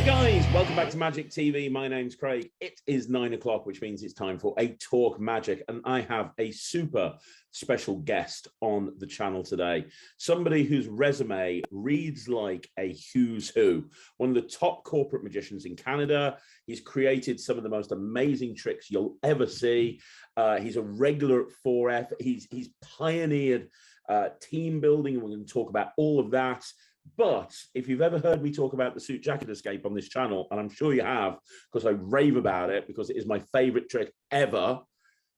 Hey guys, welcome back to Magic TV. My name's Craig. It is 9 o'clock, which means it's time for a Talk Magic, and I have a super special guest on the channel today. Somebody whose resume reads like a who's who. One of the top corporate magicians in Canada. He's created some of the most amazing tricks you'll ever see. He's a regular at 4F. He's pioneered team building, and we're going to talk about all of that. But if you've ever heard me talk about the suit jacket escape on this channel, and I'm sure you have, because I rave about it, because it is my favorite trick ever,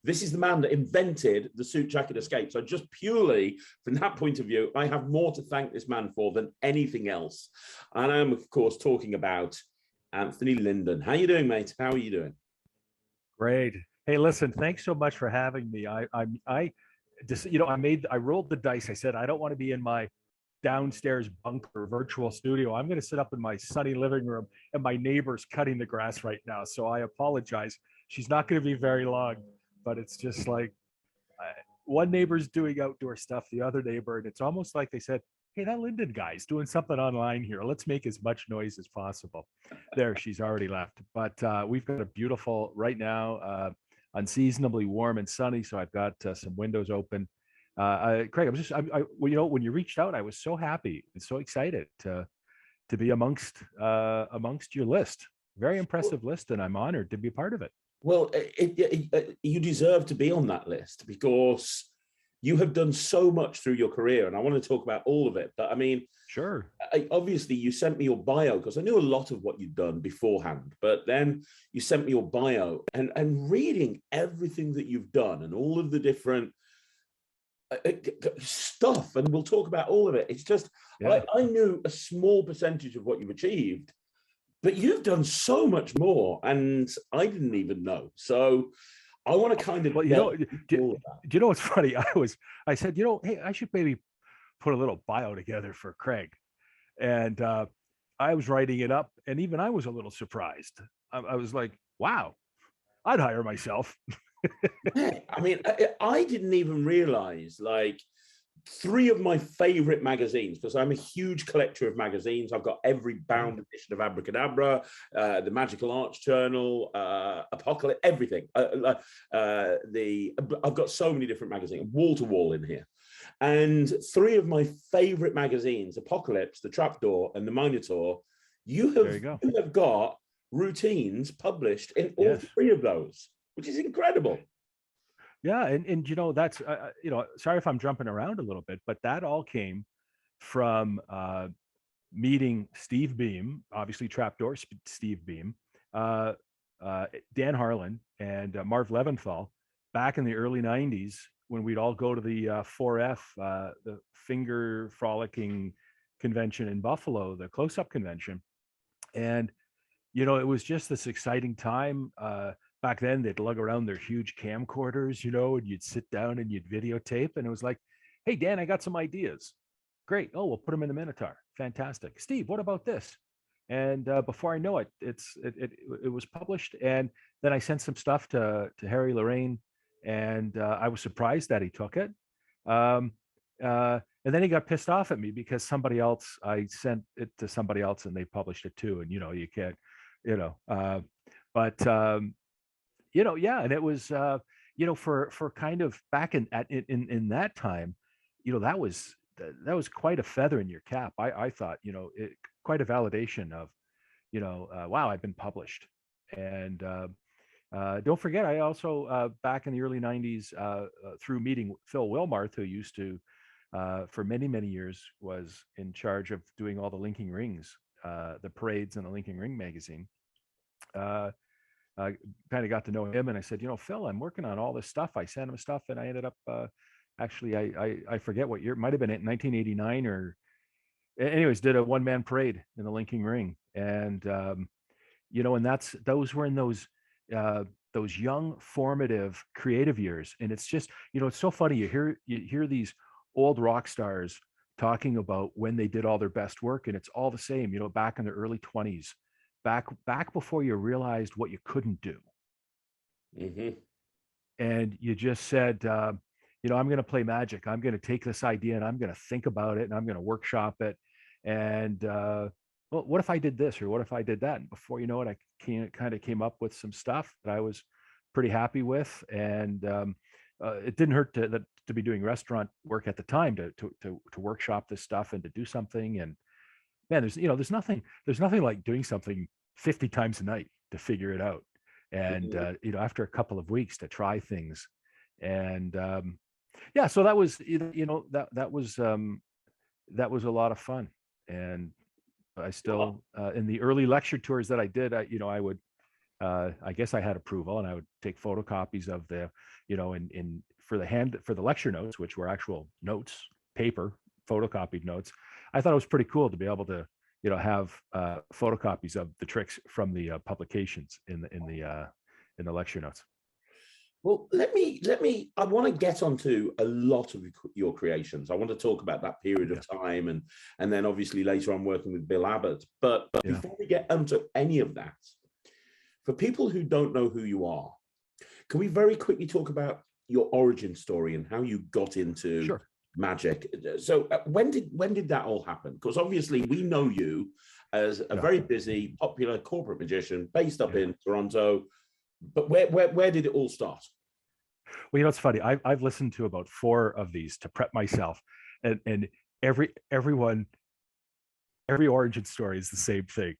this is the man that invented the suit jacket escape. So just purely from that point of view, I have more to thank this man for than anything else. And I'm, of course, talking about Anthony Lindan. How you doing, mate? How are you doing? Great. Hey, listen, thanks so much for having me. I just, I rolled the dice. I said, I don't want to be in my downstairs bunker virtual studio. I'm going to sit up in my sunny living room, and my neighbor's cutting the grass right now. So I apologize. She's not going to be very long, but it's just like one neighbor's doing outdoor stuff, the other neighbor, and it's almost like they said, hey, that Linden guy's doing something online here. Let's make as much noise as possible. There, she's already left. But we've got a beautiful, right now, unseasonably warm and sunny. So I've got some windows open. Craig, when you reached out, I was so happy and so excited to be amongst your list. Very impressive list, and I'm honored to be a part of it. Well, you deserve to be on that list because you have done so much through your career, and I want to talk about all of it. But I mean, sure. Obviously, you sent me your bio because I knew a lot of what you'd done beforehand. But then you sent me your bio, and reading everything that you've done and all of the different stuff, and we'll talk about all of it. It's just, yeah. I knew a small percentage of what you've achieved, but you've done so much more, and I didn't even know. So I want to kind of, well, do you know what's funny? I said, hey, I should maybe put a little bio together for Craig. And I was writing it up, and even I was a little surprised. I was like, wow, I'd hire myself. Yeah, I mean, I didn't even realize, like, 3 of my favorite magazines, because I'm a huge collector of magazines. I've got every bound edition of Abracadabra, the Magical Arts Journal, Apocalypse, everything. I've got so many different magazines, wall to wall in here. And 3 of my favorite magazines, Apocalypse, the Trapdoor, and the Minotaur, you have got routines published in all 3 of those, which is incredible. Yeah, and that's sorry if I'm jumping around a little bit, but that all came from meeting Steve Beam, obviously Trapdoor Steve Beam, Dan Harlan, and Marv Leventhal back in the early 90s when we'd all go to the 4F, the finger frolicking convention in Buffalo, the close-up convention. And it was just this exciting time. Back then, they'd lug around their huge camcorders, and you'd sit down and you'd videotape. And it was like, hey, Dan, I got some ideas. Great. Oh, we'll put them in the Minotaur. Fantastic. Steve, what about this? And before I know it, it was published. And then I sent some stuff to Harry Lorraine, and I was surprised that he took it. And then he got pissed off at me because I sent it to somebody else and they published it too. And, you can't, yeah, and it was, for kind of back in that time, that was quite a feather in your cap. I thought, quite a validation of, wow, I've been published. And don't forget, I also back in the early 90s, through meeting Phil Wilmarth, who used to, for many, many years, was in charge of doing all the linking rings, the parades in the Linking Ring magazine. I kind of got to know him, and I said, Phil, I'm working on all this stuff. I sent him stuff, and I ended up, actually, I forget what year, it might have been 1989 or, anyways, did a one-man parade in the Linking Ring. And, and those were in those young, formative, creative years. And it's just, it's so funny. You hear these old rock stars talking about when they did all their best work, and it's all the same, back in the early 20s. Back before you realized what you couldn't do. Mm-hmm. And you just said, I'm going to play magic. I'm going to take this idea and I'm going to think about it and I'm going to workshop it. And well, what if I did this or what if I did that? And before you know it, I kind of came up with some stuff that I was pretty happy with. And it didn't hurt to be doing restaurant work at the time to workshop this stuff and to do something. And man, there's nothing like doing something 50 times a night to figure it out. And after a couple of weeks to try things. And yeah, so that was that was a lot of fun. And I still in the early lecture tours that I did, I would I guess I had approval, and I would take photocopies of the, in for the lecture notes, which were actual notes, paper, photocopied notes. I thought it was pretty cool to be able to, have photocopies of the tricks from the publications in the lecture notes. Well, I want to get onto a lot of your creations. I want to talk about that period of time, and then obviously later on working with Bill Abbott. But before we get onto any of that, for people who don't know who you are, can we very quickly talk about your origin story and how you got into magic? So when did that all happen? Because obviously we know you as a very busy, popular corporate magician based up in Toronto. But where did it all start? Well, it's funny. I've listened to about 4 of these to prep myself, and every origin story is the same thing.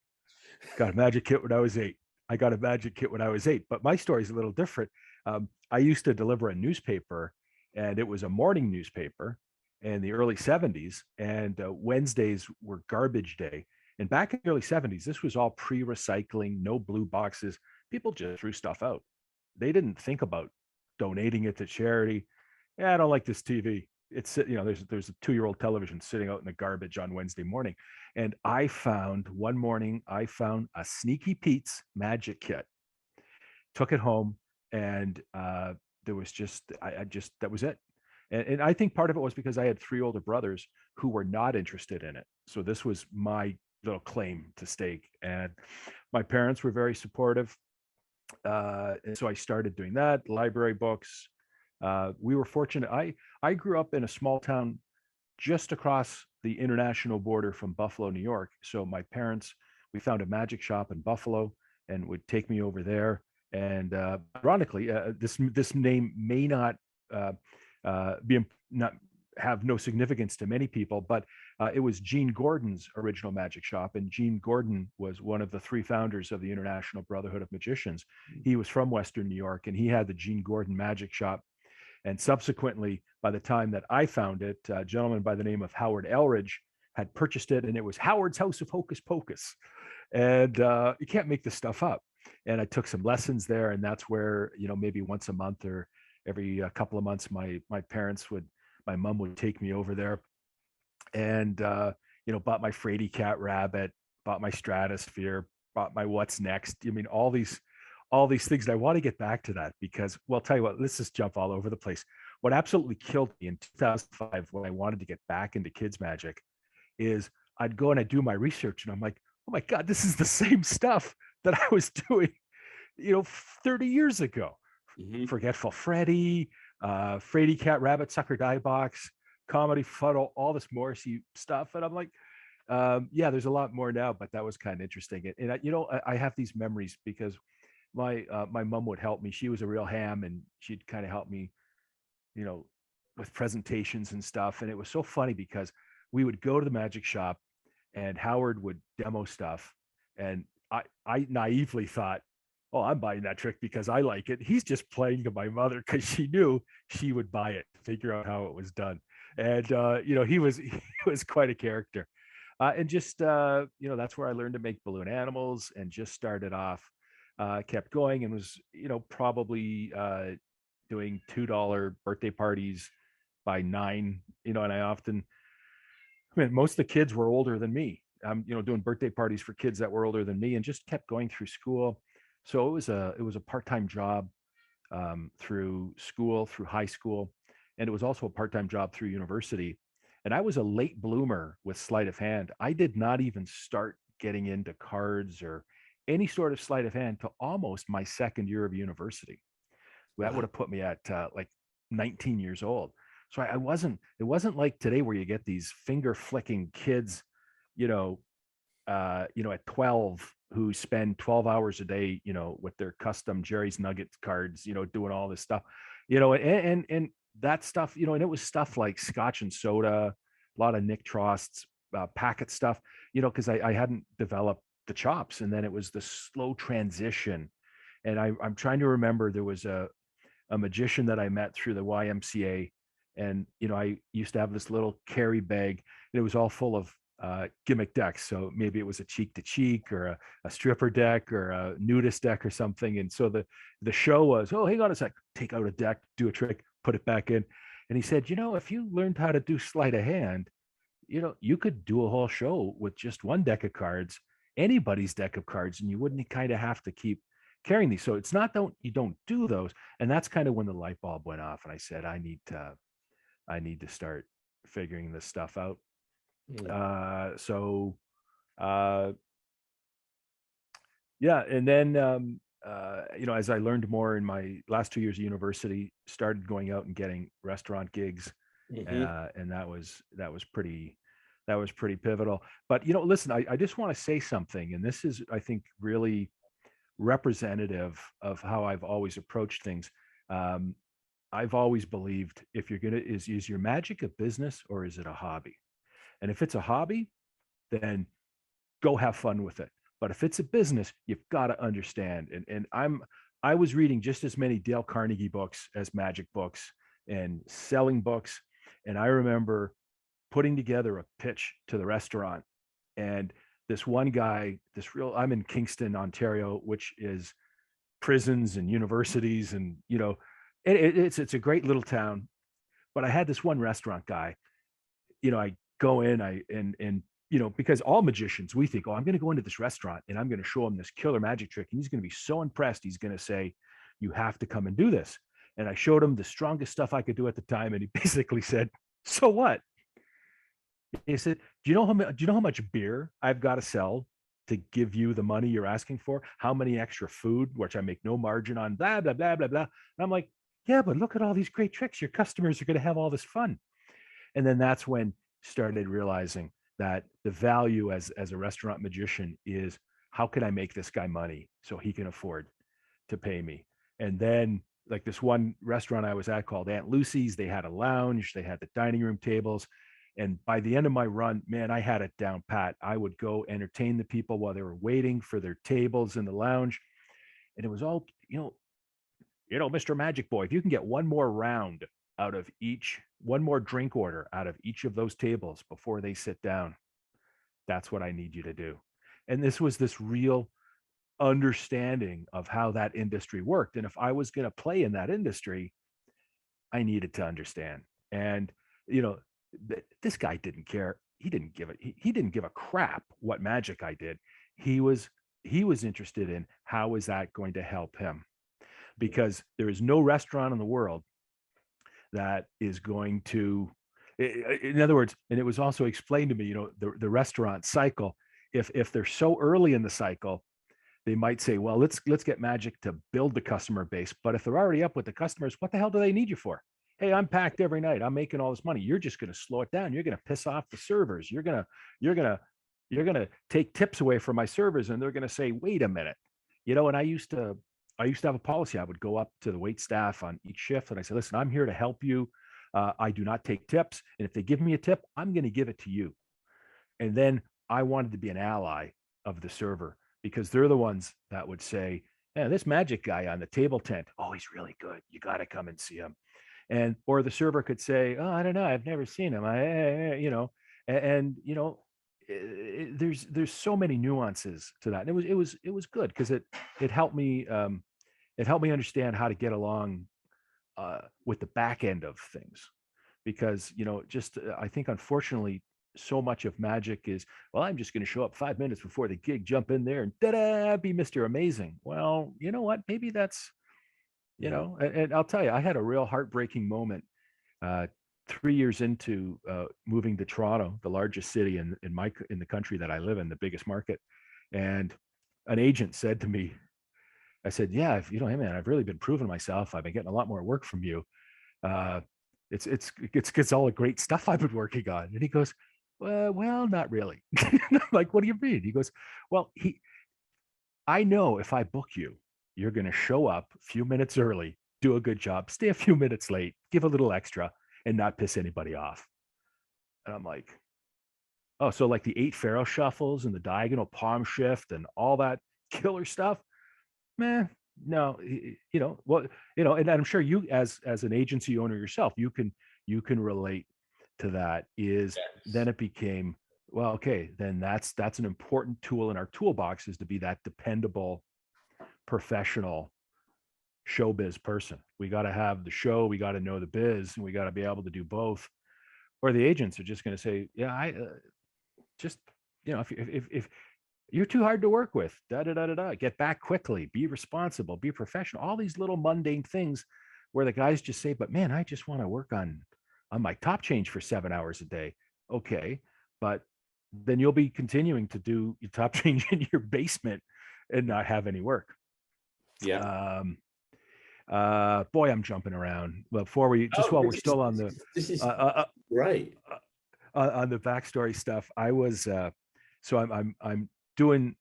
Got a magic kit when I was 8. I got a magic kit when I was 8, but my story is a little different. I used to deliver a newspaper, and it was a morning newspaper in the early 70s, and Wednesdays were garbage day. And back in the early 70s, this was all pre-recycling, no blue boxes. People just threw stuff out. They didn't think about donating it to charity. Yeah, I don't like this TV. It's, there's a 2-year-old television sitting out in the garbage on Wednesday morning. And one morning I found a Sneaky Pete's magic kit, took it home, and there was that was it. And I think part of it was because I had 3 older brothers who were not interested in it. So this was my little claim to stake. And my parents were very supportive. And so I started doing that, library books. We were fortunate. I grew up in a small town just across the international border from Buffalo, New York. So my parents, we found a magic shop in Buffalo and would take me over there. And ironically, this name may not have no significance to many people, but it was Gene Gordon's original magic shop. And Gene Gordon was one of the 3 founders of the International Brotherhood of Magicians. He was from Western New York, and he had the Gene Gordon magic shop. And subsequently, by the time that I found it, a gentleman by the name of Howard Elridge had purchased it, and it was Howard's House of Hocus Pocus. And you can't make this stuff up. And I took some lessons there, and that's where, maybe once a month or every couple of months, my mom would take me over there, and bought my Frady Cat Rabbit, bought my Stratosphere, bought my What's Next. I mean, all these things. And I want to get back to that because, well, I'll tell you what, let's just jump all over the place. What absolutely killed me in 2005 when I wanted to get back into kids magic is I'd go and I'd do my research, and I'm like, oh my God, this is the same stuff that I was doing, 30 years ago. Mm-hmm. Forgetful Freddy, Frady Cat Rabbit, Sucker Die Box, Comedy Fuddle, all this Morrissey stuff. And I'm like, yeah, there's a lot more now, but that was kind of interesting. And I have these memories because my mom would help me. She was a real ham, and she'd kind of help me, with presentations and stuff. And it was so funny because we would go to the magic shop and Howard would demo stuff. And I naively thought, oh, I'm buying that trick because I like it. He's just playing to my mother because she knew she would buy it, figure out how it was done. And, he was quite a character. And just, that's where I learned to make balloon animals and just started off, kept going, and was, probably doing $2 birthday parties by 9, and most of the kids were older than me. I'm, doing birthday parties for kids that were older than me, and just kept going through school. So it was a part-time job through school, through high school, and it was also a part-time job through university. And I was a late bloomer with sleight of hand. I did not even start getting into cards or any sort of sleight of hand till almost my second year of university. That would have put me at like 19 years old. So it wasn't like today where you get these finger flicking kids, at 12 who spend 12 hours a day, with their custom Jerry's Nuggets cards, doing all this stuff, and that stuff, and it was stuff like scotch and soda, a lot of Nick Trost's packet stuff, because I hadn't developed the chops. And then it was the slow transition. And I'm trying to remember, there was a magician that I met through the YMCA. And, I used to have this little carry bag, and it was all full of gimmick decks. So maybe it was a cheek to cheek, or a stripper deck, or a nudist deck or something. And so the show was, oh, hang on a sec, take out a deck, do a trick, put it back in. And he said, if you learned how to do sleight of hand, you could do a whole show with just one deck of cards, anybody's deck of cards, and you wouldn't kind of have to keep carrying these. So it's not that you don't do those. And that's kind of when the light bulb went off. And I said, I need to start figuring this stuff out. Yeah. And then, as I learned more in my last 2 years of university, started going out and getting restaurant gigs. And that was pretty pivotal. But, listen, I just want to say something, and this is, I think, really representative of how I've always approached things. I've always believed, if you're going to, is your magic a business or is it a hobby? And if it's a hobby, then go have fun with it. But if it's a business, you've got to understand. And I was reading just as many Dale Carnegie books as magic books and selling books. And I remember putting together a pitch to the restaurant, and this one guy, I'm in Kingston, Ontario, which is prisons and universities, and it's a great little town. But I had this one restaurant guy, I go in, because all magicians, we think, oh, I'm going to go into this restaurant and I'm going to show him this killer magic trick, and he's going to be so impressed. He's going to say, you have to come and do this. And I showed him the strongest stuff I could do at the time, and he basically said, so what? He said, do you know how much beer I've got to sell to give you the money you're asking for? How many extra food, which I make no margin on, blah, blah, blah, blah, blah. And I'm like, yeah, but look at all these great tricks. Your customers are going to have all this fun. And then that's when started realizing that the value as a restaurant magician is, how can I make this guy money so he can afford to pay me? And then, like, this one restaurant I was at called Aunt Lucy's, they had a lounge, they had the dining room tables. And by the end of my run, man, I had it down pat. I would go entertain the people while they were waiting for their tables in the lounge. And it was all, Mr. Magic Boy, if you can get one more round out of one more drink order out of each of those tables before they sit down, that's what I need you to do. And this was this real understanding of how that industry worked. And if I was going to play in that industry, I needed to understand. And, this guy didn't care. He didn't give a crap what magic I did. He was interested in, how is that going to help him? Because there is no restaurant in the world that is going to, in other words, and it was also explained to me, the restaurant cycle, if they're so early in the cycle, they might say, well, let's get magic to build the customer base. But if they're already up with the customers, what the hell do they need you for? Hey, I'm packed every night. I'm making all this money. You're just going to slow it down. You're going to piss off the servers. You're going to take tips away from my servers. And they're going to say, wait a minute, and I used to have a policy. I would go up to the wait staff on each shift, and I said, listen, I'm here to help you. I do not take tips. And if they give me a tip, I'm going to give it to you. And then I wanted to be an ally of the server, because they're the ones that would say, yeah, this magic guy on the table tent, oh, he's really good. You got to come and see him. Or the server could say, oh, I don't know, I've never seen him. There's so many nuances to that. And it was good, because it helped me understand how to get along with the back end of things. Because, I think, unfortunately, so much of magic is, well, I'm just going to show up 5 minutes before the gig, jump in there and da-da, be Mr. Amazing. Well, you know what? Maybe that's, and I'll tell you, I had a real heartbreaking moment 3 years into moving to Toronto, the largest city in the country that I live in, the biggest market. And an agent said to me, I said, yeah, hey man, I've really been proving myself. I've been getting a lot more work from you. It's all the great stuff I've been working on. And he goes, well, not really. I'm like, what do you mean? He goes, well, I know if I book you, you're going to show up a few minutes early, do a good job, stay a few minutes late, give a little extra, and not piss anybody off. And I'm like, oh, so like the 8 Pharaoh shuffles and the diagonal palm shift and all that killer stuff, man. No, well, and I'm sure you, as an agency owner yourself, you can relate to that. Is Yes. then it became, well, okay, then that's an important tool in our toolbox, is to be that dependable professional showbiz person. We got to have the show, we got to know the biz, and we got to be able to do both. Or the agents are just going to say, yeah, I just, if you're too hard to work with, da da da da da, get back quickly, be responsible, be professional, all these little mundane things where the guys just say, but man, I just want to work on my top change for 7 hours a day. Okay, but then you'll be continuing to do your top change in your basement and not have any work. Yeah. Um, boy, I'm jumping around. Before we, just Oh, while we're still on the this is uh, great. on the backstory stuff, I was so I'm doing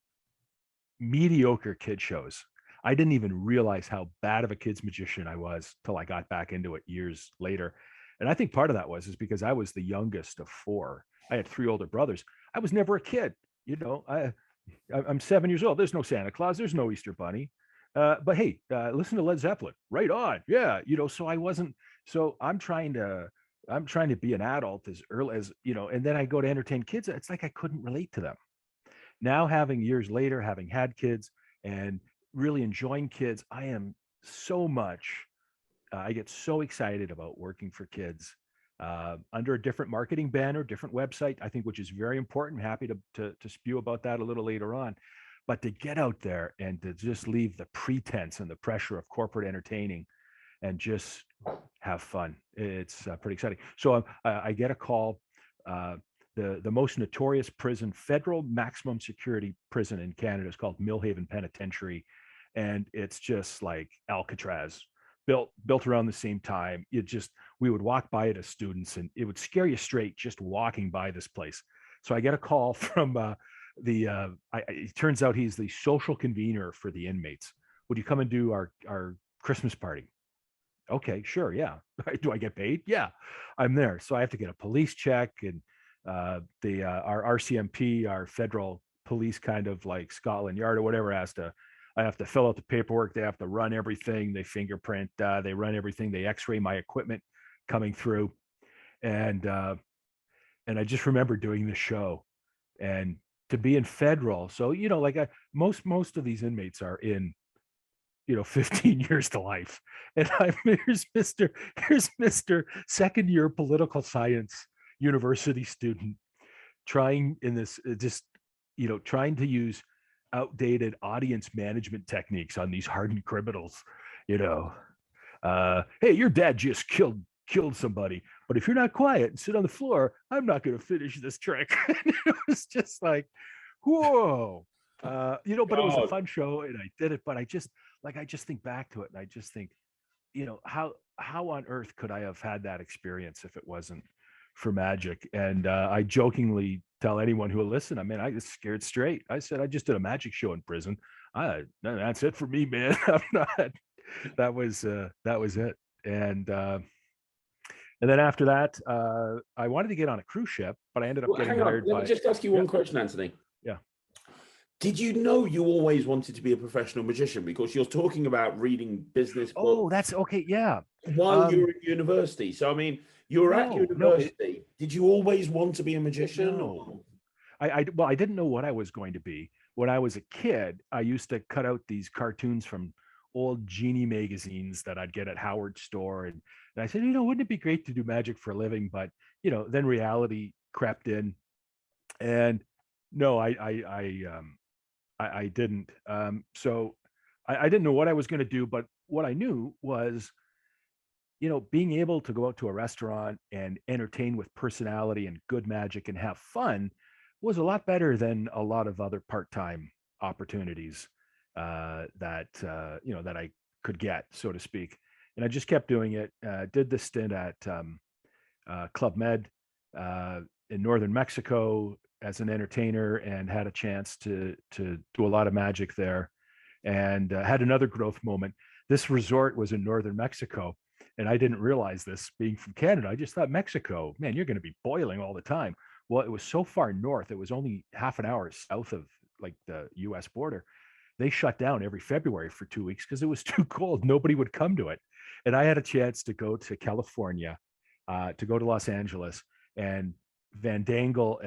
mediocre kid shows. I didn't even realize how bad of a kid's magician I was till I got back into it years later. And I think part of that is because I was the youngest of four. I had 3 older brothers. I was never a kid. I'm 7 years old. There's no Santa Claus. There's no Easter Bunny. But hey, listen to Led Zeppelin. Right on. Yeah. So I wasn't. So I'm trying to be an adult as early as, and then I go to entertain kids. It's like I couldn't relate to them. Now, having years later, having had kids and really enjoying kids, I am so much. I get so excited about working for kids under a different marketing banner, different website, I think, which is very important. I'm happy to spew about that a little later on. But to get out there and to just leave the pretense and the pressure of corporate entertaining and just have fun, it's pretty exciting. So I get a call. Uh, the most notorious prison, federal maximum security prison in Canada, is called Millhaven Penitentiary, and it's just like Alcatraz, built around the same time. We would walk by it as students, and it would scare you straight just walking by this place. So I get a call from it turns out he's the social convener for the inmates. Would you come and do our Christmas party? Okay, sure, yeah. Do I get paid? Yeah, I'm there. So I have to get a police check, and our RCMP, our federal police, kind of like Scotland Yard or whatever, I have to fill out the paperwork. They have to run everything. They fingerprint. They run everything. They X-ray my equipment coming through, and I just remember doing this show, and to be in federal. So like most of these inmates are in 15 years to life. And here's Mr. Second year political science university student trying in this, just, trying to use outdated audience management techniques on these hardened criminals, you know. Hey, your dad just killed somebody, but if you're not quiet and sit on the floor, I'm not going to finish this trick. It was just like, whoa. But it was a God. fun show and I did it, but I just think back to it and I just think, how on earth could I have had that experience if it wasn't for magic? And I jokingly tell anyone who will listen, I mean, I was scared straight. I said, I just did a magic show in prison. That's it for me, man. I'm not, that was it. And then after that, I wanted to get on a cruise ship, but I ended up Well, getting hang on. hired Let by, me just ask you yeah, one question, Anthony. yeah. Did you know you always wanted to be a professional magician? Because you're talking about reading business Oh, books that's okay. Yeah. while you Um, were at university. So, I mean, you were at no, university. Did you always want to be a magician? no. Well, I didn't know what I was going to be. When I was a kid, I used to cut out these cartoons from old Genie magazines that I'd get at Howard's store. And I said, wouldn't it be great to do magic for a living? But, then reality crept in. And no, I didn't. So I didn't know what I was going to do. But what I knew was, being able to go out to a restaurant and entertain with personality and good magic and have fun was a lot better than a lot of other part-time opportunities that I could get, so to speak. And I just kept doing it. Did the stint at Club Med, in northern Mexico as an entertainer and had a chance to do a lot of magic there, and had another growth moment. This resort was in northern Mexico, and I didn't realize this being from Canada. I just thought, Mexico, man, you're going to be boiling all the time. Well, it was so far north. It was only half an hour south of like the US border. They shut down every February for 2 weeks because it was too cold. Nobody would come to it. And I had a chance to go to California, to go to Los Angeles and vandangle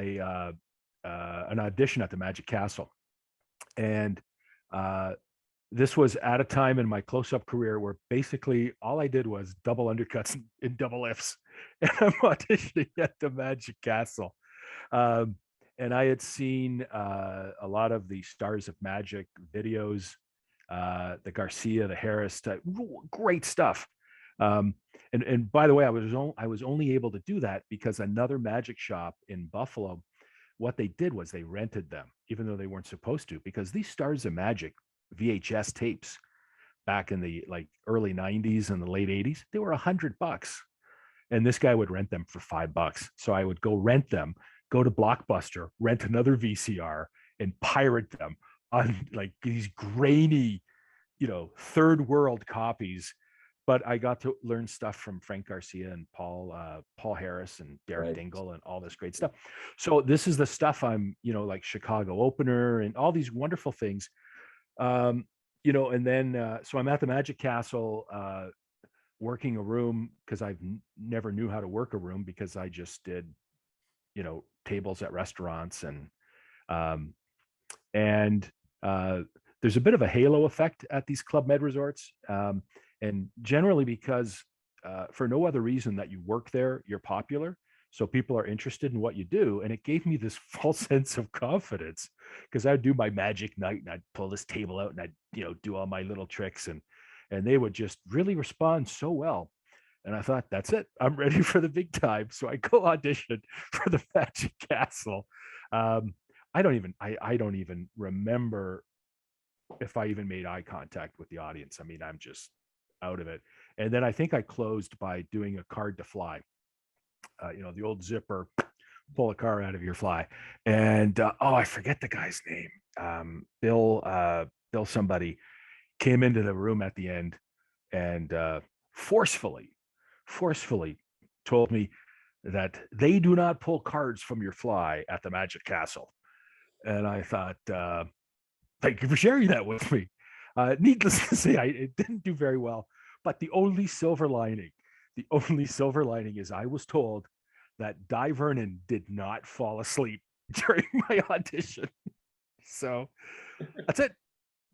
an audition at the Magic Castle. And this was at a time in my close-up career where basically all I did was double undercuts and double lifts. And I'm auditioning at the Magic Castle. And I had seen a lot of the Stars of Magic videos, the Garcia, the Harris type, great stuff. And by the way, I was only able to do that because another magic shop in Buffalo, what they did was they rented them, even though they weren't supposed to, because these Stars of Magic VHS tapes back in the like early 90s and the late 80s, they were $100. And this guy would rent them for $5. So I would go rent them, go to Blockbuster, rent another VCR and pirate them on like these grainy, third world copies. But I got to learn stuff from Frank Garcia and Paul Harris and Derek Dingle and all this great stuff. So this is the stuff I'm, like Chicago Opener and all these wonderful things. And then so I'm at the Magic Castle, working a room because I've never knew how to work a room because I just did, tables at restaurants and there's a bit of a halo effect at these Club Med resorts. And generally because for no other reason that you work there, you're popular. So people are interested in what you do. And it gave me this false sense of confidence because I'd do my magic night and I'd pull this table out and I'd, do all my little tricks and they would just really respond so well. And I thought, that's it. I'm ready for the big time. So I go audition for the Magic Castle. I don't even remember if I even made eye contact with the audience. I mean, I'm just out of it. And then I think I closed by doing a card to fly. The old zipper, pull a car out of your fly. And I forget the guy's name. Bill somebody came into the room at the end and forcefully told me that they do not pull cards from your fly at the Magic Castle. And I thought, thank you for sharing that with me. Needless to say, it didn't do very well. But the only silver lining is I was told that Di Vernon did not fall asleep during my audition. So that's it.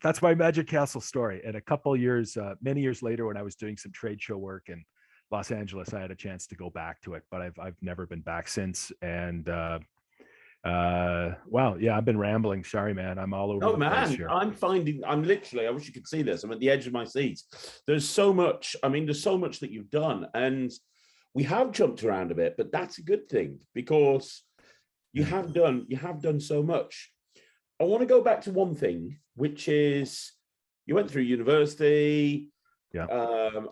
That's my Magic Castle story. And a couple years, many years later, when I was doing some trade show work in Los Angeles, I had a chance to go back to it, but I've never been back since. And wow, yeah, I've been rambling. Sorry, man. I'm all over the place here. I wish you could see this. I'm at the edge of my seat. There's so much. I mean, there's so much that you've done, and we have jumped around a bit, but that's a good thing because you have done so much. I want to go back to one thing, which is you went through university. Yeah.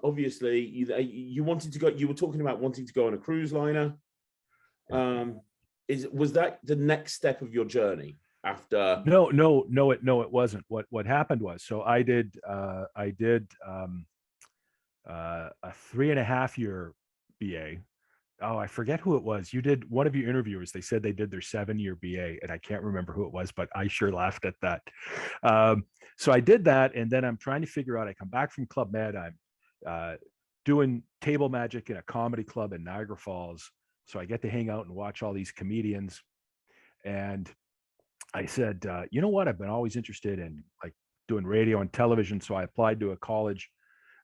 Obviously, you wanted to go. You were talking about wanting to go on a cruise liner. Was that the next step of your journey after? No, it wasn't. What happened was, so I did a 3.5-year BA. Oh, I forget who it was. You did, one of your interviewers, they said they did their 7-year BA, and I can't remember who it was, but I sure laughed at that. So I did that, and then I'm trying to figure out, I come back from Club Med, I'm doing table magic in a comedy club in Niagara Falls. So I get to hang out and watch all these comedians. And I said, you know what? I've been always interested in like doing radio and television. So I applied to a college.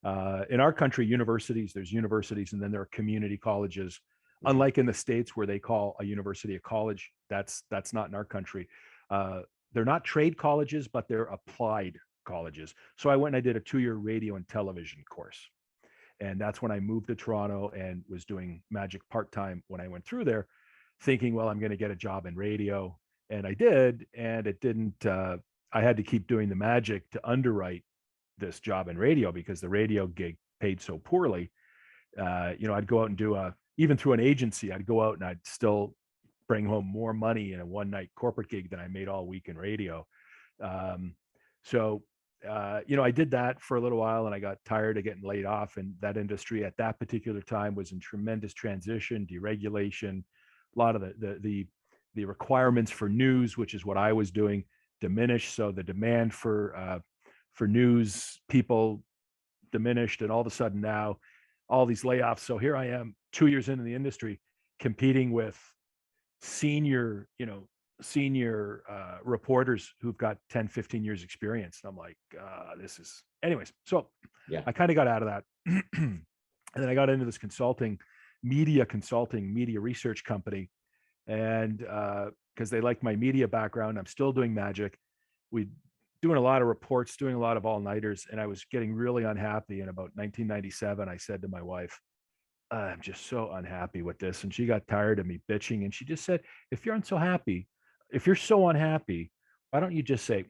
In our country, there's universities, and then there are community colleges. Unlike in the States where they call a university a college, that's not in our country. They're not trade colleges, but they're applied colleges. So I went and I did a 2-year radio and television course. And that's when I moved to Toronto and was doing magic part-time when I went through there, thinking, well, I'm going to get a job in radio. And I did, and it didn't, I had to keep doing the magic to underwrite this job in radio because the radio gig paid so poorly. I'd go out and do even through an agency, I'd go out and I'd still bring home more money in a one night corporate gig than I made all week in radio. So I did that for a little while, and I got tired of getting laid off. And that industry at that particular time was in tremendous transition, deregulation. A lot of the requirements for news, which is what I was doing, diminished. So the demand for news people diminished, and all of a sudden now, all these layoffs. So here I am, 2 years into the industry, competing with senior reporters who've got 10, 15 years experience. And I'm like, this is, anyways. So Yeah. I kind of got out of that. And then I got into this media research company. And because they liked my media background, I'm still doing magic. We doing a lot of reports, doing a lot of all-nighters. And I was getting really unhappy. In about 1997, I said to my wife, I'm just so unhappy with this. And she got tired of me bitching. And she just said, if you're so unhappy, why don't you just say,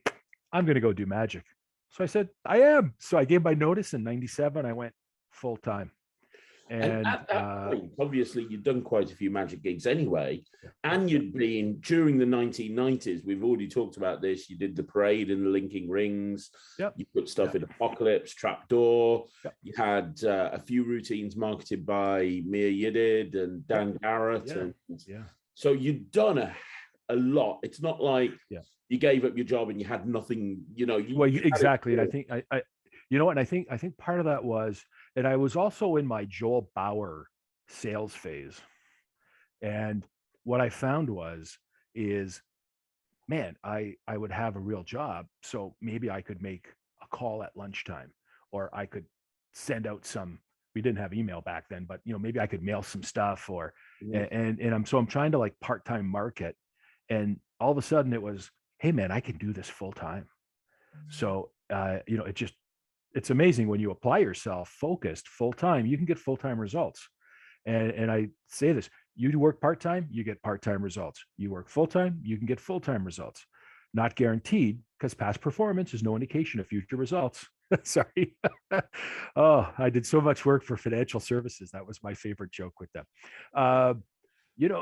I'm going to go do magic? So I said, I am. So I gave my notice in 97. I went full time. And at that point, obviously, you'd done quite a few magic gigs anyway. And you'd been, during the 1990s, we've already talked about this, you did the parade and the linking rings. Yep. You put stuff in Apocalypse, Trapdoor. Yep. You had a few routines marketed by Mia Yidid and Dan Garrett. So you'd done a lot. It's not like you gave up your job and you had nothing, exactly. And I think I think part of that was, and I was also in my Joel Bauer sales phase. And what I found is, man, I would have a real job. So maybe I could make a call at lunchtime, or I could send out we didn't have email back then, but maybe I could mail some stuff, or, and I'm trying to like part-time market. And all of a sudden it was, hey man, I can do this full time. So, it's amazing when you apply yourself focused full time, you can get full-time results. And I say this, you work part-time, you get part-time results. You work full-time, you can get full-time results. Not guaranteed, because past performance is no indication of future results. Sorry. Oh, I did so much work for financial services. That was my favorite joke with them.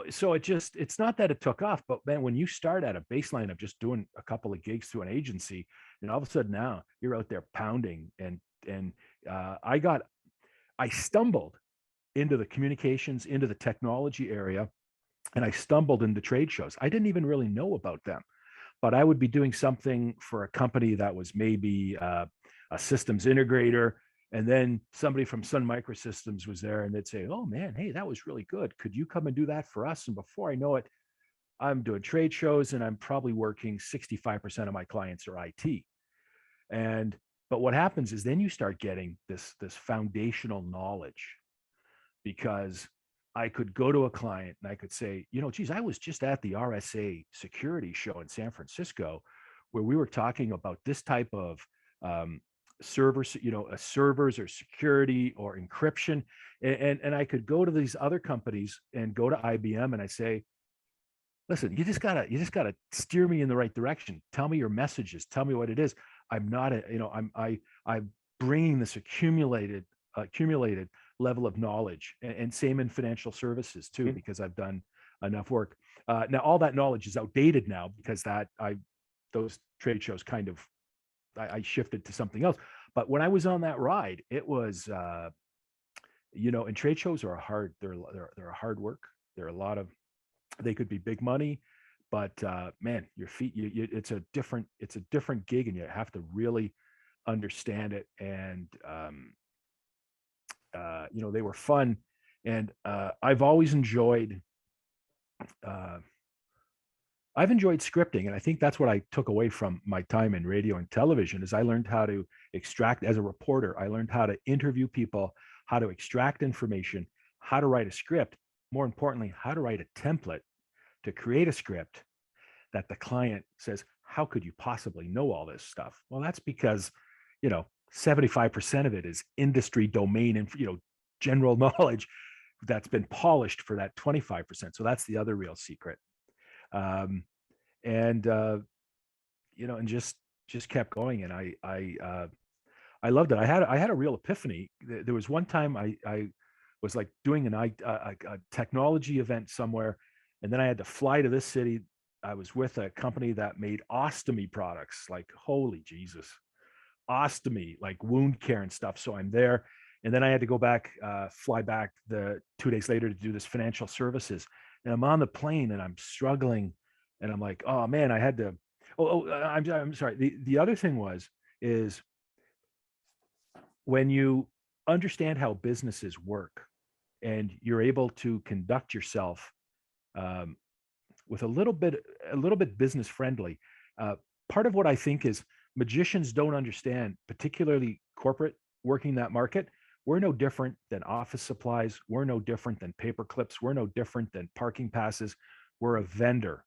So it's not that it took off, but man, when you start at a baseline of just doing a couple of gigs through an agency, and all of a sudden now you're out there pounding, and I stumbled into the communications, into the technology area, and I stumbled into trade shows. I didn't even really know about them, but I would be doing something for a company that was maybe a systems integrator. And then somebody from Sun Microsystems was there, and they'd say, oh man, hey, that was really good. Could you come and do that for us? And before I know it, I'm doing trade shows, and I'm probably working 65% of my clients are IT. But what happens is then you start getting this foundational knowledge, because I could go to a client and I could say, geez, I was just at the RSA security show in San Francisco, where we were talking about this type of servers, servers or security or encryption. And I could go to these other companies and go to IBM, and I say, listen, you just gotta steer me in the right direction. Tell me your messages. Tell me what it is. I'm not I'm bringing this accumulated level of knowledge, and same in financial services too, because I've done enough work. Now all that knowledge is outdated now, because those trade shows kind of, I shifted to something else. But when I was on that ride, it was, and trade shows are they're a hard work. They could be big money, but man, your feet, it's a different gig, and you have to really understand it. And, they were fun. And I've always enjoyed, scripting. And I think that's what I took away from my time in radio and television, is I learned how to extract, as a reporter, I learned how to interview people, how to extract information, how to write a script, more importantly, how to write a template to create a script that the client says, how could you possibly know all this stuff? Well, that's because, 75% of it is industry domain and, general knowledge that's been polished for that 25%. So that's the other real secret. And just kept going. And I loved it. I had a real epiphany. There was one time I was like doing a technology event somewhere, And then I had to fly to this city. I was with a company that made ostomy products, like holy Jesus, ostomy, like wound care and stuff. So I'm there. And then I had to go back, fly back the 2 days later to do this financial services. And I'm on the plane and I'm struggling. And I'm like, oh man, I had to. I'm sorry. The other thing is when you understand how businesses work and you're able to conduct yourself um, with a little bit business friendly. Part of what I think is magicians don't understand, particularly corporate working that market. We're no different than office supplies. We're no different than paper clips. We're no different than parking passes. We're a vendor,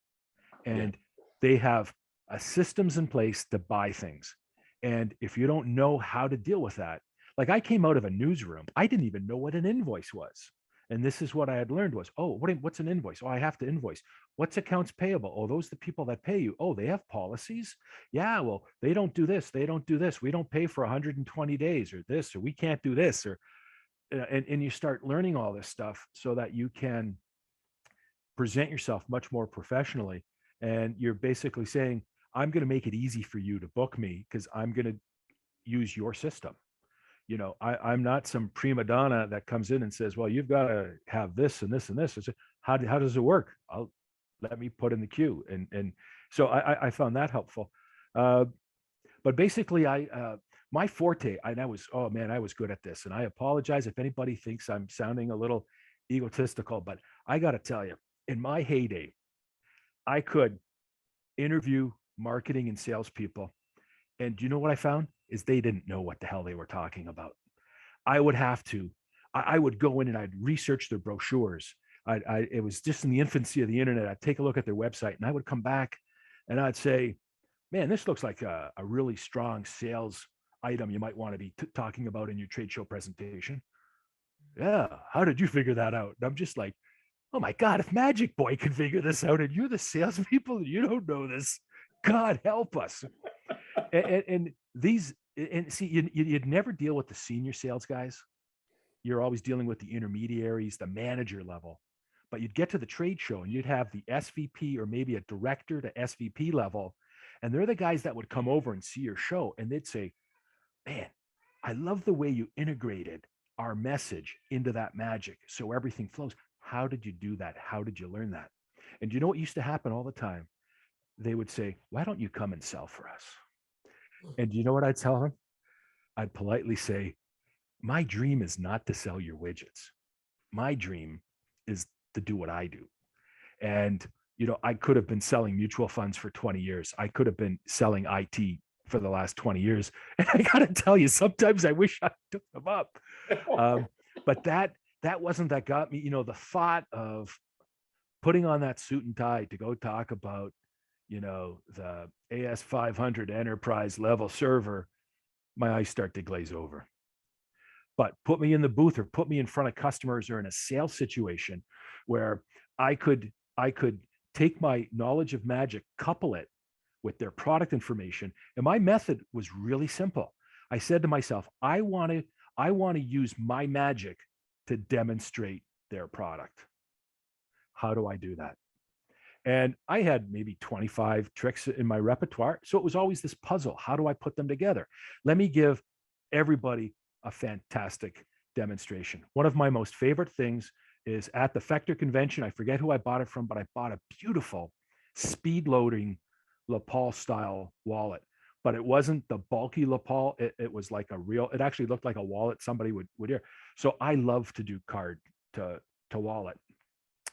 and they have systems in place to buy things. And if you don't know how to deal with that, like I came out of a newsroom, I didn't even know what an invoice was. And this is what I had learned was, oh, what's an invoice? Oh, I have to invoice. What's accounts payable? Oh, those are the people that pay you. Oh, they have policies. Yeah, well, they don't do this. They don't do this. We don't pay for 120 days or this, or we can't do this. Or and you start learning all this stuff so that you can present yourself much more professionally. And you're basically saying, I'm going to make it easy for you to book me because I'm going to use your system. I'm not some prima donna that comes in and says, well, you've got to have this and this and this. It's, how does it work? Let me put in the queue. And so I found that helpful. But basically my forte, I was good at this. And I apologize if anybody thinks I'm sounding a little egotistical, but I got to tell you, in my heyday, I could interview marketing and salespeople. And do you know what I found? Is they didn't know what the hell they were talking about. I would go in and I'd research their brochures. It was just in the infancy of the internet. I'd take a look at their website and I would come back and I'd say, man, this looks like a really strong sales item you might want to be talking about in your trade show presentation. Yeah. How did you figure that out? And I'm just like, oh my God, if Magic Boy can figure this out and you're the salespeople and you don't know this, God help us. And these, and see, you'd never deal with the senior sales guys. You're always dealing with the intermediaries, the manager level. But you'd get to the trade show and you'd have the SVP or maybe a director to SVP level. And they're the guys that would come over and see your show. And they'd say, man, I love the way you integrated our message into that magic so everything flows. How did you do that? How did you learn that? And you know what used to happen all the time? They would say, why don't you come and sell for us? And you know what I'd tell them? I'd politely say, my dream is not to sell your widgets. My dream is to do what I do. And, I could have been selling mutual funds for 20 years. I could have been selling IT for the last 20 years. And I got to tell you, sometimes I wish I took them up. But that wasn't that got me, the thought of putting on that suit and tie to go talk about, the AS500 enterprise level server, my eyes start to glaze over. But put me in the booth or put me in front of customers or in a sales situation where I could take my knowledge of magic, couple it with their product information. And my method was really simple. I said to myself, I want to use my magic to demonstrate their product. How do I do that? And I had maybe 25 tricks in my repertoire. So it was always this puzzle. How do I put them together? Let me give everybody a fantastic demonstration. One of my most favorite things is at the Fector convention. I forget who I bought it from, but I bought a beautiful speed loading lapel style wallet. But it wasn't the bulky lapel. It was like it actually looked like a wallet somebody would hear. So I love to do card to wallet.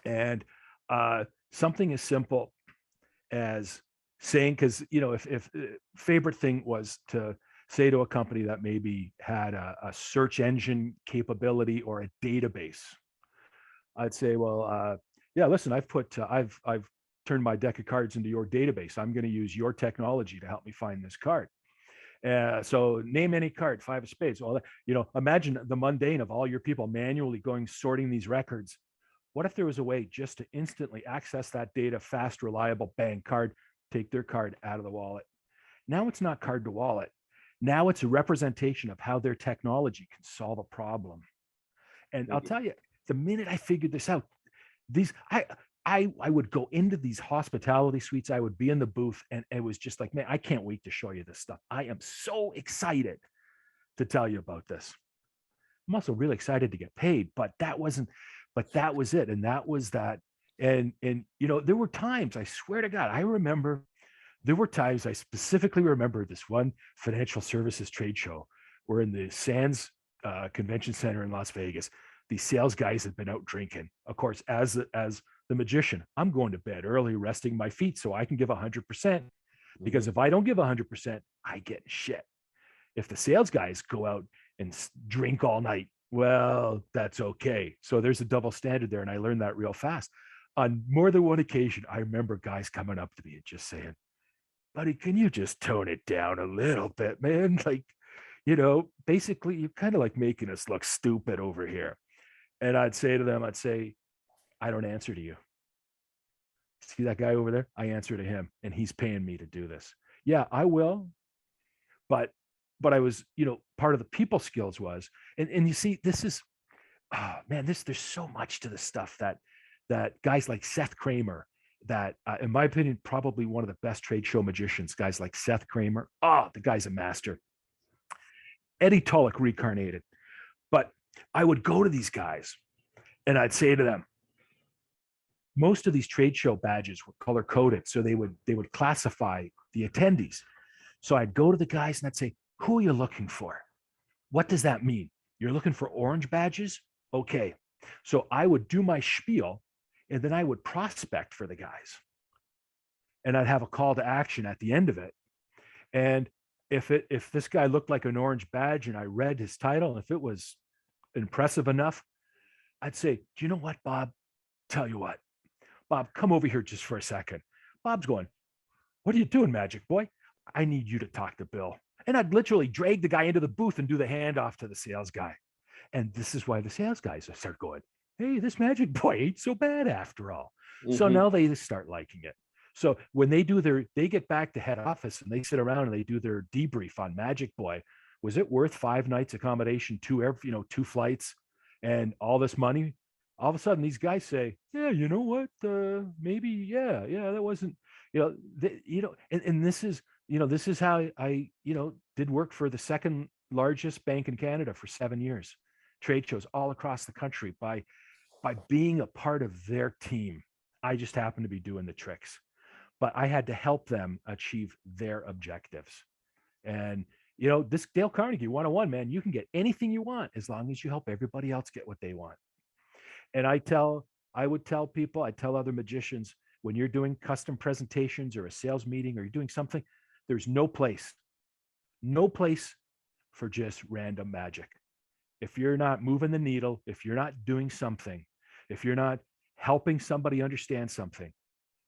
And something as simple as saying, because if favorite thing was to say to a company that maybe had a search engine capability or a database, I'd say, well, yeah, listen, I've turned my deck of cards into your database. I'm going to use your technology to help me find this card. So name any card, 5 of spades. All that, imagine the mundane of all your people manually sorting these records. What if there was a way just to instantly access that data, fast, reliable, bang, card, take their card out of the wallet? Now it's not card to wallet. Now it's a representation of how their technology can solve a problem. And I'll tell you, the minute I figured this out, I would go into these hospitality suites. I would be in the booth, and it was just like, man, I can't wait to show you this stuff. I am so excited to tell you about this. I'm also really excited to get paid, but that was it. And that was that. And there were times, I swear to God, there were times I specifically remember this one financial services trade show. We're in the Sands Convention Center in Las Vegas. These sales guys had been out drinking. Of course, as the magician, I'm going to bed early, resting my feet so I can give 100%. Because if I don't give 100%, I get shit. If the sales guys go out and drink all night, well, that's okay. So there's a double standard there. And I learned that real fast. On more than one occasion, I remember guys coming up to me and just saying, buddy, can you just tone it down a little bit, man? Like, basically, you're kind of like making us look stupid over here. And I'd say to them, I don't answer to you. See that guy over there? I answer to him, and he's paying me to do this. Yeah, I will. But I was, part of the people skills was, and you see, this is, oh man, there's so much to the stuff that guys like Seth Kramer, that in my opinion, probably one of the best trade show magicians, guys like Seth Kramer. Oh, the guy's a master. Eddie Tulloch reincarnated. But I would go to these guys and I'd say to them, most of these trade show badges were color coded. So they would classify the attendees. So I'd go to the guys and I'd say, who are you looking for? What does that mean? You're looking for orange badges? Okay. So I would do my spiel, and then I would prospect for the guys. And I'd have a call to action at the end of it. And if this guy looked like an orange badge and I read his title, if it was impressive enough, I'd say, do you know what, Bob? Tell you what, Bob, come over here just for a second. Bob's going, what are you doing, Magic Boy? I need you to talk to Bill. And I'd literally drag the guy into the booth and do the handoff to the sales guy. And this is why the sales guys start going, hey, this Magic Boy ain't so bad after all. Mm-hmm. So now they start liking it. So when they get back to head office and they sit around and they do their debrief on Magic Boy, was it worth 5 nights accommodation, 2 flights, and all this money? All of a sudden, these guys say, yeah, you know what? Maybe, yeah, that wasn't, and this is how I, did work for the second largest bank in Canada for 7 years, trade shows all across the country by being a part of their team. I just happened to be doing the tricks, but I had to help them achieve their objectives. And, this Dale Carnegie 101, man, you can get anything you want as long as you help everybody else get what they want. And I would tell people, I tell other magicians, when you're doing custom presentations or a sales meeting or you're doing something, there's no place for just random magic. If you're not moving the needle, if you're not doing something, if you're not helping somebody understand something,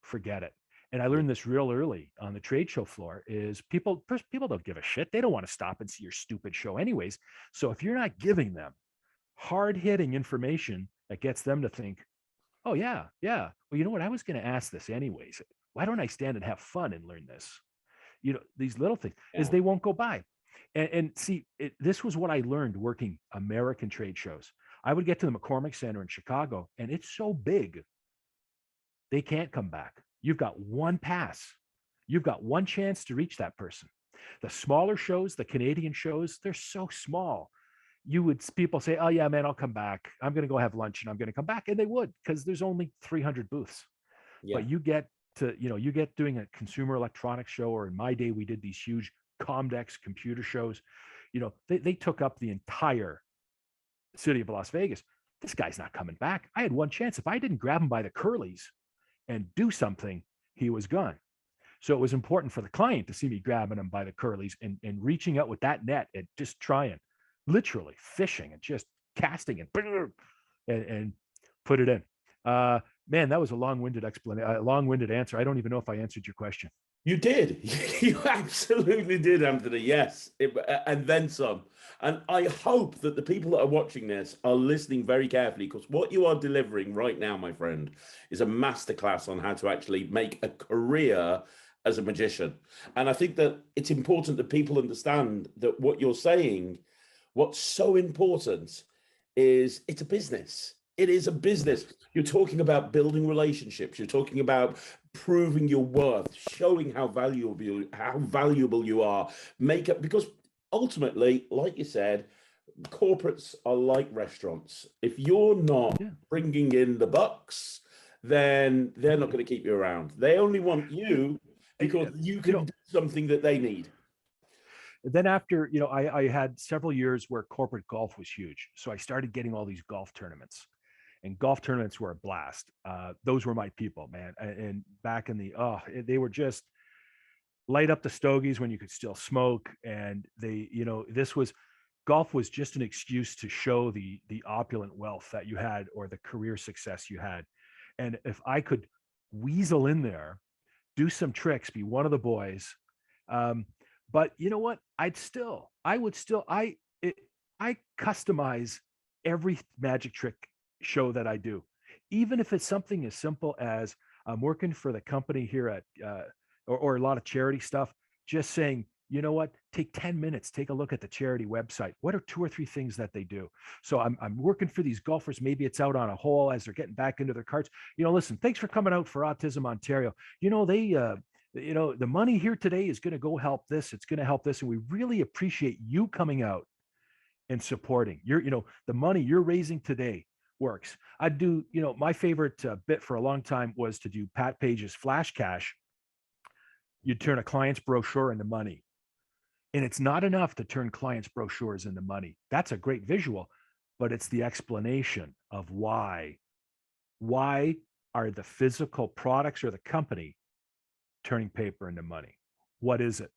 forget it. And I learned this real early on the trade show floor is people don't give a shit. They don't want to stop and see your stupid show anyways. So if you're not giving them hard-hitting information that gets them to think, oh yeah, well, you know what? I was going to ask this anyways. Why don't I stand and have fun and learn this? These little things is they won't go by. And see, this was what I learned working American trade shows. I would get to the McCormick Center in Chicago, and it's so big, they can't come back. You've got one pass. You've got one chance to reach that person. The smaller shows, the Canadian shows, they're so small. People say, oh yeah, man, I'll come back. I'm going to go have lunch and I'm going to come back. And they would, because there's only 300 booths. Yeah. But you get doing a consumer electronics show, or in my day, we did these huge Comdex computer shows. They took up the entire city of Las Vegas. This guy's not coming back. I had one chance. If I didn't grab him by the curlies and do something, he was gone. So it was important for the client to see me grabbing him by the curlies and reaching out with that net and just trying, literally fishing and just casting and put it in. Man, that was a long-winded explanation, a long-winded answer. I don't even know if I answered your question. You did. You absolutely did, Anthony. Yes. And then some. And I hope that the people that are watching this are listening very carefully, because what you are delivering right now, my friend, is a masterclass on how to actually make a career as a magician. And I think that it's important that people understand that what you're saying, what's so important is it's a business. It is a business. You're talking about building relationships. You're talking about proving your worth, showing how valuable you are. Make it, because ultimately, like you said, corporates are like restaurants. If you're not bringing in the bucks, then they're not going to keep you around. They only want you because you can do something that they need. Then after, I had several years where corporate golf was huge. So I started getting all these golf tournaments, and golf tournaments were a blast. Those were my people, man. And back in they were just light up the stogies when you could still smoke. And golf was just an excuse to show the opulent wealth that you had, or the career success you had. And if I could weasel in there, do some tricks, be one of the boys, but you know what? I customize every magic trick show that I do, even if it's something as simple as I'm working for the company here at, or a lot of charity stuff, just saying, you know what, take 10 minutes, take a look at the charity website. What are 2 or 3 things that they do? So I'm working for these golfers. Maybe it's out on a hole as they're getting back into their carts. Listen, thanks for coming out for Autism Ontario. The money here today is going to go help this. It's going to help this. And we really appreciate you coming out and supporting the money you're raising today works. I do, my favorite bit for a long time was to do Pat Page's Flash Cash. You'd turn a client's brochure into money. And it's not enough to turn clients' brochures into money. That's a great visual, but it's the explanation of why. Why are the physical products or the company turning paper into money? What is it?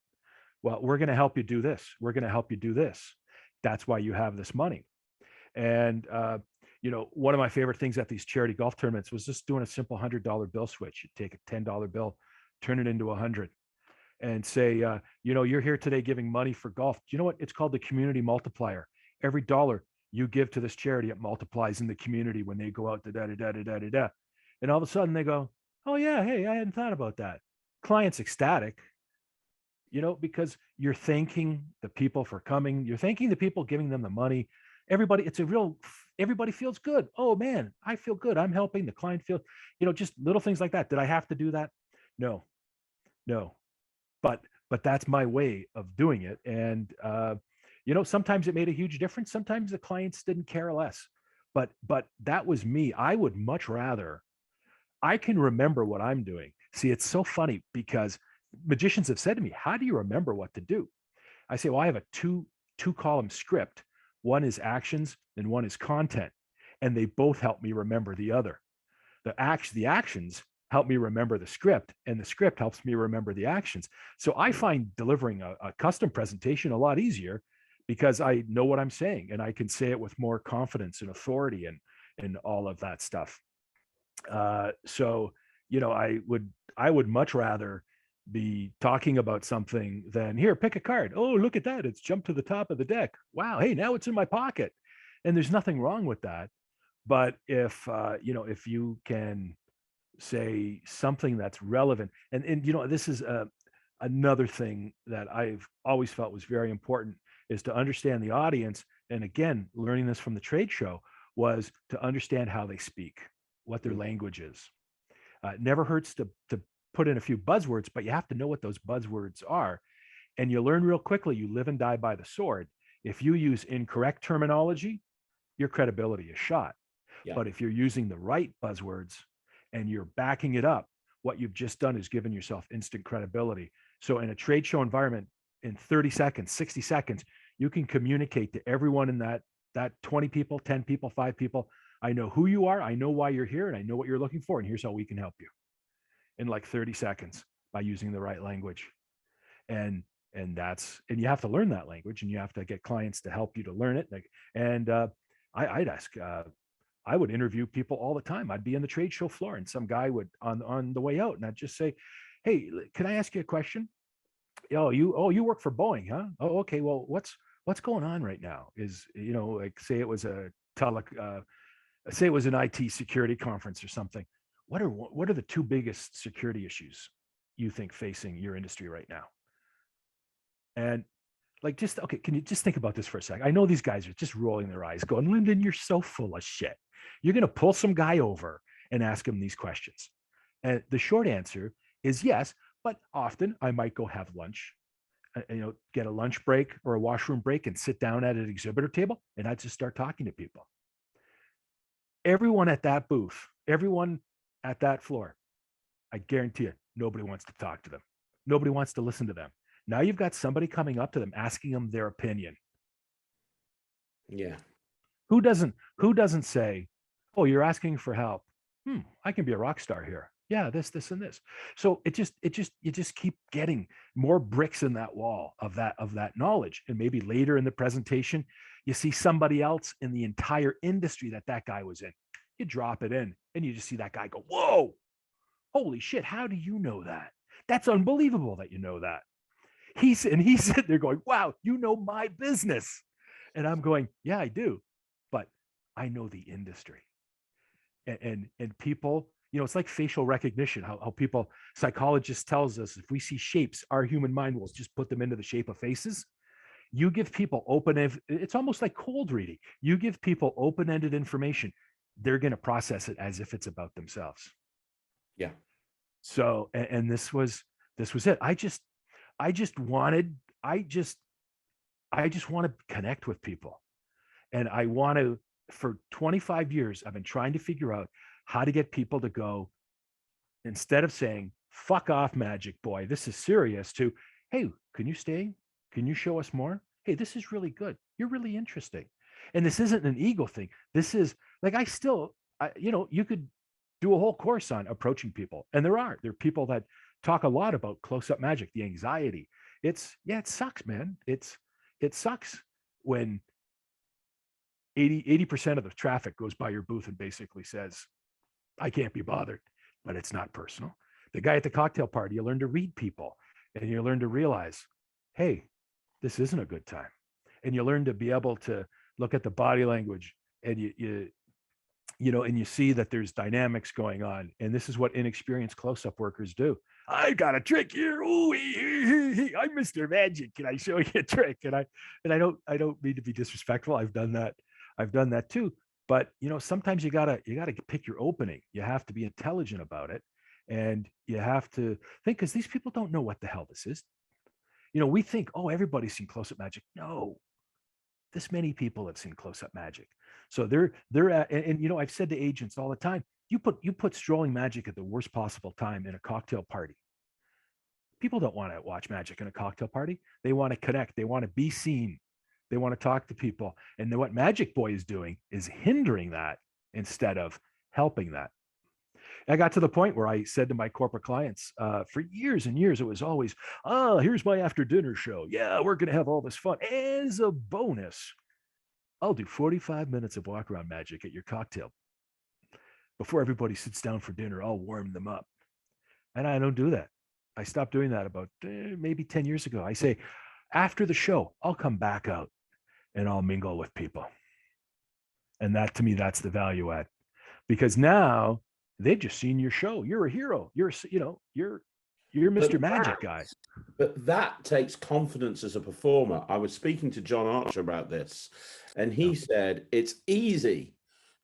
Well, we're going to help you do this. We're going to help you do this. That's why you have this money. And, one of my favorite things at these charity golf tournaments was just doing a simple $100 bill switch. You take a $10 bill, turn it into 100, and say, you're here today giving money for golf. You know what? It's called the community multiplier. Every dollar you give to this charity, it multiplies in the community when they go out to da-da-da-da-da-da. And all of a sudden they go, oh yeah, hey, I hadn't thought about that. Client's ecstatic, because you're thanking the people for coming. You're thanking the people, giving them the money. Everybody feels good. Oh man, I feel good. I'm helping the client feel, just little things like that. Did I have to do that? No. But that's my way of doing it. And, sometimes it made a huge difference. Sometimes the clients didn't care less, but that was me. I would much rather, I can remember what I'm doing. See, it's so funny because magicians have said to me, how do you remember what to do? I say, well, I have a two column script. One is actions and one is content. And they both help me remember the other. The actions help me remember the script, and the script helps me remember the actions. So I find delivering a custom presentation a lot easier because I know what I'm saying and I can say it with more confidence and authority and all of that stuff. So, I would much rather be talking about something than, here, pick a card. Oh, look at that. It's jumped to the top of the deck. Wow. Hey, now it's in my pocket. And there's nothing wrong with that. But if you can say something that's relevant, and this is another thing that I've always felt was very important, is to understand the audience. And again, learning this from the trade show was to understand how they speak, what their language is. It never hurts to put in a few buzzwords, but you have to know what those buzzwords are. And you learn real quickly, you live and die by the sword. If you use incorrect terminology, your credibility is shot. Yeah. But if you're using the right buzzwords and you're backing it up, what you've just done is given yourself instant credibility. So in a trade show environment, in 30 seconds, 60 seconds, you can communicate to everyone in that 20 people, 10 people, 5 people. I know who you are. I know why you're here, and I know what you're looking for. And here's how we can help you in like 30 seconds by using the right language. And you have to learn that language, and you have to get clients to help you to learn it. I'd ask, I would interview people all the time. I'd be in the trade show floor and some guy would on the way out, and I'd just say, hey, can I ask you a question? You work for Boeing, huh? Oh, okay. Well, what's going on right now is, like say it was say it was an IT security conference or something. What are the 2 biggest security issues you think facing your industry right now? And Like, just, okay, can you just think about this for a sec? I know these guys are just rolling their eyes going, Lindan, you're so full of shit. You're going to pull some guy over and ask him these questions. And the short answer is yes, but often I might go have lunch, get a lunch break or a washroom break and sit down at an exhibitor table, and I just start talking to people. Everyone at that booth, everyone at that floor, I guarantee it, nobody wants to talk to them. Nobody wants to listen to them. Now you've got somebody coming up to them, asking them their opinion. Yeah. Who doesn't say, oh, you're asking for help. I can be a rock star here. Yeah, this, and this. So you just keep getting more bricks in that wall of that knowledge. And maybe later in the presentation, you see somebody else in the entire industry that guy was in. You drop it in and you just see that guy go, whoa, holy shit. How do you know that? That's unbelievable that you know that. He's sitting there going, wow, you know my business. And I'm going, yeah, I do. But I know the industry. And people, it's like facial recognition, how people, psychologists tells us if we see shapes, our human mind will just put them into the shape of faces. You give people it's almost like cold reading. You give people open-ended information, they're going to process it as if it's about themselves. Yeah. So, and this was it. I just want to connect with people. And I want to, for 25 years, I've been trying to figure out how to get people to go, instead of saying, fuck off, magic boy, this is serious, to, hey, can you stay? Can you show us more? Hey, this is really good. You're really interesting. And this isn't an ego thing. This is like, you could do a whole course on approaching people. And there are people that talk a lot about close-up magic, the anxiety. It sucks, man. It sucks when 80% of the traffic goes by your booth and basically says, I can't be bothered, but it's not personal. The guy at the cocktail party, you learn to read people and you learn to realize, hey, this isn't a good time. And you learn to be able to look at the body language and and you see that there's dynamics going on. And this is what inexperienced close-up workers do. I got a trick here. Ooh, I'm Mr. Magic. Can I show you a trick? And I don't mean to be disrespectful. I've done that too. But sometimes you gotta pick your opening. You have to be intelligent about it, and you have to think, because these people don't know what the hell this is. We think, oh, everybody's seen close-up magic. No, this many people have seen close-up magic. So they're at, and I've said to agents all the time, you put strolling magic at the worst possible time in a cocktail party. People don't want to watch magic in a cocktail party. They want to connect. They want to be seen. They want to talk to people. And then what Magic Boy is doing is hindering that instead of helping that. I got to the point where I said to my corporate clients, for years and years, it was always, oh, here's my after dinner show. Yeah, we're going to have all this fun. As a bonus, I'll do 45 minutes of walk around magic at your cocktail. Before everybody sits down for dinner, I'll warm them up. And I don't do that. I stopped doing that about maybe 10 years ago. I say, after the show, I'll come back out and I'll mingle with people. And that, to me, that's the value add, because now they've just seen your show. You're a hero. You're Mr. Magic guy. But that takes confidence as a performer. I was speaking to John Archer about this, and he said it's easy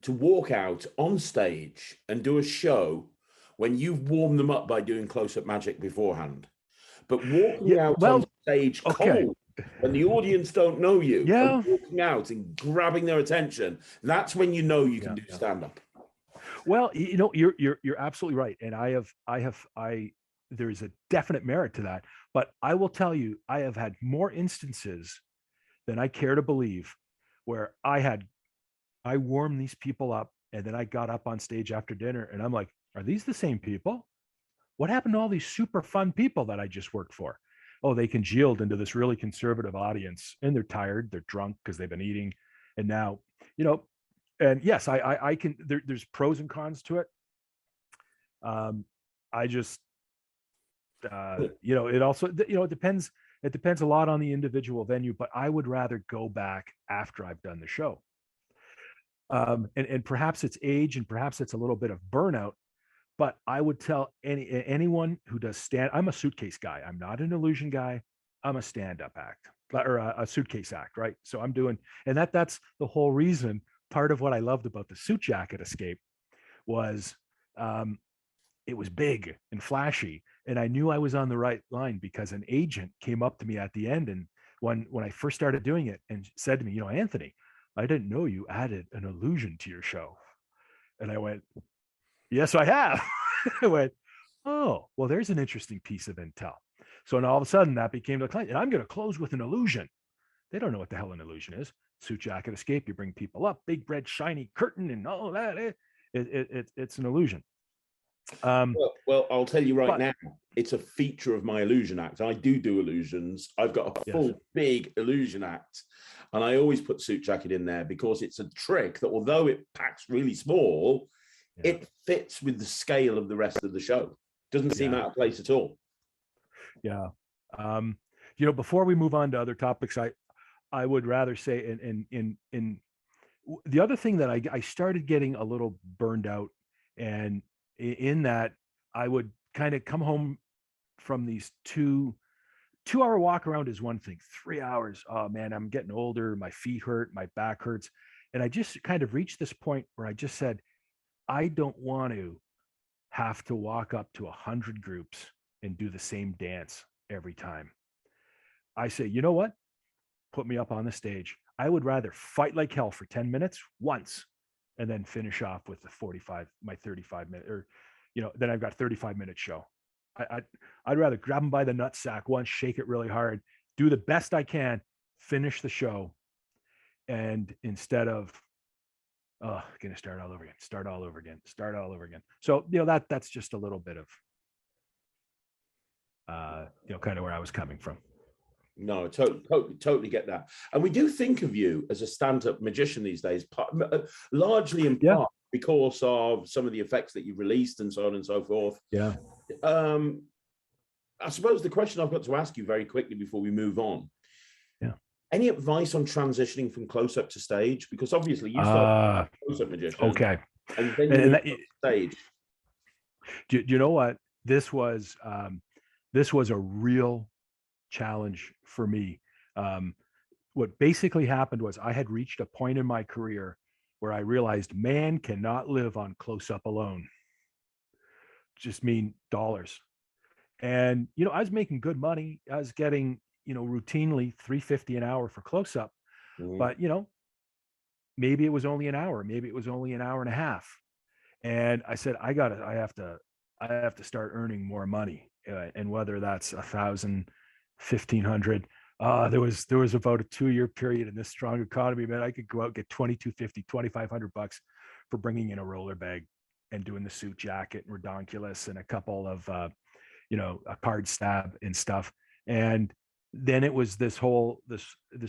to walk out on stage and do a show when you've warmed them up by doing close-up magic beforehand. But walking out on stage cold, when the audience don't know you, and walking out and grabbing their attention, that's when you know you can do stand-up. Well, you're absolutely right, and there's a definite merit to that. But I will tell you, I have had more instances than I care to believe where I warmed these people up, and then I got up on stage after dinner, and I'm like, are these the same people? What happened to all these super fun people that I just worked for? Oh, they congealed into this really conservative audience, and they're tired, they're drunk because they've been eating. And now, and yes, I can, there's pros and cons to it. I just, it also, it depends a lot on the individual venue, but I would rather go back after I've done the show. And perhaps it's age, and perhaps it's a little bit of burnout, but I would tell anyone who does I'm a suitcase guy. I'm not an illusion guy. I'm a stand-up act. or a suitcase act, right? So I'm doing, and that's the whole reason. Part of what I loved about the suit jacket escape was it was big and flashy, and I knew I was on the right line because an agent came up to me at the end, and when I first started doing it, and said to me, Anthony, I didn't know you added an illusion to your show. And I went, yes, I have. I went, oh, well, there's an interesting piece of intel. So now all of a sudden that became the client, and I'm going to close with an illusion. They don't know what the hell an illusion is. Suit jacket escape, you bring people up, big red shiny curtain and all that. It's an illusion. Well, I'll tell you right now, it's a feature of my illusion act. I do illusions. I've got a full big illusion act, and I always put suit jacket in there because it's a trick that, although it packs really small, it fits with the scale of the rest of the show. Doesn't seem out of place at all. Yeah. Before we move on to other topics, I would rather say in the other thing that I started getting a little burned out, and in that I would kind of come home from these 2-hour walk around is one thing. 3 hours, oh man, I'm getting older, my feet hurt, my back hurts. And I just kind of reached this point where I just said, I don't want to have to walk up to 100 groups and do the same dance every time. I say, you know what? Put me up on the stage. I would rather fight like hell for 10 minutes once and then finish off with my 35 minute, or, then I've got 35-minute show. I'd rather grab them by the nutsack once, shake it really hard, do the best I can, finish the show. And instead of, going to start all over again. So, that's just a little bit of, kind of where I was coming from. No, totally get that. And we do think of you as a stand-up magician these days, largely in part because of some of the effects that you've released and so on and so forth. Yeah. I suppose the question I've got to ask you very quickly before we move on. Yeah. Any advice on transitioning from close-up to stage? Because obviously you started close-up magician. Okay. And then you moved to stage. Do you know what? This was a real challenge for me. What basically happened was I had reached a point in my career where I realized man cannot live on close-up alone. Just mean dollars. And, I was making good money. I was getting, routinely $350 an hour for close-up, but, maybe it was only an hour, maybe it was only an hour and a half. And I said, I have to start earning more money. And whether that's 1,000, 1,500, there was about a 2-year period in this strong economy, man, I could go out and get $2,250, $2,500 for bringing in a roller bag and doing the suit jacket and redonkulous and a couple of, a card stab and stuff. And then it was this whole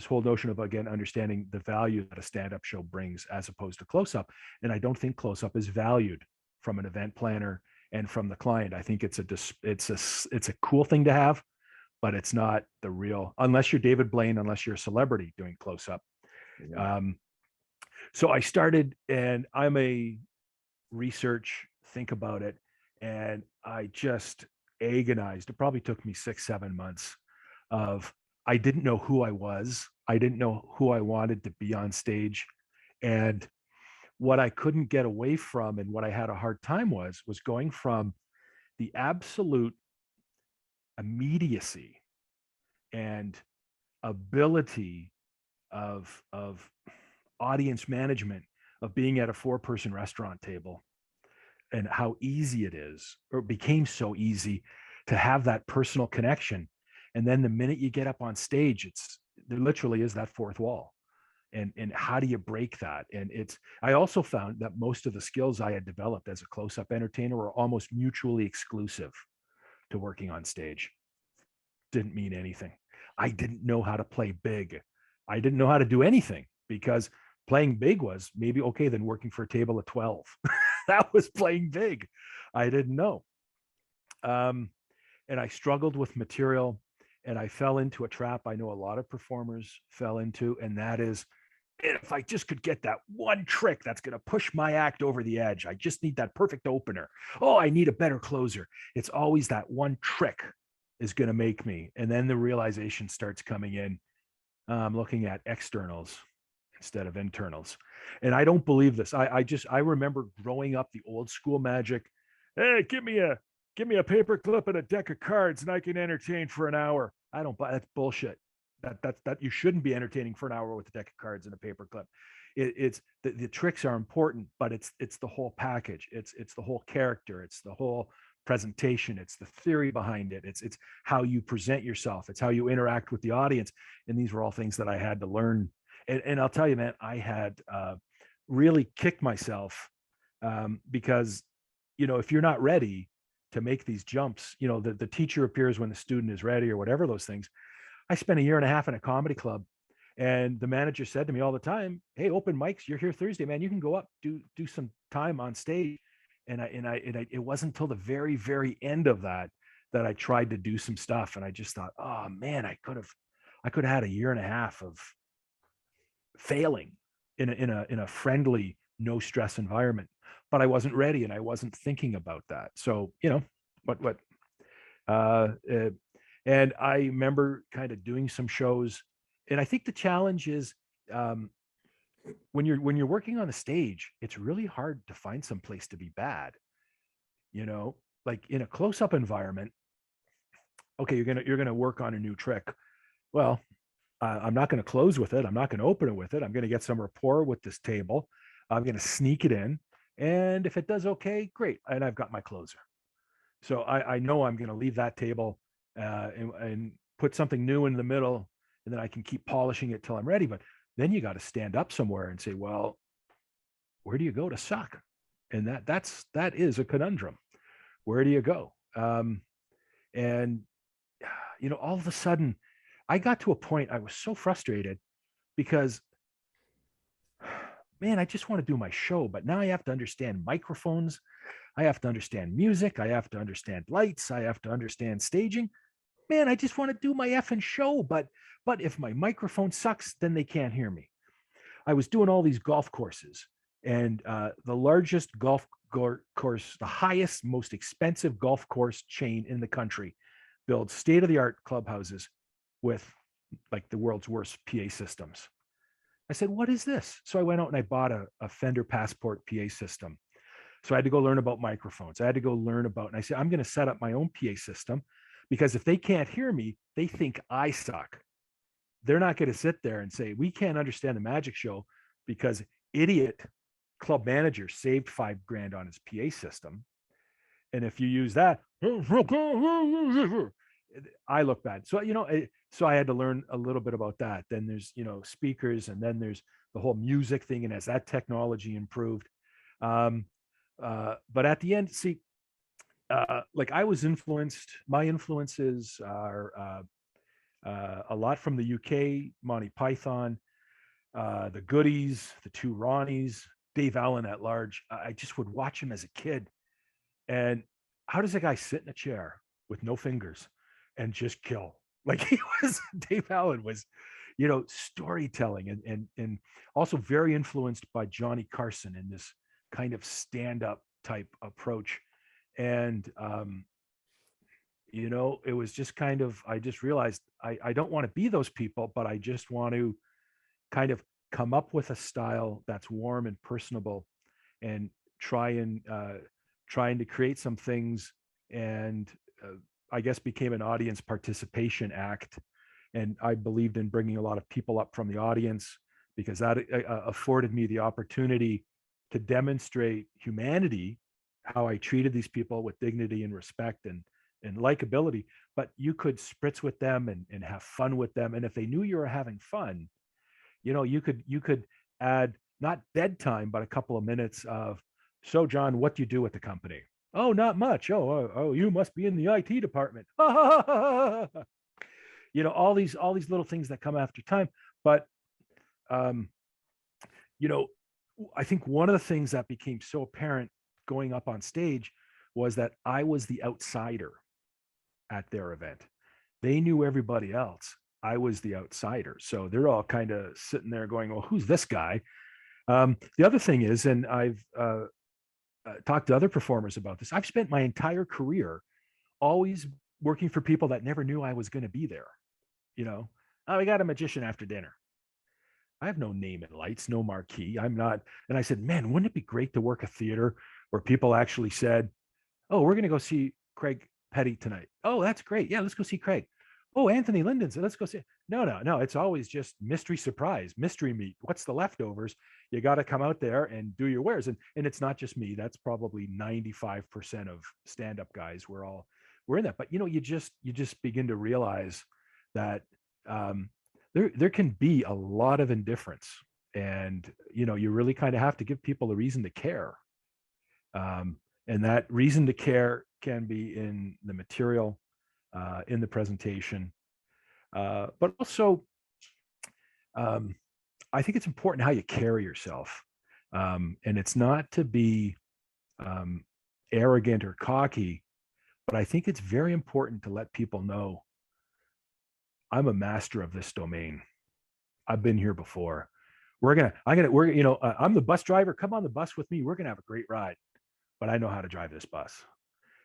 notion of, again, understanding the value that a stand-up show brings as opposed to close-up. And I don't think close-up is valued from an event planner and from the client. I think it's a cool thing to have, but it's not the real, unless you're David Blaine, unless you're a celebrity doing close-up. Yeah. So I started, and I'm a think about it, and I just agonized. It probably took me 6-7 months of, I didn't know who I was. I didn't know who I wanted to be on stage. And what I couldn't get away from, and what I had a hard time was going from the absolute immediacy and ability of audience management of being at a 4-person restaurant table, and how easy it is, or it became so easy to have that personal connection. And then the minute you get up on stage, there literally is that fourth wall. And how do you break that? And I also found that most of the skills I had developed as a close-up entertainer were almost mutually exclusive to working on stage. Didn't mean anything. I didn't know how to play big. I didn't know how to do anything, because playing big was maybe okay, then working for a table of 12. That was playing big. I didn't know. And I struggled with material, and I fell into a trap I know a lot of performers fell into, and that is, if I just could get that one trick that's going to push my act over the edge, I just need that perfect opener. Oh, I need a better closer. It's always that one trick is going to make me. And then the realization starts coming in, I'm looking at externals instead of internals. And I don't believe this. I remember growing up the old school magic. Hey, give me a paper clip and a deck of cards and I can entertain for an hour. I don't buy that's bullshit. That you shouldn't be entertaining for an hour with a deck of cards and a paper clip. It's the tricks are important, but it's the whole package. It's the whole character. It's the whole presentation. It's the theory behind it. It's how you present yourself. It's how you interact with the audience. And these were all things that I had to learn. And I'll tell you, man, I had really kicked myself because, if you're not ready to make these jumps, the teacher appears when the student is ready or whatever those things. I spent a year and a half in a comedy club, and the manager said to me all the time, "Hey, open mics, you're here Thursday, man. You can go up, do some time on stage." And it wasn't until the very, very end of that I tried to do some stuff, and I just thought, oh man, I could have had a year and a half of failing in a friendly, no stress environment, but I wasn't ready and I wasn't thinking about that. So uh, uh, and I remember kind of doing some shows, and I think the challenge is um, when you're working on the stage, it's really hard to find some place to be bad. Like in a close-up environment, okay, you're gonna work on a new trick. Well, I'm not going to close with it. I'm not going to open it with it. I'm going to get some rapport with this table. I'm going to sneak it in. And if it does okay, great. And I've got my closer. So I know I'm going to leave that table and put something new in the middle, and then I can keep polishing it till I'm ready. But then you got to stand up somewhere and say, well, where do you go to suck? And that is a conundrum. Where do you go? And all of a sudden, I got to a point I was so frustrated because, man, I just want to do my show, but now I have to understand microphones. I have to understand music. I have to understand lights. I have to understand staging. Man, I just want to do my effing show, but if my microphone sucks, then they can't hear me. I was doing all these golf courses, and the largest golf course, the highest, most expensive golf course chain in the country, builds state-of-the-art clubhouses with like the world's worst PA systems. I said, what is this? So I went out and I bought a Fender Passport PA system. So I had to go learn about microphones. I had to go learn about, and I said, I'm going to set up my own PA system, because if they can't hear me, they think I suck. They're not going to sit there and say, we can't understand the magic show because idiot club manager saved $5,000 on his PA system. And if you use that, I look bad. So, so I had to learn a little bit about that. Then there's, speakers, and then there's the whole music thing. And as that technology improved, but at the end, see, like I was influenced, my influences are a lot from the UK, Monty Python, the Goodies, the Two Ronnies, Dave Allen at large. I just would watch him as a kid. And how does a guy sit in a chair with no fingers and just kill? Like Dave Allen was, storytelling and also very influenced by Johnny Carson in this kind of stand-up type approach. And, it was just kind of, I just realized I don't want to be those people, but I just want to kind of come up with a style that's warm and personable, and trying to create some things, and I guess became an audience participation act. And I believed in bringing a lot of people up from the audience, because that afforded me the opportunity to demonstrate humanity, how I treated these people with dignity and respect and likability. But you could spritz with them and have fun with them. And if they knew you were having fun, you could add not bedtime, but a couple of minutes of, so John, what do you do with the company? Oh, not much. Oh, you must be in the IT department. All these little things that come after time. But I think one of the things that became so apparent going up on stage was that I was the outsider at their event. They knew everybody else. I was the outsider. So they're all kind of sitting there going, well, who's this guy? The other thing is, and I've talked to other performers about this, I've spent my entire career always working for people that never knew I was going to be there. Oh, we got a magician after dinner. I have no name in lights, no marquee. I'm not. And I said, man, wouldn't it be great to work a theater where people actually said, oh, we're going to go see Craig Petty tonight. Oh, that's great. Yeah, let's go see Craig. Oh, Anthony Lindan said, let's go see. No. It's always just mystery surprise, mystery meat. What's the leftovers? You got to come out there and do your wares. And it's not just me. That's probably 95% of stand-up guys. We're in that. But you just begin to realize that there can be a lot of indifference, and you really kind of have to give people a reason to care. And that reason to care can be in the material, in the presentation, but also I think it's important how you carry yourself. And it's not to be arrogant or cocky, but I think it's very important to let people know I'm a master of this domain. I've been here before. I'm the bus driver. Come on the bus with me. We're going to have a great ride, but I know how to drive this bus.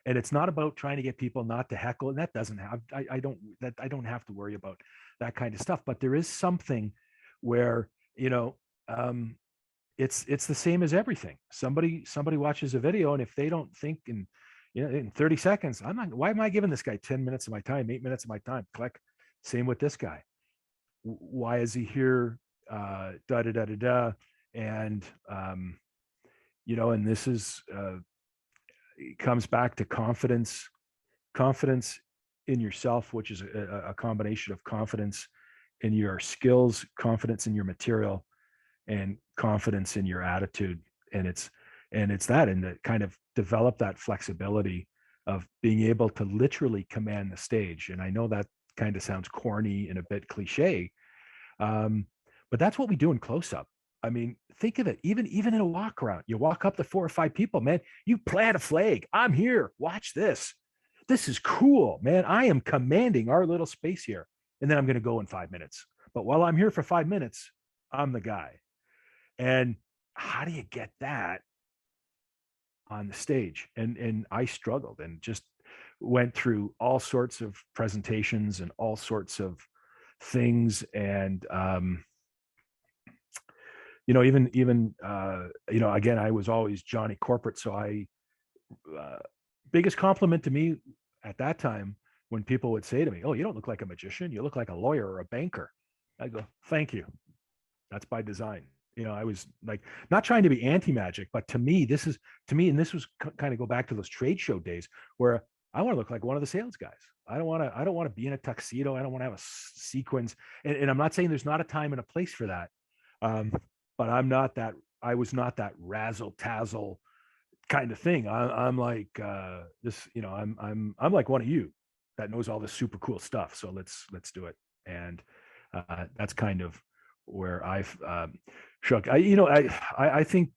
And it's not about trying to get people not to heckle. And that doesn't have, I don't have to worry about that kind of stuff, but there is something where, it's the same as everything. Somebody watches a video, and if they don't think in 30 seconds, why am I giving this guy 10 minutes of my time, 8 minutes of my time? Click. Same with this guy. Why is he here? And, and this is, it comes back to confidence in yourself, which is a combination of confidence in your skills, confidence in your material, and confidence in your attitude. And it's that, and to kind of develop that flexibility of being able to literally command the stage. And I know that kind of sounds corny and a bit cliche, but that's what we do in close-up. I mean, think of it. Even in a walk around, you walk up to 4 or 5 people, man, you plant a flag. I'm here. Watch this. This is cool, man. I am commanding our little space here. And then I'm going to go in 5 minutes. But while I'm here for 5 minutes, I'm the guy. And how do you get that on the stage? And I struggled and just went through all sorts of presentations and all sorts of things. And, even again, I was always Johnny Corporate. So biggest compliment to me at that time, when people would say to me, oh, you don't look like a magician, you look like a lawyer or a banker. I go, thank you. That's by design. I was like, not trying to be anti-magic, but to me, and this was kind of go back to those trade show days where I want to look like one of the sales guys. I don't want to be in a tuxedo. I don't want to have a sequins. And I'm not saying there's not a time and a place for that. But I was not that razzle tazzle kind of thing. I'm like this, I'm like one of you that knows all this super cool stuff. So let's do it. And that's kind of where I've shook. I think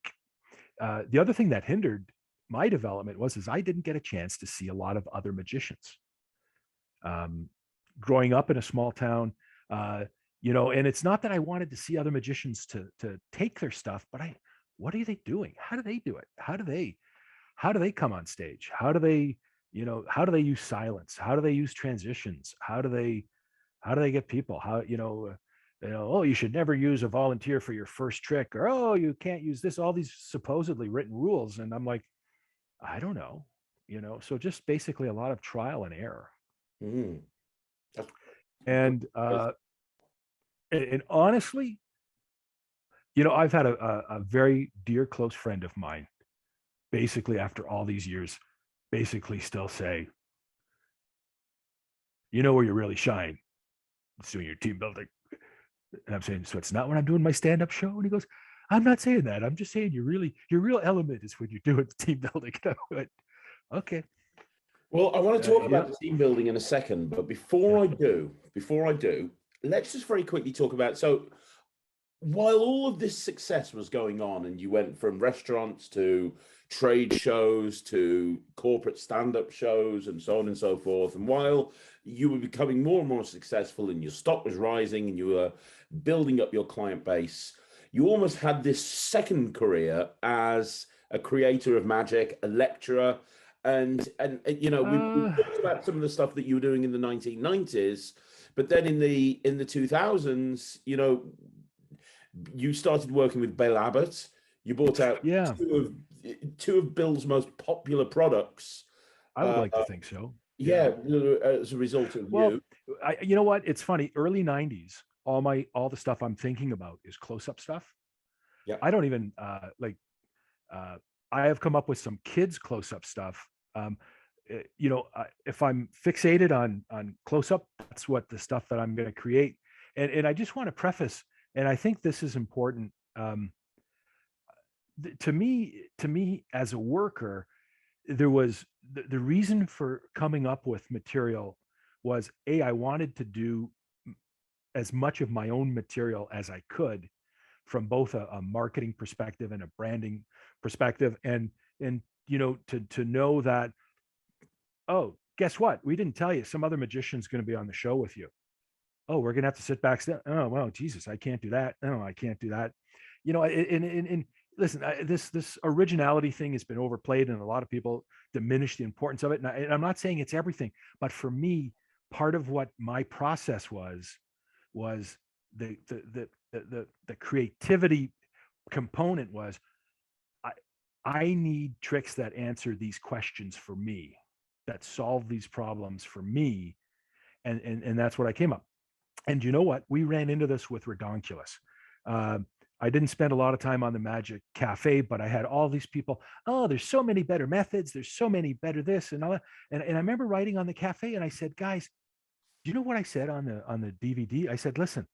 the other thing that hindered my development is I didn't get a chance to see a lot of other magicians. Growing up in a small town, and it's not that I wanted to see other magicians to take their stuff, but what are they doing? How do they do it? How do they come on stage? How do they use silence? How do they use transitions? How do they get people? Oh, you should never use a volunteer for your first trick, or, oh, you can't use this, all these supposedly written rules. And I'm like, I don't know, so just basically a lot of trial and error. Mm. And honestly, I've had a very dear close friend of mine, basically after all these years, basically still say, where you really shine, it's doing your team building. And I'm saying, so it's not when I'm doing my stand-up show? And he goes, I'm not saying that. I'm just saying your real element is when you're doing team building. Okay. Well, I want to talk about the team building in a second, but before I do, let's just very quickly talk about, so while all of this success was going on and you went from restaurants to trade shows to corporate stand-up shows and so on and so forth, and while you were becoming more and more successful and your stock was rising and you were building up your client base, you almost had this second career as a creator of magic, a lecturer, you know, we've talked about some of the stuff that you were doing in the 1990s, but then in the 2000s, you know, you started working with Bill Abbott. You brought out Yeah, two of Bill's most popular products. I would like to think so. Yeah, as a result of Well, you. you know what? It's funny. Early '90s, all the stuff I'm thinking about is close-up stuff. Yeah. I don't even like. I have come up with some kids close-up stuff. You know, if I'm fixated on close-up, that's what the stuff that I'm going to create. And I just want to preface, and I think this is important. To me as a worker, there was the reason for coming up with material was I wanted to do as much of my own material as I could from both a marketing perspective and a branding perspective, and you know, to know that, oh, guess what, we didn't tell you some other magician's going to be on the show with you. Oh, we're going to have to sit back still. Oh, well, Jesus, I can't do that. No, I can't do that. You know, and listen, this originality thing has been overplayed, and a lot of people diminish the importance of it. And I'm not saying it's everything, but for me, part of what my process was the creativity component was, I need tricks that answer these questions for me, that solve these problems for me, and that's what I came up. And you know what? We ran into this with Redonkulous. I didn't spend a lot of time on the Magic Cafe, but I had all these people. Oh, there's so many better methods. There's so many better this and all that. And I remember writing on the cafe, and I said, guys, do you know what I said on the DVD? I said, listen,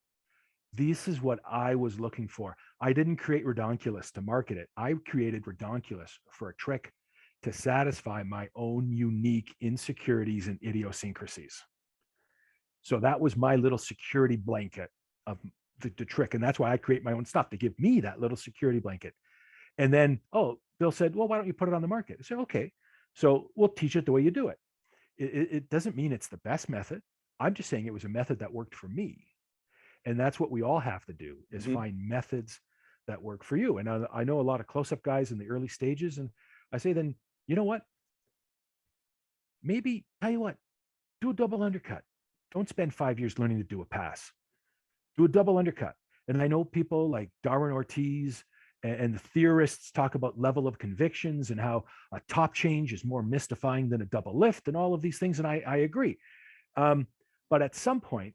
this is what I was looking for. I didn't create Redonkulous to market it. I created Redonkulous for a trick to satisfy my own unique insecurities and idiosyncrasies. So that was my little security blanket of the trick. And that's why I create my own stuff, to give me that little security blanket. And then, oh, Bill said, well, why don't you put it on the market? I said, okay, so we'll teach it the way you do it. It doesn't mean it's the best method. I'm just saying it was a method that worked for me. And that's what we all have to do, is find methods that work for you. And I know a lot of close-up guys in the early stages. And I say, then, you know what? Maybe, tell you what, do a double undercut. Don't spend 5 years learning to do a pass. Do a double undercut. And I know people like Darwin Ortiz and the theorists talk about level of convictions and how a top change is more mystifying than a double lift and all of these things. And I agree. But at some point,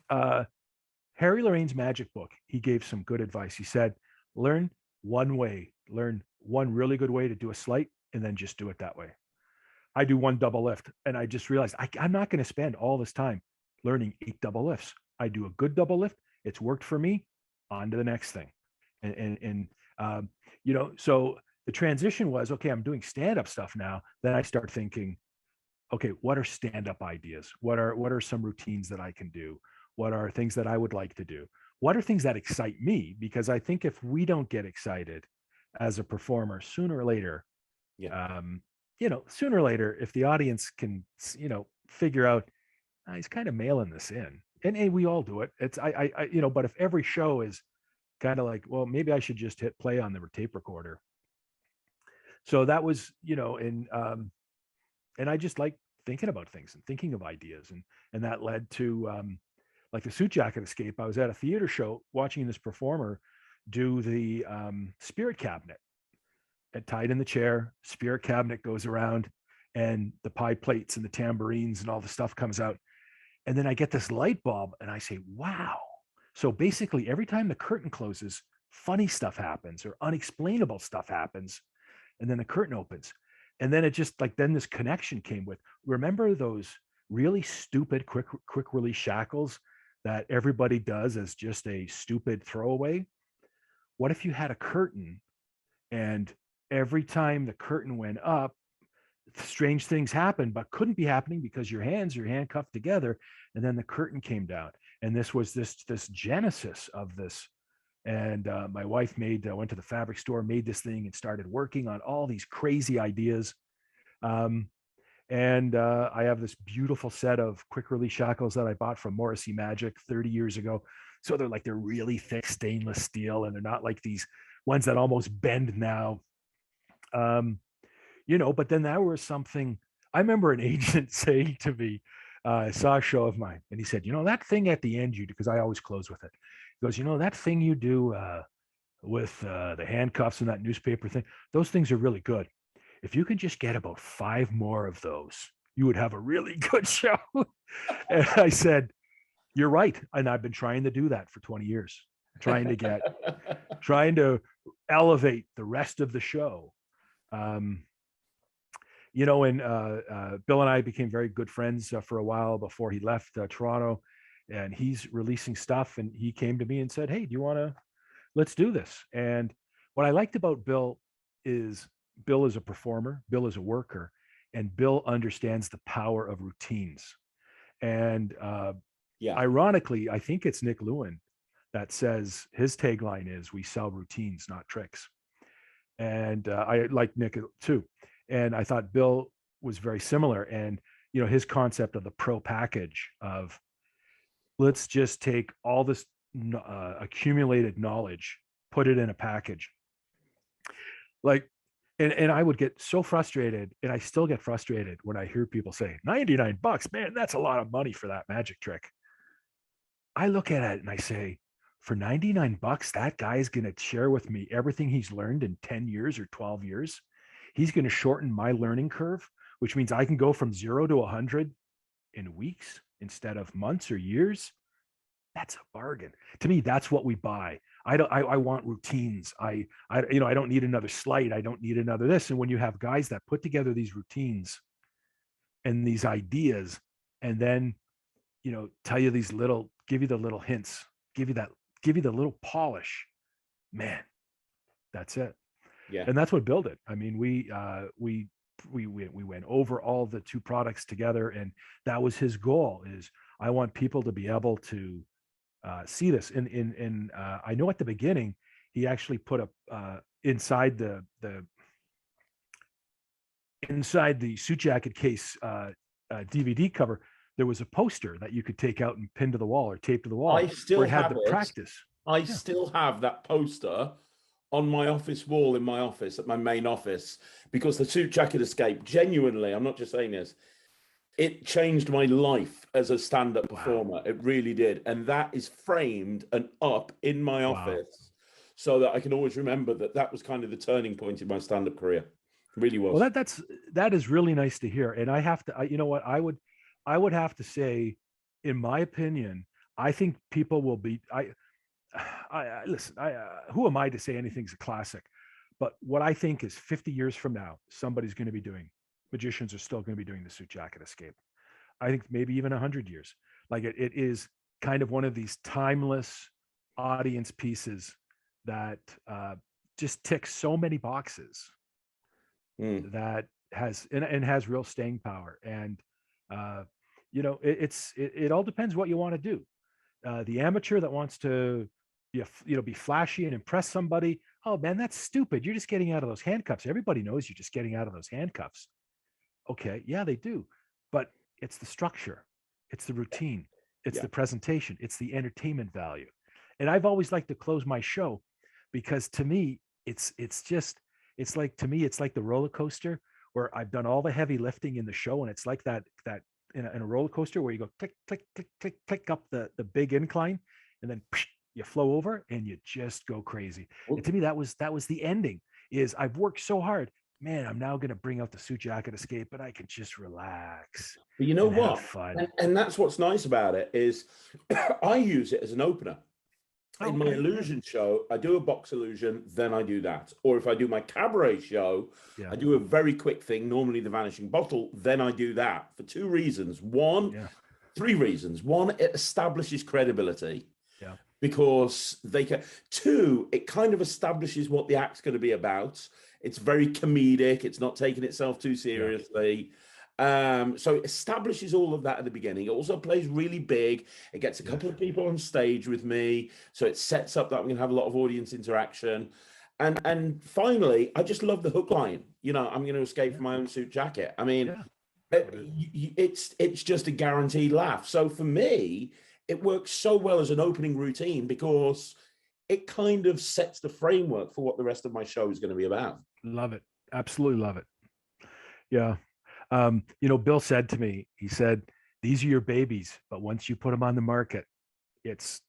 Harry Lorraine's magic book, he gave some good advice. He said, learn one really good way to do a sleight, and then just do it that way. I do one double lift, and I just realized I'm not going to spend all this time learning 8 double lifts. I do a good double lift. It's worked for me. On to the next thing. And you know, so the transition was, okay, I'm doing stand-up stuff now. Then I start thinking, okay, what are stand-up ideas? What are some routines that I can do? What are things that I would like to do? What are things that excite me? Because I think if we don't get excited as a performer, sooner or later, you know, sooner or later, if the audience can, you know, figure out, he's kind of mailing this in, and we all do it. It's you know, but if every show is kind of like, well, maybe I should just hit play on the tape recorder. So that was, you know, and I just like thinking about things and thinking of ideas, and that led to like the suit jacket escape. I was at a theater show watching this performer do the spirit cabinet. And tied in the chair, spirit cabinet goes around, and the pie plates and the tambourines and all the stuff comes out. And then I get this light bulb, and I say, wow. So basically, every time the curtain closes, funny stuff happens or unexplainable stuff happens. And then the curtain opens. And then it just like, then this connection came with, remember those really stupid quick release shackles that everybody does as just a stupid throwaway? What if you had a curtain, and every time the curtain went up, strange things happened, but couldn't be happening because your hands are handcuffed together, and then the curtain came down, and this was this genesis of this. And my wife went to the fabric store, made this thing, and started working on all these crazy ideas. And I have this beautiful set of quick release shackles that I bought from Morrissey Magic 30 years ago. So they're really thick stainless steel, and they're not like these ones that almost bend now. but then that was something I remember an agent saying to me, I saw a show of mine and he said, that thing at the end you do, because I always close with it. He goes, that thing you do with the handcuffs and that newspaper thing, those things are really good. If you can just get about 5 more of those, you would have a really good show. And I said, you're right. And I've been trying to do that for 20 years, trying to elevate the rest of the show. And Bill and I became very good friends for a while before he left Toronto, and he's releasing stuff. And he came to me and said, hey, let's do this. And what I liked about Bill is a performer, Bill is a worker, and Bill understands the power of routines. And ironically, I think it's Nick Lewin that says his tagline is, we sell routines, not tricks. And I like Nick too. And I thought Bill was very similar. And, his concept of the pro package of, let's just take all this accumulated knowledge, put it in a package. And I would get so frustrated, and I still get frustrated when I hear people say $99, man, that's a lot of money for that magic trick. I look at it and I say, for $99, that guy is going to share with me everything he's learned in 10 years or 12 years. He's going to shorten my learning curve, which means I can go from 0 to 100 in weeks instead of months or years. That's a bargain. To me, that's what we buy. I want routines. I don't need another slide. I don't need another this. And when you have guys that put together these routines and these ideas, and then, tell you give you the little hints, give you the little polish, man, that's it. Yeah. And that's what Bill did. I mean, we went over all the 2 products together, and that was his goal. Is I want people to be able to see this. In I know at the beginning he actually put up inside the suit jacket case DVD cover, there was a poster that you could take out and pin to the wall or tape to the wall. I still where it had have the it. practice. I still have that poster on my office wall in my office, at my main office, because the suit jacket escape, genuinely, I'm not just saying this, it changed my life as a stand-up performer. It really did. And that is framed and up in my office so that I can always remember that was kind of the turning point in my stand-up career. It really was. Well, that is really nice to hear. And I have to, you know what, I would have to say, in my opinion, I think people will be, listen, who am I to say anything's a classic? But what I think is 50 years from now, magicians are still going to be doing the suit jacket escape. I think maybe even 100 years. Like it is kind of one of these timeless audience pieces that just ticks so many boxes that has real staying power. And it all depends what you want to do. The amateur that wants to be flashy and impress somebody, oh man, that's stupid. You're just getting out of those handcuffs. Everybody knows you're just getting out of those handcuffs. Okay, yeah, they do. But it's the structure, it's the routine, it's the presentation, it's the entertainment value. And I've always liked to close my show because to me, it's like the roller coaster where I've done all the heavy lifting in the show. And it's like that in a roller coaster where you go click, click, click, click, click up the big incline, and then you flow over and you just go crazy. And to me, that was the ending. Is I've worked so hard. Man, I'm now going to bring out the suit jacket escape, but I can just relax. But you know what? Fun. And that's what's nice about it is I use it as an opener. In my illusion show, I do a box illusion, then I do that. Or if I do my cabaret show, I do a very quick thing, normally the vanishing bottle, then I do that for 2 reasons. 3 reasons. 1, it establishes credibility. Yeah. Because they can. 2, it kind of establishes what the act's going to be about. It's very comedic. It's not taking itself too seriously. So it establishes all of that at the beginning. It also plays really big. It gets a couple of people on stage with me. So it sets up that I'm going to have a lot of audience interaction. And finally, I just love the hook line. I'm going to escape from my own suit jacket. I mean, it's just a guaranteed laugh. So for me, it works so well as an opening routine because it kind of sets the framework for what the rest of my show is going to be about. Love it. Absolutely love it. Yeah. Bill said to me, he said, these are your babies, but once you put them on the market, it's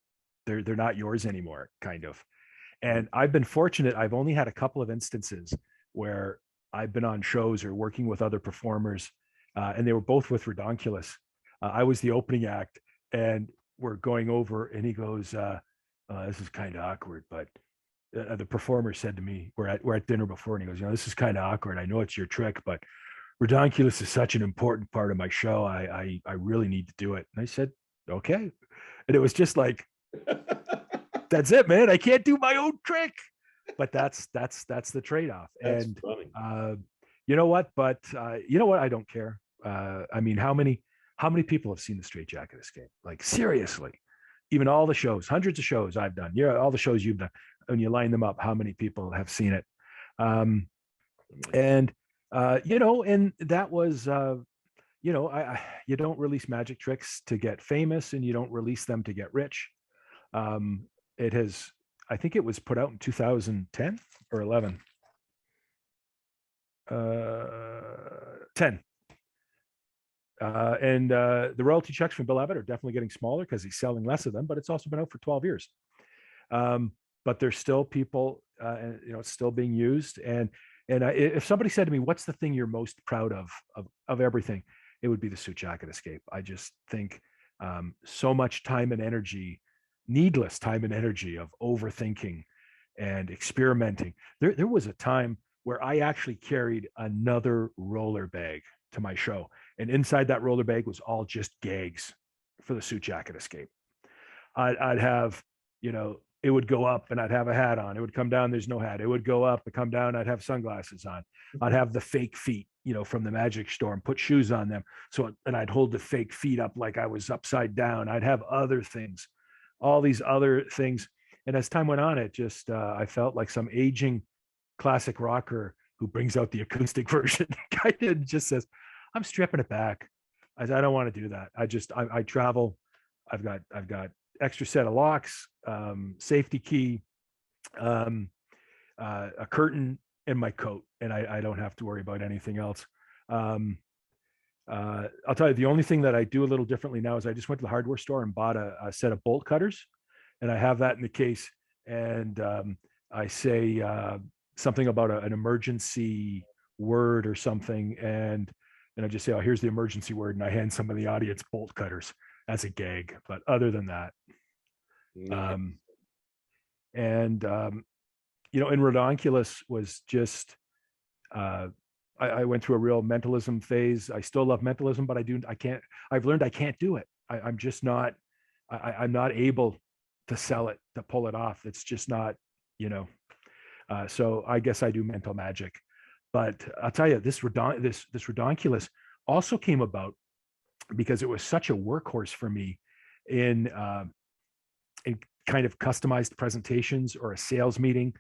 they're not yours anymore, kind of. And I've been fortunate. I've only had a couple of instances where I've been on shows or working with other performers, and they were both with Redonkulous. I was the opening act, and we're going over, and he goes, "This is kind of awkward," but the performer said to me, "We're at dinner before," and he goes, "This is kind of awkward. I know it's your trick, but Redonkulous is such an important part of my show. I really need to do it." And I said, "Okay," and it was just like, that's it, man. I can't do my own trick, but that's the trade-off. That's And funny. you know what? But you know what? I don't care. I mean, how many people have seen the Straight Jacket Escape? Like seriously, even all the shows, hundreds of shows I've done. Yeah, all the shows you've done, when you line them up, how many people have seen it? And and that was you don't release magic tricks to get famous, and you don't release them to get rich. It has, I think it was put out in 2010 or 11. 10. And the royalty checks from Bill Abbott are definitely getting smaller because he's selling less of them, but it's also been out for 12 years. But there's still people, it's still being used. And if somebody said to me, what's the thing you're most proud of everything, it would be the Suit Jacket Escape. I just think so much time and energy, needless time and energy of overthinking and experimenting. There was a time where I actually carried another roller bag to my show, and inside that roller bag was all just gags for the Suit Jacket Escape. I'd have, it would go up and I'd have a hat on. It would come down, there's no hat. It would go up and come down, I'd have sunglasses on. I'd have the fake feet, from the magic store, and put shoes on them. And I'd hold the fake feet up like I was upside down. I'd have other things, all these other things. And as time went on, it just, I felt like some aging classic rocker who brings out the acoustic version, kind of just says, I'm stripping it back. I don't want to do that. I travel. I've got extra set of locks, safety key, a curtain, and my coat, and I don't have to worry about anything else. I'll tell you, the only thing that I do a little differently now is I just went to the hardware store and bought a set of bolt cutters, and I have that in the case. And I say something about an emergency word or something, and I just say, "Oh, here's the emergency word," and I hand some of the audience bolt cutters as a gag. But other than that, Nice. and and Redonkulous was just, I went through a real mentalism phase. I still love mentalism, but I've learned I can't do it. I'm just not, I'm not able to sell it, to pull it off. It's just not, so I guess I do mental magic. But I'll tell you, this Redonkulous also came about because it was such a workhorse for me in kind of customized presentations or a sales meeting.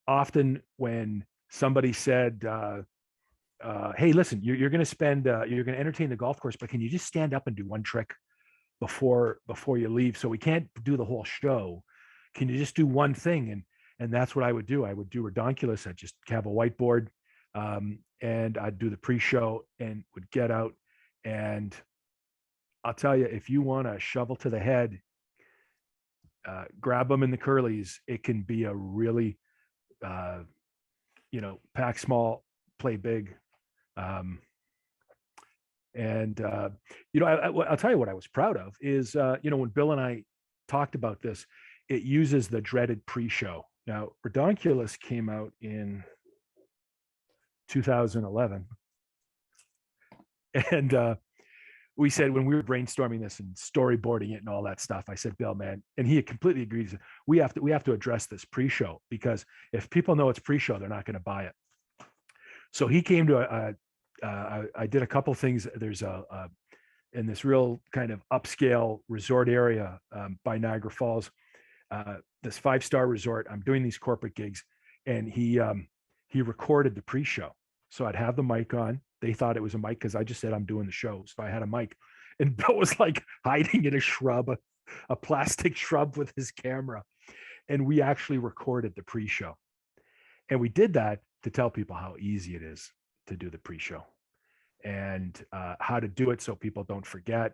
Often when somebody said, "Hey, listen, you're going to entertain the golf course, but can you just stand up and do one trick before you leave? So we can't do the whole show. Can you just do one thing?" And that's what I would do. I would do Redonkulous. I'd just have a whiteboard, and I'd do the pre-show and would get out. And I'll tell you, if you want a shovel to the head, grab them in the curlies. It can be a really, pack small, play big. I'll tell you what I was proud of is, when Bill and I talked about this, it uses the dreaded pre-show. Now, Redonkulous came out in 2011. And we said, when we were brainstorming this and storyboarding it and all that stuff, I said, "Bill, man," and he completely agrees, we have to address this pre-show, because if people know it's pre-show, they're not going to buy it. So he came to I did a couple things. There's in this real kind of upscale resort area by Niagara Falls, this 5-star resort. I'm doing these corporate gigs, and he recorded the pre-show. So I'd have the mic on. They thought it was a mic because I just said I'm doing the show. So I had a mic, and Bill was like hiding in a shrub, a plastic shrub with his camera. And we actually recorded the pre-show. And we did that to tell people how easy it is to do the pre-show, and how to do it so people don't forget.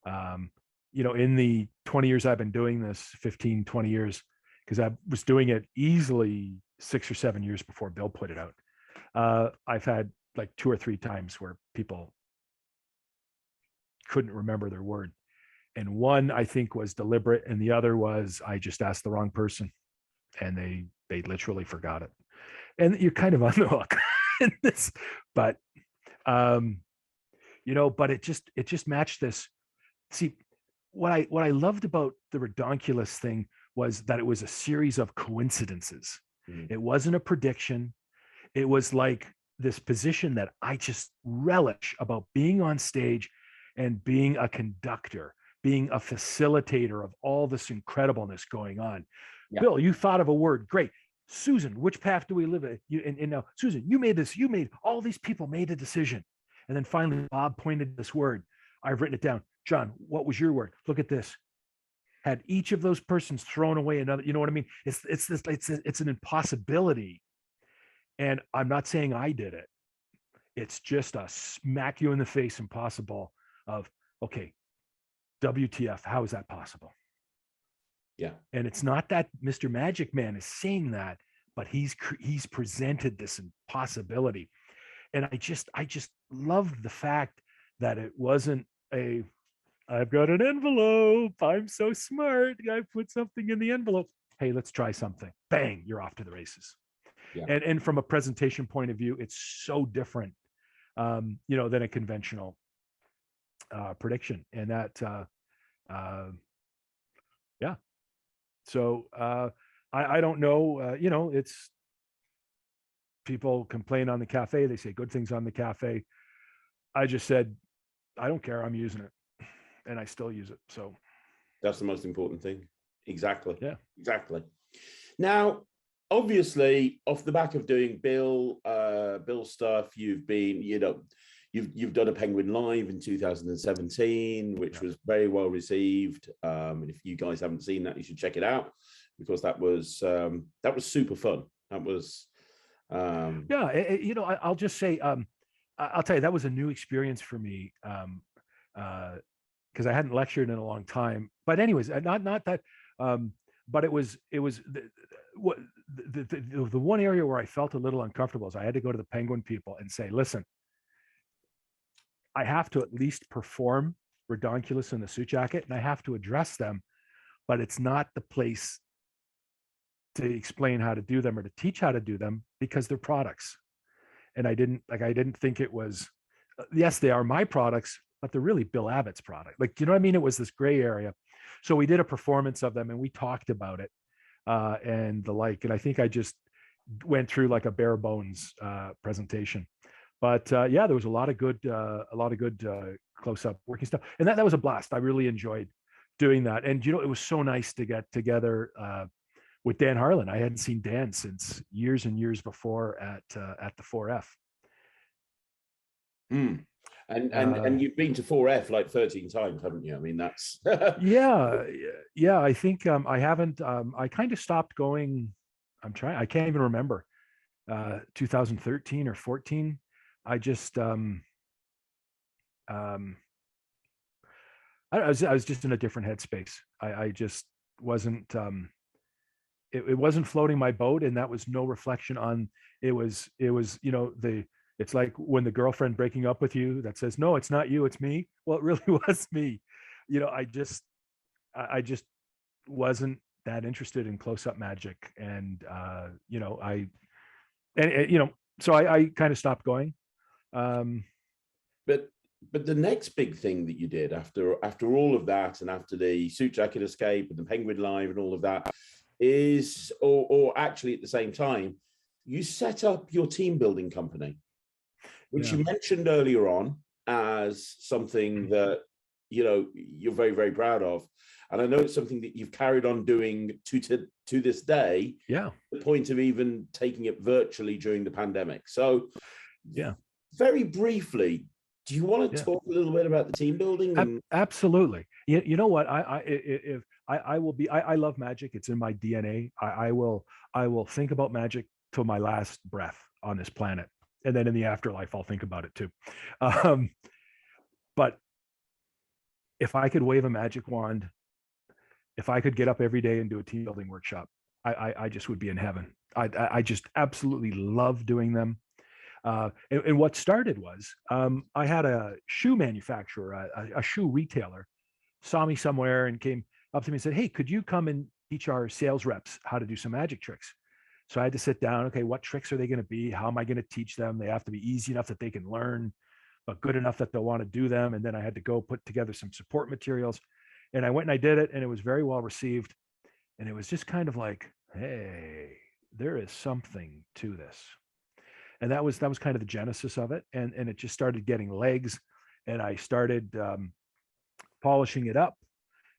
In the 20 years I've been doing this, 15, 20 years, because I was doing it easily 6 or 7 years before Bill put it out. I've had like 2 or 3 times where people couldn't remember their word. And one I think was deliberate, and the other was I just asked the wrong person, and they literally forgot it. And you're kind of on the hook in this, but but it just matched this. See, what I loved about the redonkulous thing was that it was a series of coincidences. It wasn't a prediction. It was like this position that I just relish about being on stage and being a conductor, being a facilitator of all this incredibleness going on. Yeah. Bill, you thought of a word. Great. Susan, which path do we live in? And now, Susan, all these people made a decision. And then finally, Bob pointed this word. I've written it down. John, what was your word? Look at this. Had each of those persons thrown away another, you know what I mean? It's an impossibility. And I'm not saying I did it. It's just a smack you in the face impossible of, okay, WTF, how is that possible? Yeah. And it's not that Mr. Magic Man is saying that, but he's presented this impossibility. And I just loved the fact that it wasn't I've got an envelope, I'm so smart, I put something in the envelope. Hey, let's try something. Bang, you're off to the races. Yeah. And from a presentation point of view, it's so different, than a conventional prediction. And that, yeah. So I don't know, it's people complain on the cafe. They say good things on the cafe. I just said, I don't care. I'm using it, and I still use it. So that's the most important thing. Exactly. Yeah, exactly. Now, obviously, off the back of doing Bill stuff, you've been, you've done a Penguin Live in 2017, which was very well received. And if you guys haven't seen that, you should check it out, because that was super fun. That was, I'll just say, I'll tell you, that was a new experience for me, because I hadn't lectured in a long time. But anyways, not that, but it was the one area where I felt a little uncomfortable is I had to go to the Penguin people and say, listen, I have to at least perform Redonkulous in the suit jacket, and I have to address them, but it's not the place to explain how to do them or to teach how to do them, because they're products. And I didn't think it was, yes, they are my products, but they're really Bill Abbott's product. Like, you know what I mean? It was this gray area. So we did a performance of them and we talked about it and the like. And I think I just went through like a bare bones presentation. But there was a lot of good close-up working stuff. And that was a blast. I really enjoyed doing that. And, it was so nice to get together with Dan Harlan. I hadn't seen Dan since years and years before at the 4F. And you've been to 4F like 13 times, haven't you? I mean, that's yeah. I think I haven't. I kind of stopped going. I can't even remember. 2013 or 14. I just I was just in a different headspace. I just wasn't. It wasn't floating my boat, and that was no reflection on. It was it's like when the girlfriend breaking up with you that says, no, it's not you, it's me. Well, it really was me. I just wasn't that interested in close-up magic. And, so I kind of stopped going. But the next big thing that you did after all of that, and after the suit jacket escape and the Penguin Live and all of that, is, or actually at the same time, you set up your team building company, which you mentioned earlier on as something that, you're very, very proud of. And I know it's something that you've carried on doing to this day. Yeah. The point of even taking it virtually during the pandemic. So yeah, very briefly, do you want to talk a little bit about the team building? Absolutely. You know what? I will be. I love magic. It's in my DNA. I will think about magic till my last breath on this planet. And then in the afterlife, I'll think about it too. Um, but if I could wave a magic wand, if I could get up every day and do a team building workshop, I just would be in heaven. I just absolutely love doing them. And what started was I had a shoe manufacturer, a shoe retailer, saw me somewhere and came up to me and said, "Hey, could you come and teach our sales reps how to do some magic tricks?" So I had to sit down. Okay, what tricks are they going to be? How am I going to teach them? They have to be easy enough that they can learn, but good enough that they'll want to do them. And then I had to go put together some support materials. And I went and I did it, and it was very well received. And it was just kind of like, hey, there is something to this. And that was kind of the genesis of it. And it just started getting legs. And I started polishing it up.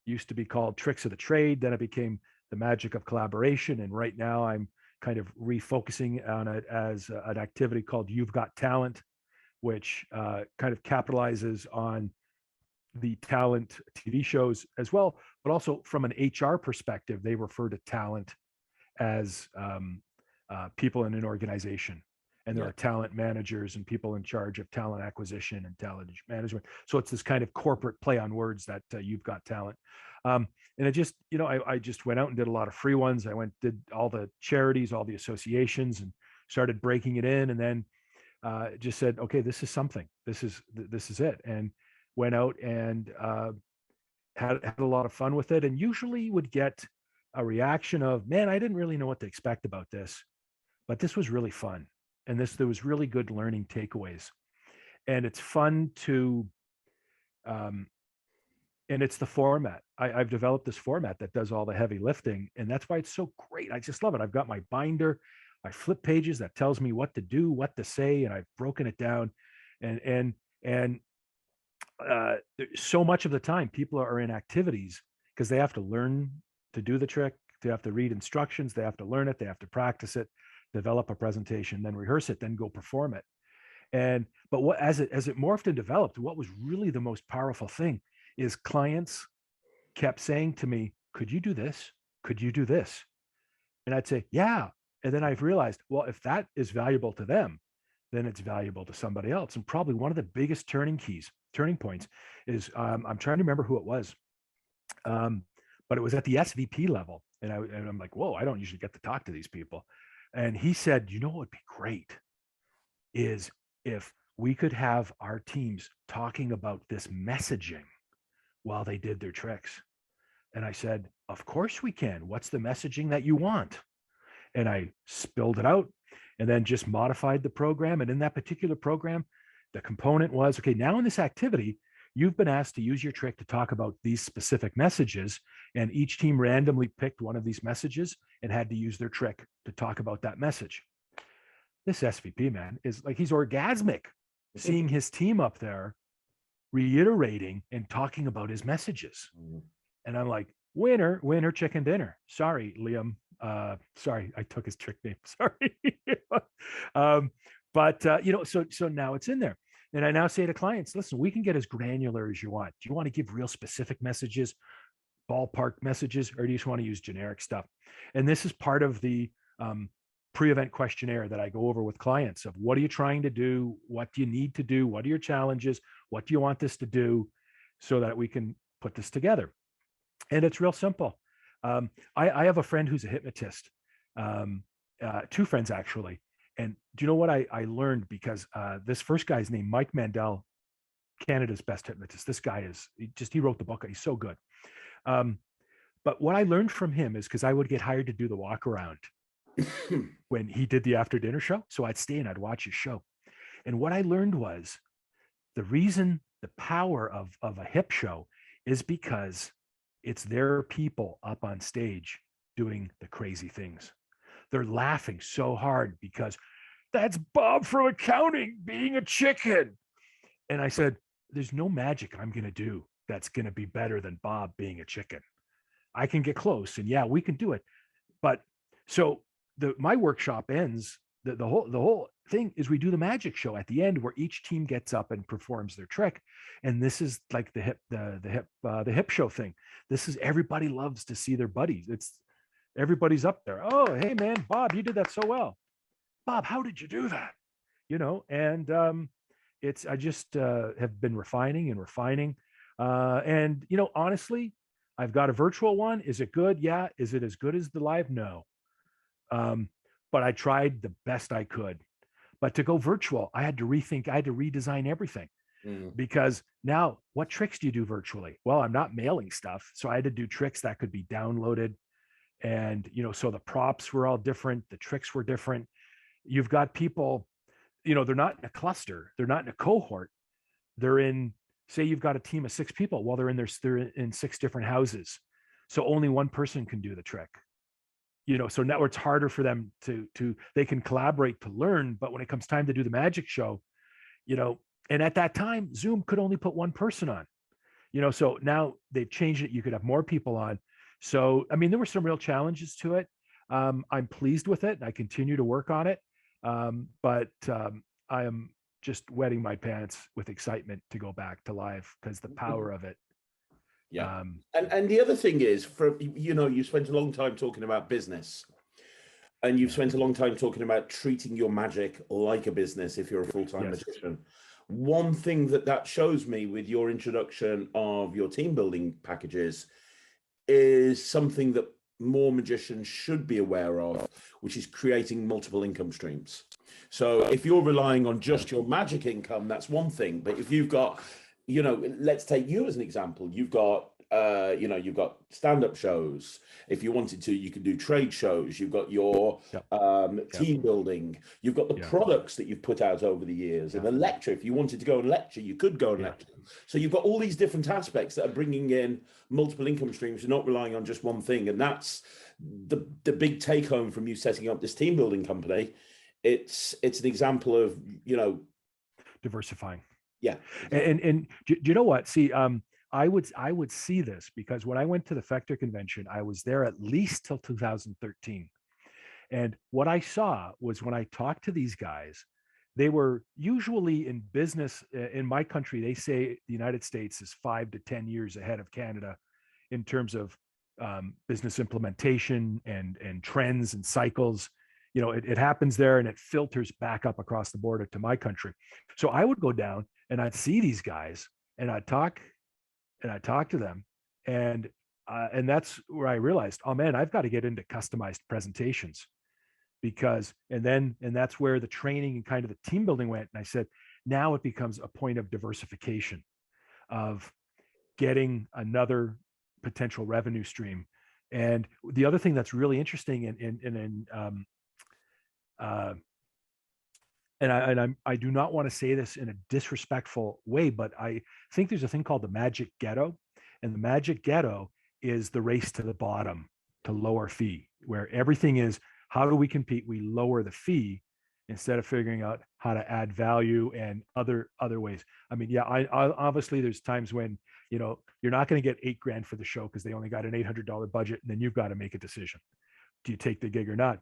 Used to be called Tricks of the Trade. Then it became the Magic of Collaboration. And right now I'm kind of refocusing on it as an activity called You've Got Talent, which kind of capitalizes on the talent TV shows as well, but also from an HR perspective, they refer to talent as people in an organization. And there are talent managers and people in charge of talent acquisition and talent management. So it's this kind of corporate play on words that You've Got Talent. And it just, I just went out and did a lot of free ones. I did all the charities, all the associations, and started breaking it in. And then just said, okay, this is something. This is it. And went out and had a lot of fun with it. And usually would get a reaction of, man, I didn't really know what to expect about this, but this was really fun. And there was really good learning takeaways. And it's fun to, and it's the format. I've developed this format that does all the heavy lifting. And that's why it's so great. I just love it. I've got my binder. I flip pages that tells me what to do, what to say, and I've broken it down. And so much of the time people are in activities because they have to learn to do the trick. They have to read instructions. They have to learn it. They have to practice it, develop a presentation, then rehearse it, then go perform it. But as it morphed and developed, what was really the most powerful thing is clients kept saying to me, could you do this? Could you do this? And I'd say, yeah. And then I've realized, well, if that is valuable to them, then it's valuable to somebody else. And probably one of the biggest turning points is I'm trying to remember who it was. But it was at the SVP level. And I'm like, whoa, I don't usually get to talk to these people. And he said, what would be great is if we could have our teams talking about this messaging while they did their tricks. And I said, of course we can. What's the messaging that you want? And I spilled it out and then just modified the program. And in that particular program, the component was, okay, now in this activity, you've been asked to use your trick to talk about these specific messages. And each team randomly picked one of these messages and had to use their trick to talk about that message. This SVP, man, is like, he's orgasmic seeing his team up there reiterating and talking about his messages. And I'm like, winner, chicken dinner. Sorry, Liam. Sorry, I took his trick name. Sorry. So now it's in there. And I now say to clients, listen, we can get as granular as you want. Do you want to give real specific messages, ballpark messages, or do you just want to use generic stuff? And this is part of the pre-event questionnaire that I go over with clients of what are you trying to do? What do you need to do? What are your challenges? What do you want this to do so that we can put this together? And it's real simple. I have a friend who's a hypnotist, two friends actually. And do you know what I learned? Because this first guy's named Mike Mandel, Canada's best hypnotist. This guy he wrote the book. He's so good. But what I learned from him is because I would get hired to do the walk around when he did the after dinner show. So I'd stay and I'd watch his show. And what I learned was the power of a hip show is because it's their people up on stage doing the crazy things. They're laughing so hard because that's Bob from accounting being a chicken. And I said, there's no magic I'm going to do that's going to be better than Bob being a chicken. I can get close and yeah, we can do it. But so my workshop ends, the whole thing is we do the magic show at the end where each team gets up and performs their trick. And this is like the hip show thing. This is, everybody loves to see their buddies. Everybody's up there. Oh, hey man, Bob, you did that so well. Bob, how did you do that? and I just have been refining and refining. And, honestly, I've got a virtual one. Is it good? Yeah. Is it as good as the live? No. But I tried the best I could. But to go virtual, I had to redesign everything. Because now what tricks do you do virtually? Well, I'm not mailing stuff. So I had to do tricks that could be downloaded. And, so the props were all different. The tricks were different. You've got people, they're not in a cluster. They're not in a cohort. They're in, say you've got a team of 6 people. Well, they're in 6 different houses. So only one person can do the trick. So now it's harder for them they can collaborate to learn. But when it comes time to do the magic show, and at that time, Zoom could only put one person on, so now they've changed it. You could have more people on. So, I mean, there were some real challenges to it. I'm pleased with it. And I continue to work on it. But I am just wetting my pants with excitement to go back to live because the power of it. Yeah. And the other thing is, you spent a long time talking about business. And you've spent a long time talking about treating your magic like a business if you're a full-time magician. One thing that shows me with your introduction of your team building packages is something that more magicians should be aware of, which is creating multiple income streams. So if you're relying on just your magic income, that's one thing. But if you've got, let's take you as an example. You've got you've got stand-up shows. If you wanted to, you could do trade shows. You've got your team building. You've got the products that you've put out over the years. And a lecture, if you wanted to go and lecture, you could go and lecture. So you've got all these different aspects that are bringing in multiple income streams. You're not relying on just one thing. And that's the big take home from you setting up this team building company. It's an example of, diversifying. Yeah. And do you know what? See, I would see this because when I went to the Fector convention, I was there at least till 2013. And what I saw was when I talked to these guys, they were usually in business. In my country, they say the United States is 5 to 10 years ahead of Canada in terms of business implementation and trends and cycles. It happens there and it filters back up across the border to my country. So I would go down and I'd see these guys and I'd talk to them, and that's where I realized, oh man, I've got to get into customized presentations and that's where the training and kind of the team building went. And I said, now it becomes a point of diversification, of getting another potential revenue stream. And the other thing that's really interesting I do not want to say this in a disrespectful way, but I think there's a thing called the magic ghetto, and the magic ghetto is the race to the bottom to lower fee, where everything is, how do we compete? We lower the fee instead of figuring out how to add value and other ways. I mean, I obviously there's times when, you're not going to get $8,000 for the show because they only got an $800 budget, and then you've got to make a decision. Do you take the gig or not?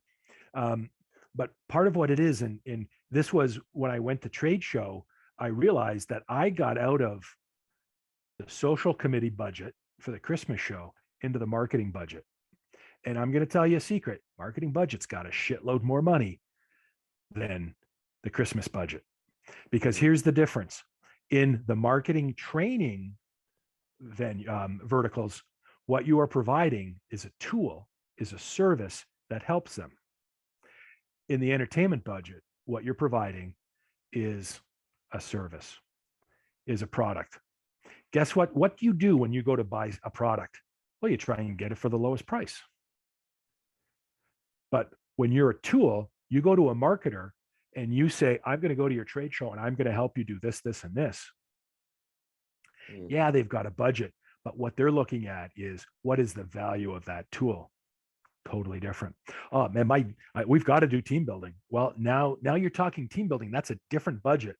But part of what it is, and this was when I went to trade show, I realized that I got out of the social committee budget for the Christmas show into the marketing budget. And I'm going to tell you a secret. Marketing budget's got a shitload more money than the Christmas budget. Because here's the difference. In the marketing training verticals, what you are providing is a tool, is a service that helps them. In the entertainment budget, what you're providing is a service, is a product. Guess what? What do you do when you go to buy a product? Well, you try and get it for the lowest price. But when you're a tool, you go to a marketer and you say, I'm going to go to your trade show and I'm going to help you do this, this, and this. Yeah, they've got a budget, but what they're looking at is, what is the value of that tool? Totally different. Oh man, we've got to do team building. Well, now you're talking team building. That's a different budget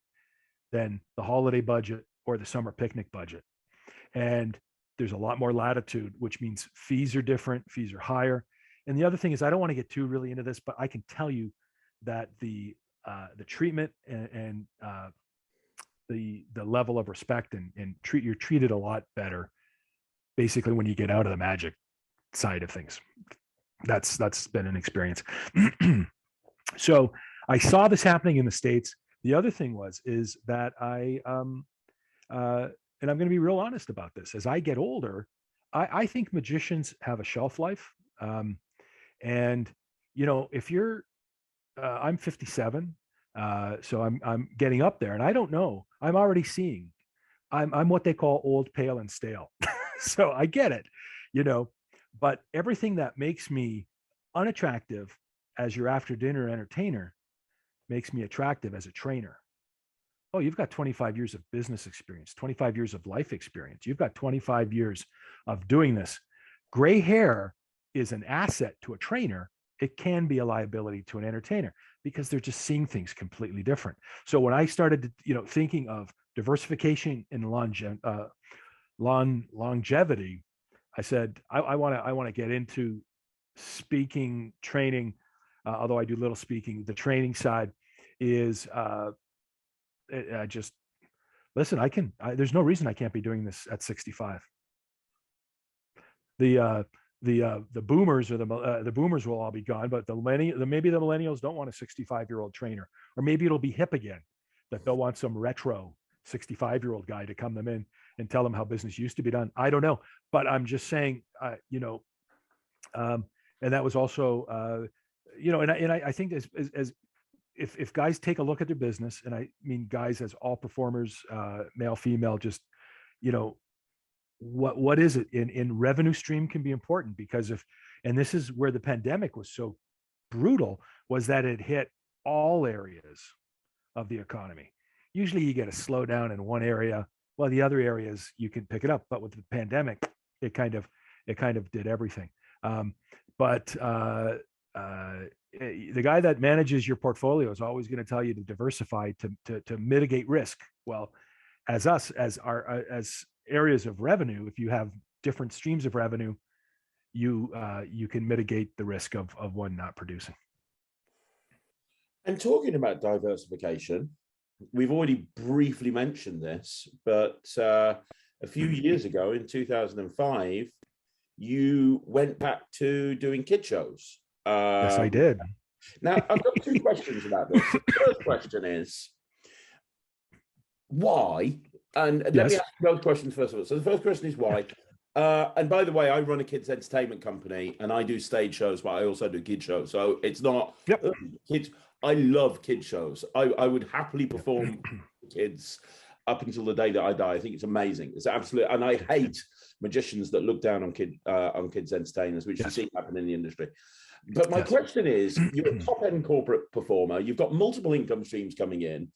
than the holiday budget or the summer picnic budget. And there's a lot more latitude, which means fees are different, fees are higher. And the other thing is, I don't want to get too really into this, but I can tell you that the treatment and the level of respect and you're treated a lot better, basically, when you get out of the magic side of things. That's been an experience. So I saw this happening in the States. The other thing is that and I'm going to be real honest about this. As I get older, I think magicians have a shelf life. And if you're, I'm 57, so I'm getting up there, and I don't know. I'm already seeing. I'm what they call old, pale, and stale. So I get it, you know. But everything that makes me unattractive as your after dinner entertainer makes me attractive as a trainer. Oh, you've got 25 years of business experience, 25 years of life experience. You've got 25 years of doing this. Gray hair is an asset to a trainer. It can be a liability to an entertainer because they're just seeing things completely different. So when I started, thinking of diversification and longevity, I said, I want to get into speaking, training, although I do little speaking. The training side is, I just listen. There's no reason I can't be doing this at 65. The boomers or the boomers will all be gone, but maybe the millennials don't want a 65-year-old trainer, or maybe it'll be hip again that they'll want some retro 65-year-old guy to come them in and tell them how business used to be done. I don't know, but I'm just saying, and that was also, and I think as if guys take a look at their business, and I mean guys as all performers, male, female, just what is it in revenue stream can be important, because and this is where the pandemic was so brutal, was that it hit all areas of the economy. Usually you get a slowdown in one area, while the other areas you can pick it up. But with the pandemic, it kind of did everything. But the guy that manages your portfolio is always going to tell you to diversify to mitigate risk. Well, as areas of revenue, if you have different streams of revenue, you can mitigate the risk of one not producing. And talking about diversification, we've already briefly mentioned this, but a few years ago in 2005, you went back to doing kid shows. Yes, I did. Now, I've got two questions about this. The first question is, why? And let me ask both questions first of all. So the first question is why. And by the way, I run a kids entertainment company, and I do stage shows, but I also do kid shows. So it's not kids. I love kid shows. I would happily perform kids up until the day that I die. I think it's amazing. It's absolutely, and I hate magicians that look down on kids entertainers, which you see happen in the industry. But my question is, you're a top-end corporate performer. You've got multiple income streams coming in.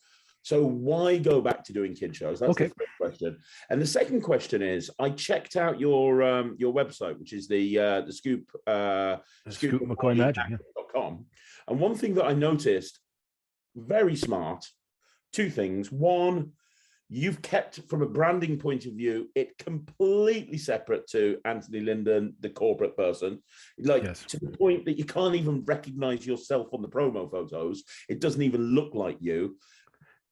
So why go back to doing kid shows? That's the first question. And the second question is, I checked out your website, which is the Scoop McCoy.com. And one thing that I noticed, very smart, two things. One, you've kept, from a branding point of view, it completely separate to Anthony Lindan, the corporate person, to the point that you can't even recognize yourself on the promo photos. It doesn't even look like you.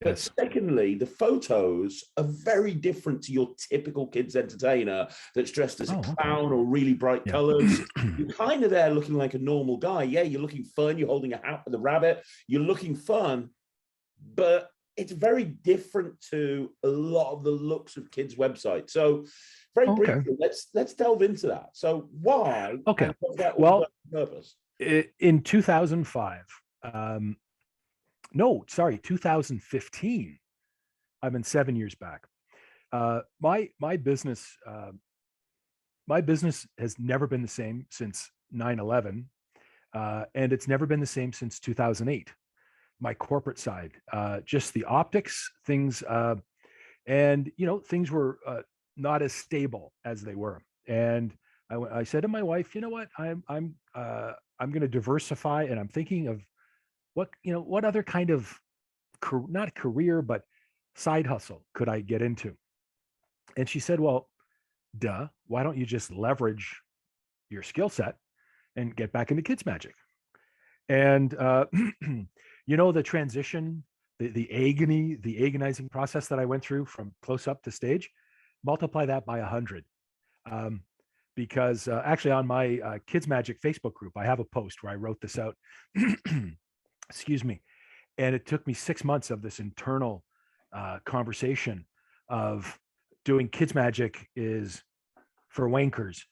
But secondly, the photos are very different to your typical kids entertainer that's dressed as a clown or really bright colors. You're kind of there looking like a normal guy. Yeah, you're looking fun. You're holding a hat with a rabbit. You're looking fun, but it's very different to a lot of the looks of kids' websites. So very briefly, let's delve into that. So why? Okay. Well, purpose? In 2005, 2015. I've been 7 years back. My business has never been the same since 9/11, and it's never been the same since 2008. My corporate side, just the optics, things, and things were not as stable as they were. And I said to my wife, you know what, I'm going to diversify, and I'm thinking of what other kind of not career, but side hustle could I get into? And she said, well, why don't you just leverage your skill set and get back into kids magic? And the transition, the agony, the agonizing process that I went through from close up to stage, multiply that by 100. Because actually on my Kids Magic Facebook group, I have a post where I wrote this out. Excuse me. And it took me 6 months of this internal conversation of doing kids magic is for wankers.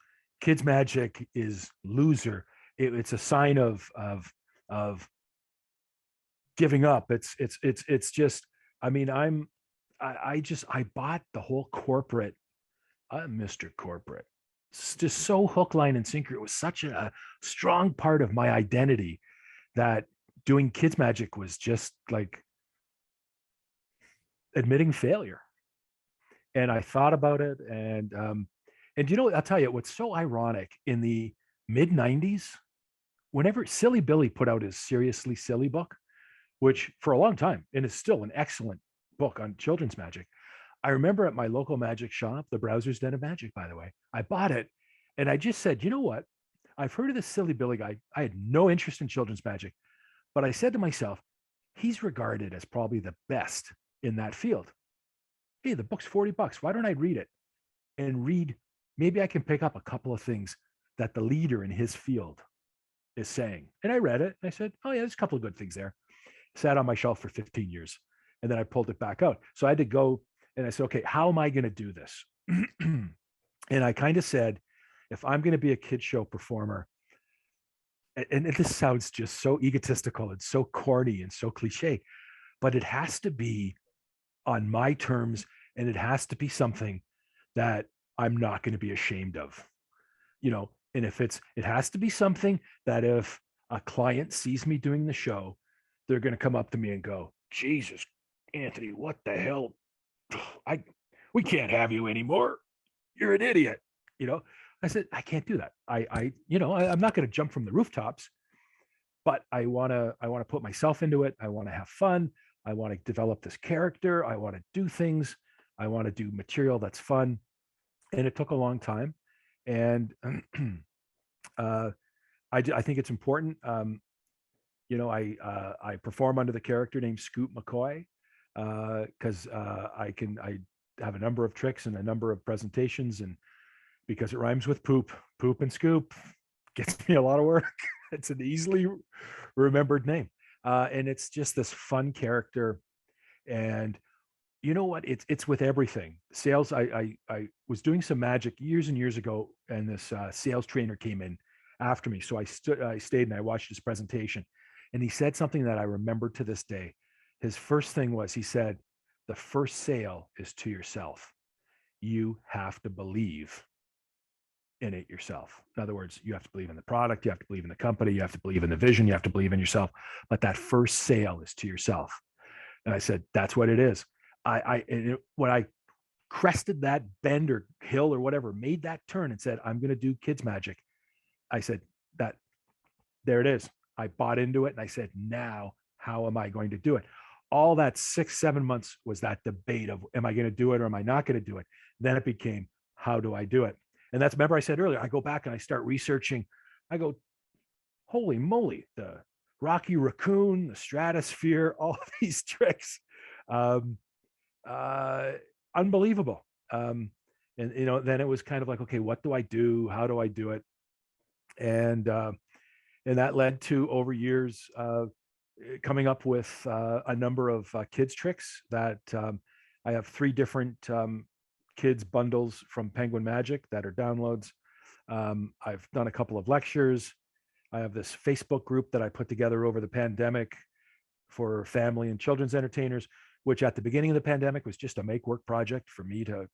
Kids magic is loser. It's a sign of giving up. It's just, I mean, I bought the whole corporate. I'm Mr. Corporate. It's just so hook, line, and sinker. It was such a strong part of my identity that doing kids magic was just like admitting failure. And I thought about it, and I'll tell you what's so ironic in the mid '90s, whenever Silly Billy put out his Seriously Silly book, which for a long time, and is still an excellent book on children's magic. I remember at my local magic shop, the Browser's Den of Magic, by the way, I bought it and I just said, you know what? I've heard of this Silly Billy guy. I had no interest in children's magic, but I said to myself, he's regarded as probably the best in that field. Hey, the book's $40. Why don't I read it and read? Maybe I can pick up a couple of things that the leader in his field is saying. And I read it and I said, oh yeah, there's a couple of good things there. Sat on my shelf for 15 years. And then I pulled it back out. So I had to go and I said, okay, how am I going to do this? And I kind of said, if I'm going to be a kid show performer, and this sounds just so egotistical and so corny and so cliche, but it has to be on my terms, and it has to be something that I'm not going to be ashamed of, and if it has to be something that if a client sees me doing the show, they're going to come up to me and go, Jesus, Anthony, what the hell? We can't have you anymore. You're an idiot. I said, I can't do that. I'm not going to jump from the rooftops, but I want to put myself into it. I want to have fun. I want to develop this character. I want to do things. I want to do material that's fun. And it took a long time. And I think it's important. I perform under the character named Scoop McCoy because I have a number of tricks and a number of presentations, and because it rhymes with poop and scoop, gets me a lot of work. It's an easily remembered name, and it's just this fun character. And you know what? It's with everything. Sales. I was doing some magic years and years ago, and this sales trainer came in after me, so I stayed and I watched his presentation. And he said something that I remember to this day. His first thing was, he said, the first sale is to yourself. You have to believe in it yourself. In other words, you have to believe in the product, you have to believe in the company, you have to believe in the vision, you have to believe in yourself. But that first sale is to yourself. And I said, that's what it is. When I crested that bend or hill or whatever, made that turn and said, I'm going to do kids magic, I said, there it is. I bought into it and I said, now how am I going to do it? All that 6-7 months was that debate of, am I going to do it or am I not going to do it? Then it became, how do I do it? And that's, remember I said earlier, I go back and I start researching. I go, holy moly, the Rocky Raccoon, the Stratosphere, all these tricks, unbelievable. And then it was kind of like, okay, what do I do? How do I do it? And that led to, over years, coming up with a number of kids tricks that I have 3 different kids bundles from Penguin Magic that are downloads. I've done a couple of lectures. I have this Facebook group that I put together over the pandemic for family and children's entertainers, which at the beginning of the pandemic was just a make work project for me to,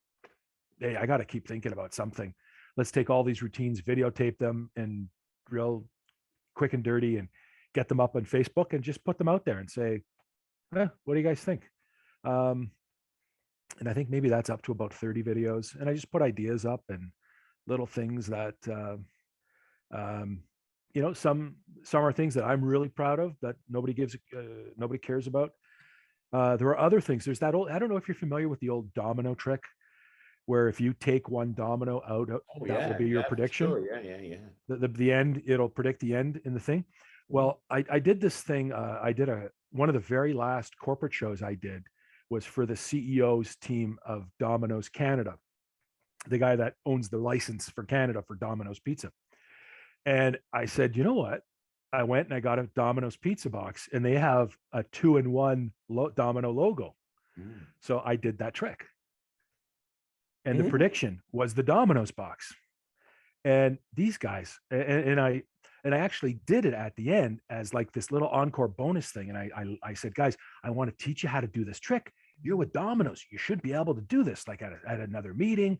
hey, I got to keep thinking about something. Let's take all these routines, videotape them in real quick and dirty, and get them up on Facebook and just put them out there and say, what do you guys think? And I think maybe that's up to about 30 videos. And I just put ideas up and little things that, some are things that I'm really proud of that nobody cares about. There are other things. There's that old, I don't know if you're familiar with the old domino trick, where if you take one domino out, that will be your prediction. Sure. Yeah. The end, it'll predict the end in the thing. Well, I did this thing. I did one of the very last corporate shows I did was for the CEO's team of Domino's Canada, the guy that owns the license for Canada for Domino's Pizza. And I said, you know what? I went and I got a Domino's pizza box, and they have a 2-in-1 Domino logo. So I did that trick. And the prediction was the Domino's box. And these guys, and I actually did it at the end as like this little encore bonus thing. And I said, guys, I want to teach you how to do this trick. You're with Domino's. You should be able to do this, like at another meeting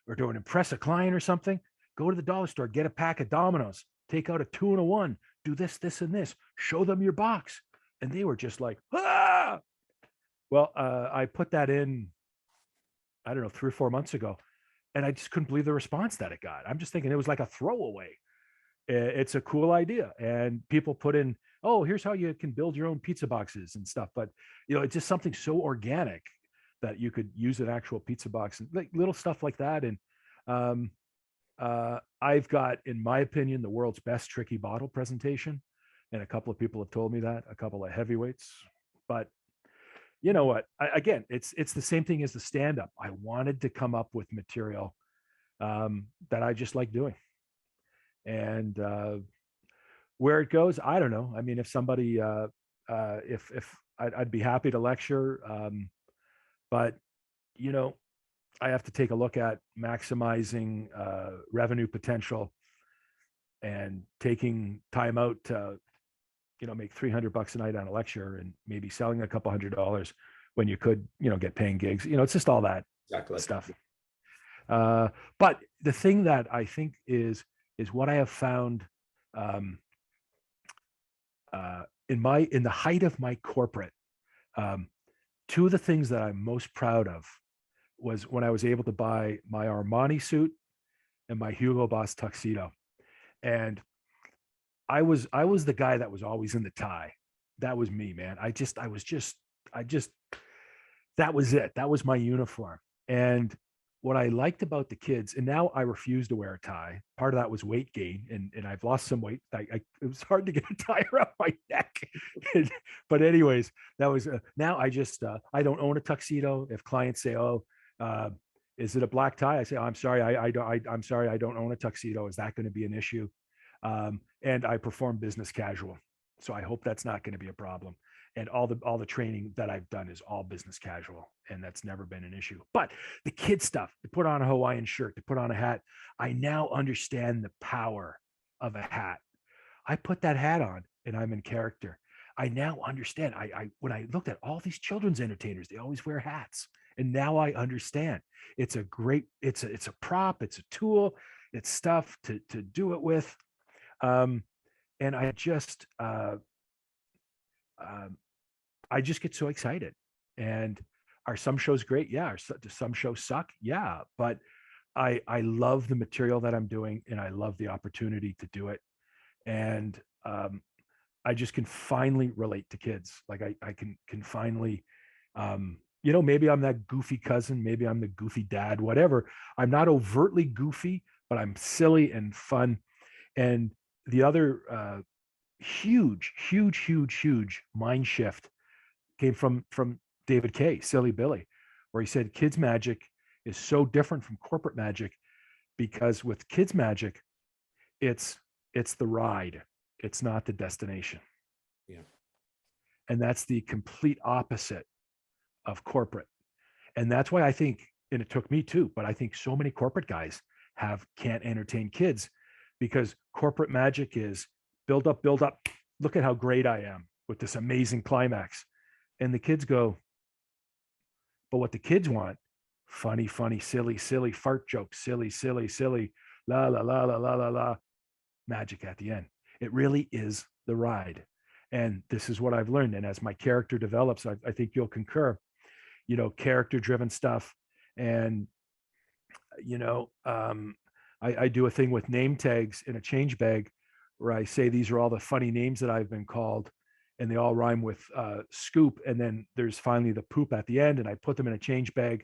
or to impress a client or something. Go to the dollar store, get a pack of Domino's, take out a 2-in-1, do this, this, and this, show them your box. And they were just like, ah. Well, I put that in, I don't know, 3 or 4 months ago. And I just couldn't believe the response that it got. I'm just thinking it was like a throwaway. It's a cool idea. And people put in, oh, here's how you can build your own pizza boxes and stuff. But, it's just something so organic that you could use an actual pizza box and like little stuff like that. And I've got, in my opinion, the world's best tricky bottle presentation. And a couple of people have told me that, a couple of heavyweights. But you know what? Again, it's the same thing as the stand-up. I wanted to come up with material that I just like doing. And where it goes, I don't know. I mean, if somebody, if I'd be happy to lecture, but I have to take a look at maximizing revenue potential and taking time out to, make $300 a night on a lecture and maybe selling a couple $100 when you could, get paying gigs. It's just all that stuff. But the thing that I think is what I have found in the height of my corporate, two of the things that I'm most proud of was when I was able to buy my Armani suit and my Hugo Boss tuxedo. And I was the guy that was always in the tie. That was me, man. That was it. That was my uniform. And what I liked about the kids, and now I refuse to wear a tie. Part of that was weight gain, and I've lost some weight. It was hard to get a tie around my neck. But anyways, that was now I just I don't own a tuxedo. If clients say, "Oh, is it a black tie?" I say, "I'm sorry, I'm sorry, I don't own a tuxedo. Is that going to be an issue?" And I perform business casual, so I hope that's not going to be a problem. And all the training that I've done is all business casual, and that's never been an issue. But the kid stuff, to put on a Hawaiian shirt, to put on a hat, I now understand the power of a hat. I put that hat on and I'm in character. I now understand. When I looked at all these children's entertainers, they always wear hats. And now I understand. It's a prop, it's a tool, it's stuff to do it with. And I just get so excited. And are some shows great? Yeah. Do some shows suck? Yeah. But I love the material that I'm doing, and I love the opportunity to do it. And I just can finally relate to kids. Like I can finally, maybe I'm that goofy cousin, maybe I'm the goofy dad, whatever. I'm not overtly goofy, but I'm silly and fun. And the other huge mind shift came from David Kay, Silly Billy, where he said kids magic is so different from corporate magic, because with kids magic, it's the ride, it's not the destination. Yeah. And that's the complete opposite of corporate. And that's why I think, and it took me too, but I think so many corporate guys can't entertain kids, because corporate magic is build up, look at how great I am with this amazing climax. And the kids go, but what the kids want, funny, silly fart jokes, silly, la, la, la, la, la, la, la, magic at the end. It really is the ride. And this is what I've learned. And as my character develops, I think you'll concur, character driven stuff. And, I do a thing with name tags in a change bag where I say, these are all the funny names that I've been called, and they all rhyme with scoop. And then there's finally the poop at the end, and I put them in a change bag,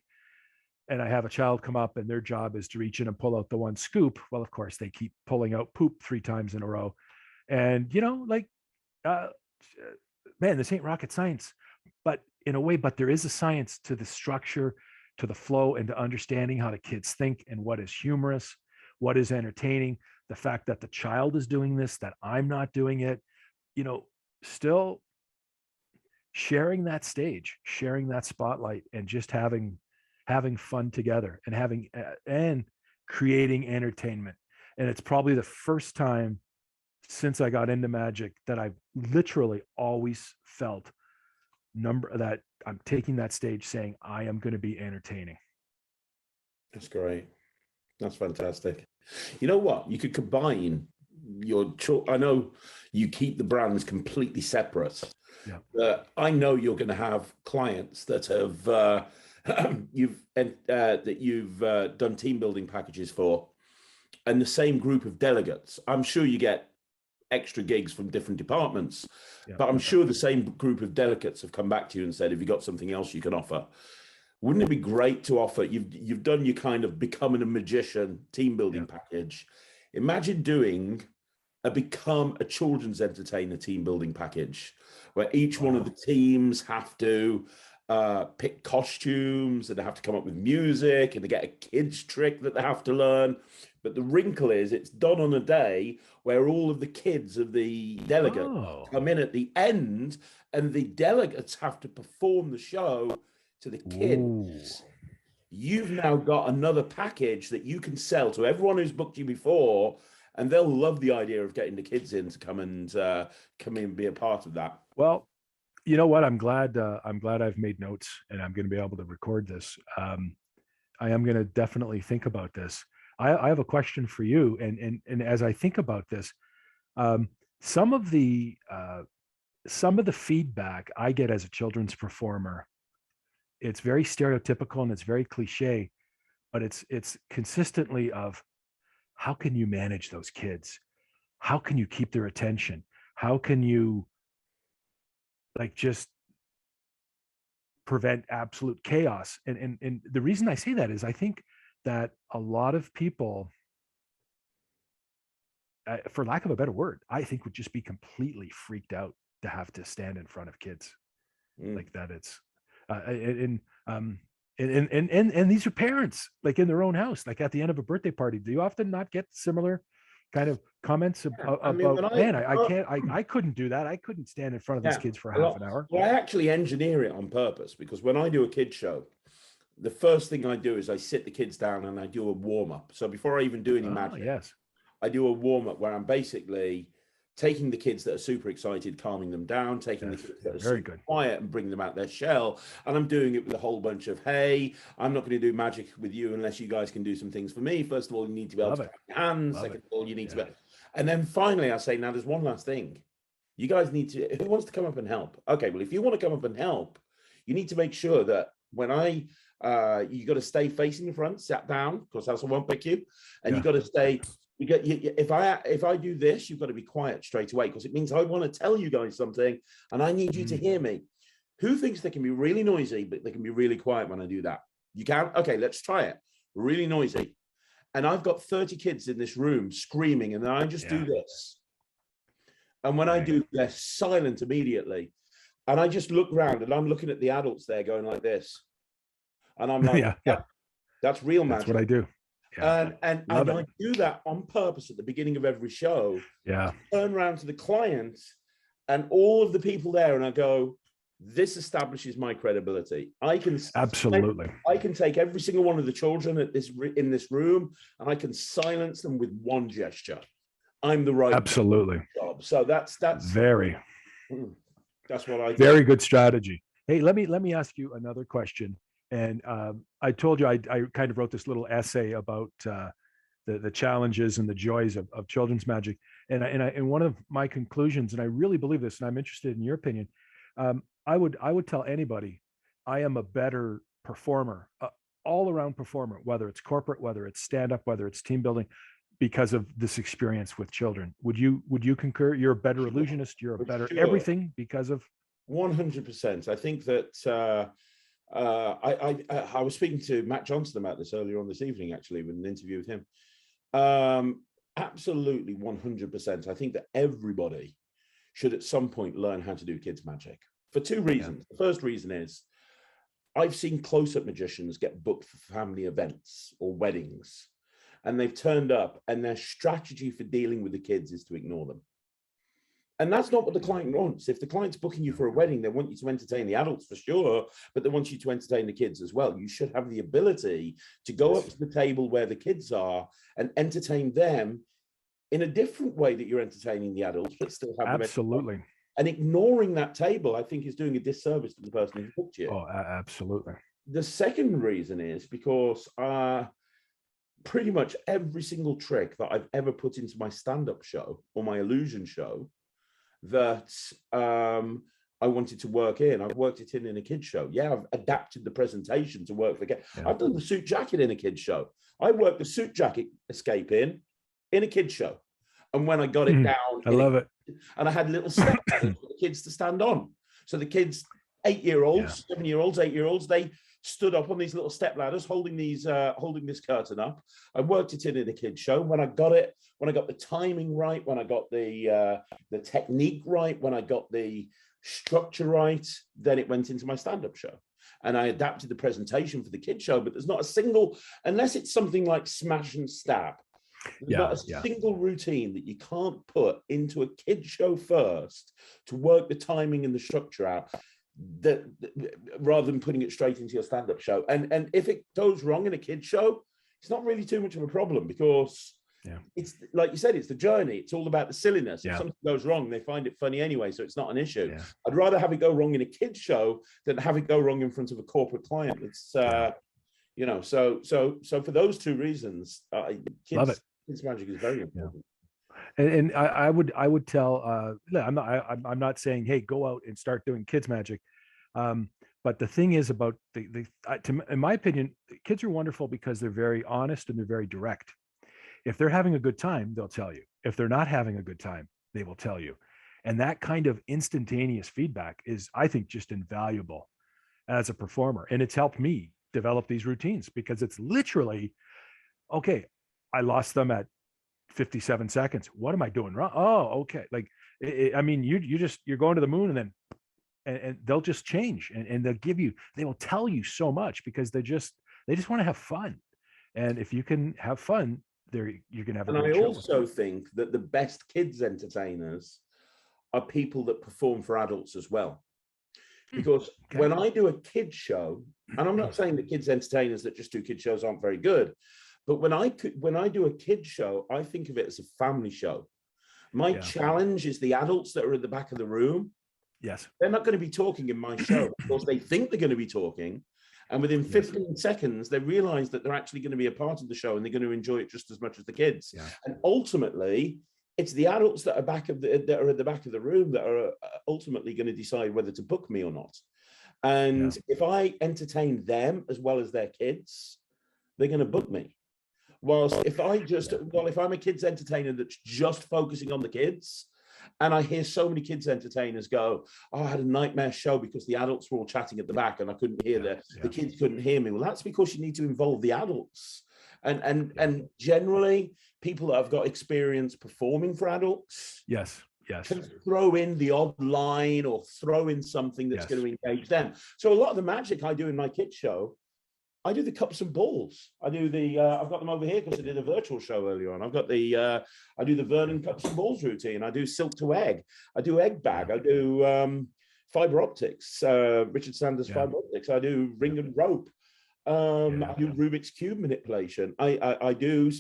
and I have a child come up and their job is to reach in and pull out the one scoop. Well, of course they keep pulling out poop 3 times in a row. And, man, this ain't rocket science, but in a way, but there is a science to the structure, to the flow, and to understanding how the kids think and what is humorous, what is entertaining, the fact that the child is doing this, that I'm not doing it, you know, still sharing that stage, sharing that spotlight, and just having fun together, and having and creating entertainment. And it's probably the first time since I got into magic that I've literally always felt that I'm taking that stage saying I am going to be entertaining. That's great. That's fantastic. You know what? You could combine I know you keep the brands completely separate. Yeah. I know you're going to have clients that have you've done team building packages for, and the same group of delegates. I'm sure you get extra gigs from different departments, Yeah. but I'm sure the same group of delegates have come back to you and said, "Have you got something else you can offer?" Wouldn't it be great to offer? You've done your kind of becoming a magician team building package. Imagine doing become a children's entertainer team building package where each one of the teams have to pick costumes, and they have to come up with music, and they get a kids trick that they have to learn. But the wrinkle is it's done on a day where all of the kids of the delegates come in at the end, and the delegates have to perform the show to the kids. Ooh. You've now got another package that you can sell to everyone who's booked you before, and they'll love the idea of getting the kids in to come in and be a part of that. Well, you know what? I'm glad I've made notes, and I'm going to be able to record this. I am going to definitely think about this. I have a question for you, and as I think about this, some of the feedback I get as a children's performer, it's very stereotypical and it's very cliche, but it's consistently of, how can you manage those kids? How can you keep their attention? How can you just prevent absolute chaos? And the reason I say that is I think that a lot of people, for lack of a better word, I think would just be completely freaked out to have to stand in front of kids like that. It's and these are parents, like in their own house, like at the end of a birthday party. Do you often not get similar kind of comments about, I couldn't do that. I couldn't stand in front of these kids for half an hour. Well, I actually engineer it on purpose, because when I do a kid show, the first thing I do is I sit the kids down and I do a warm up. So before I even do any magic, I do a warm up where I'm basically taking the kids that are super excited, calming them down, taking the kids that are super quiet and bringing them out their shell. And I'm doing it with a whole bunch of, hey, I'm not going to do magic with you unless you guys can do some things for me. First of all, you need to be able to clap your hands. Second of all, you need to be. And then finally, I say, now there's one last thing. You guys need to, who wants to come up and help? Okay, well, if you want to come up and help, you need to make sure that when you got to stay facing the front, sat down, because else I won't pick you. And you got to stay. If I do this, you've got to be quiet straight away, because it means I want to tell you guys something and I need you to hear me. Who thinks they can be really noisy, but they can be really quiet when I do that? You can? Okay, let's try it. Really noisy. And I've got 30 kids in this room screaming, and then I just do this. And when I do, they're silent immediately. And I just look around and I'm looking at the adults there going like this. And I'm like, that's real magic. That's what I do. Yeah. And I do that on purpose at the beginning of every show. Yeah. I turn around to the client and all of the people there, and I go, this establishes my credibility. I can take every single one of the children in this room, and I can silence them with one gesture. I'm the right job. So that's very that's what I do. Very good strategy. Hey, let me ask you another question. And I told you I kind of wrote this little essay about the challenges and the joys of children's magic. And one of my conclusions, and I really believe this, and I'm interested in your opinion, I would tell anybody I am a better performer, all around performer, whether it's corporate, whether it's stand up, whether it's team building, because of this experience with children. Would you concur? You're a better illusionist. You're a better everything because of 100%. I think that. I was speaking to Matt Johnson about this earlier on this evening, actually, with an interview with him. Absolutely 100%. I think that everybody should at some point learn how to do kids magic for two reasons. The first reason is I've seen close-up magicians get booked for family events or weddings, and they've turned up and their strategy for dealing with the kids is to ignore them. And that's not what the client wants. If the client's booking you for a wedding, they want you to entertain the adults for sure, but they want you to entertain the kids as well. You should have the ability to go up to the table where the kids are and entertain them in a different way that you're entertaining the adults, but still have them. Absolutely. And ignoring that table, I think, is doing a disservice to the person who booked you. Oh, absolutely. The second reason is because pretty much every single trick that I've ever put into my stand-up show or my illusion show that I wanted to work in, I've worked it in a kid's show. Yeah, I've adapted the presentation to work for kids. Yeah. I've done the suit jacket in a kid's show. I worked the suit jacket escape in a kid's show. And when I got it down, I love it. And I had little step ladders for the kids to stand on. So the kids, 8-year-olds, 7-year-olds, 8-year-olds, they stood up on these little step ladders, holding these, holding this curtain up. I worked it in a kid's show. When I got it, when I got the timing right, when I got the technique right, when I got the structure right, then it went into my stand-up show. And I adapted the presentation for the kid show, but there's not a single, unless it's something like smash and stab, there's not a single routine that you can't put into a kid show first to work the timing and the structure out, that rather than putting it straight into your stand-up show. And if it goes wrong in a kid show, it's not really too much of a problem, because it's like you said, it's the journey. It's all about the silliness. If something goes wrong, they find it funny anyway, so it's not an issue. I'd rather have it go wrong in a kid show than have it go wrong in front of a corporate client. It's you know, so for those two reasons, love it. Kids magic is very important. And I would tell, I'm not saying, hey, go out and start doing kids magic. But the thing is about in my opinion, kids are wonderful because they're very honest and they're very direct. If they're having a good time, they'll tell you. If they're not having a good time, they will tell you. And that kind of instantaneous feedback is, I think, just invaluable as a performer. And it's helped me develop these routines, because it's literally, okay, I lost them at 57 seconds. What am I doing wrong? Oh, okay. Like, I mean, you're going to the moon, and then and they'll just change, and they will tell you so much, because they just want to have fun. And if you can have fun, you can have a great show. And I also think that the best kids entertainers are people that perform for adults as well. Because when I do a kid show, and I'm not saying that kids entertainers that just do kid shows aren't very good, but when I do a kid show, I think of it as a family show. My challenge is the adults that are at the back of the room. Yes. They're not going to be talking in my show. Of course, they think they're going to be talking. And within 15 seconds, they realize that they're actually going to be a part of the show, and they're going to enjoy it just as much as the kids. Yeah. And ultimately, it's the adults that are that are at the back of the room that are ultimately going to decide whether to book me or not. And if I entertain them as well as their kids, they're going to book me. Whilst if I'm a kids entertainer that's just focusing on the kids, and I hear so many kids entertainers go, oh, I had a nightmare show because the adults were all chatting at the back and I couldn't hear the kids couldn't hear me. Well, that's because you need to involve the adults. And generally, people that have got experience performing for adults can throw in the odd line or throw in something that's going to engage them. So a lot of the magic I do in my kids show, I do the cups and balls. I do I've got them over here because I did a virtual show earlier on. I've got I do the Vernon cups and balls routine. I do silk to egg. I do egg bag. I do fiber optics, Richard Sanders fiber optics. I do ring and rope. I do Rubik's Cube manipulation. I do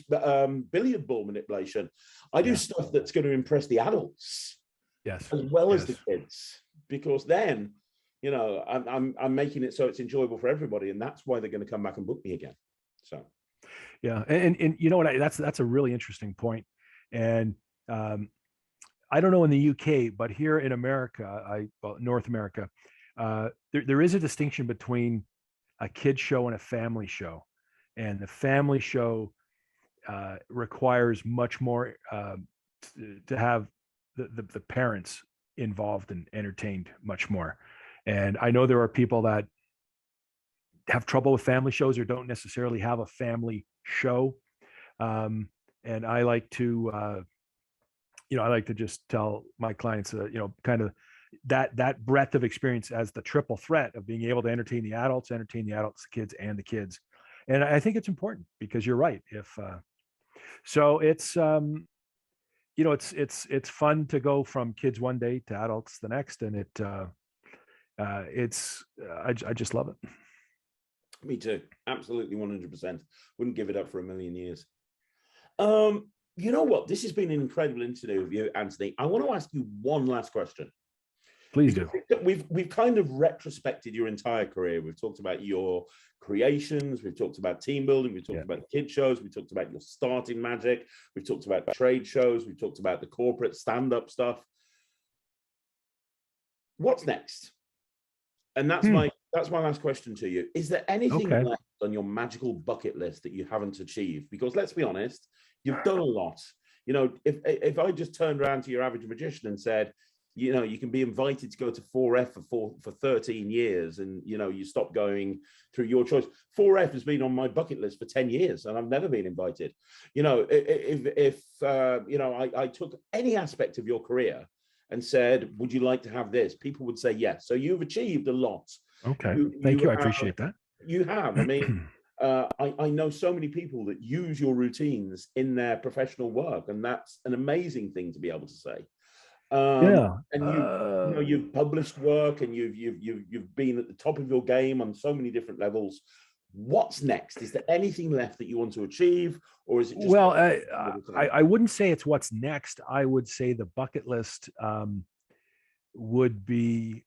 billiard ball manipulation. I do stuff that's going to impress the adults as well as the kids, because then, you know, I'm making it so it's enjoyable for everybody, and that's why they're going to come back and book me again. So, and you know what? That's a really interesting point. And I don't know in the UK, but here in America, North America, there is a distinction between a kid show and a family show, and the family show requires much more to have the parents involved and entertained much more. And I know there are people that have trouble with family shows or don't necessarily have a family show. And I like to, just tell my clients, kind of that breadth of experience as the triple threat of being able to entertain the adults, the kids, and the kids. And I think it's important, because you're right. So it's, it's fun to go from kids one day to adults the next, and I just love it. Me too. Absolutely 100%. Wouldn't give it up for a million years. You know what? This has been an incredible interview with you, Anthony. I want to ask you one last question. Please do. We've kind of retrospected your entire career. We've talked about your creations. We've talked about team building. We've talked about kid shows. We talked about your starting magic. We've talked about trade shows. We've talked about the corporate stand-up stuff. What's next? And that's my last question to you. Is there anything left on your magical bucket list that you haven't achieved? Because let's be honest, you've done a lot. You know, if I just turned around to your average magician and said, you know, you can be invited to go to 4F for 13 years, and you know, you stop going through your choice. 4F has been on my bucket list for 10 years and I've never been invited. You know, if you know, I took any aspect of your career and said, would you like to have this? People would say yes. So you've achieved a lot. Okay. Thank you. I appreciate that. You have. I mean, I know so many people that use your routines in their professional work, and that's an amazing thing to be able to say. And you know, you've published work, and you've been at the top of your game on so many different levels. What's next? Is there anything left that you want to achieve, or is it just well? I wouldn't say it's what's next. I would say the bucket list would be.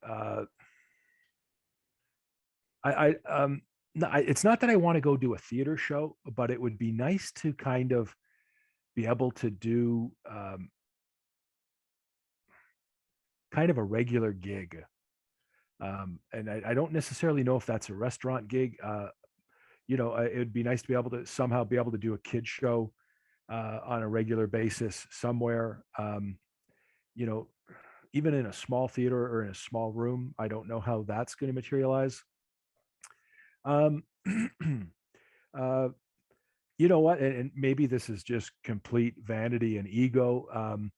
It's not that I want to go do a theater show, but it would be nice to kind of be able to do kind of a regular gig. And I don't necessarily know if that's a restaurant gig. You know, it would be nice to be able to somehow be able to do a kid show on a regular basis somewhere. You know, even in a small theater or in a small room. I don't know how that's going to materialize. You know what? And maybe this is just complete vanity and ego.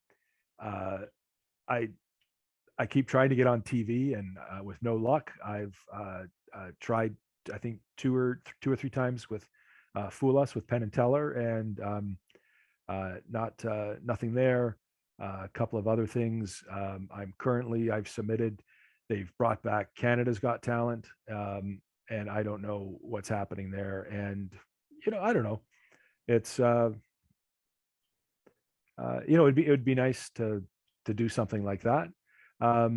I keep trying to get on TV, and with no luck. I've tried, I think, two or three times with Fool Us with Penn and Teller, and nothing there. A couple of other things. I've submitted. They've brought back Canada's Got Talent, and I don't know what's happening there. And you know, I don't know. It's you know, it would be nice to do something like that. I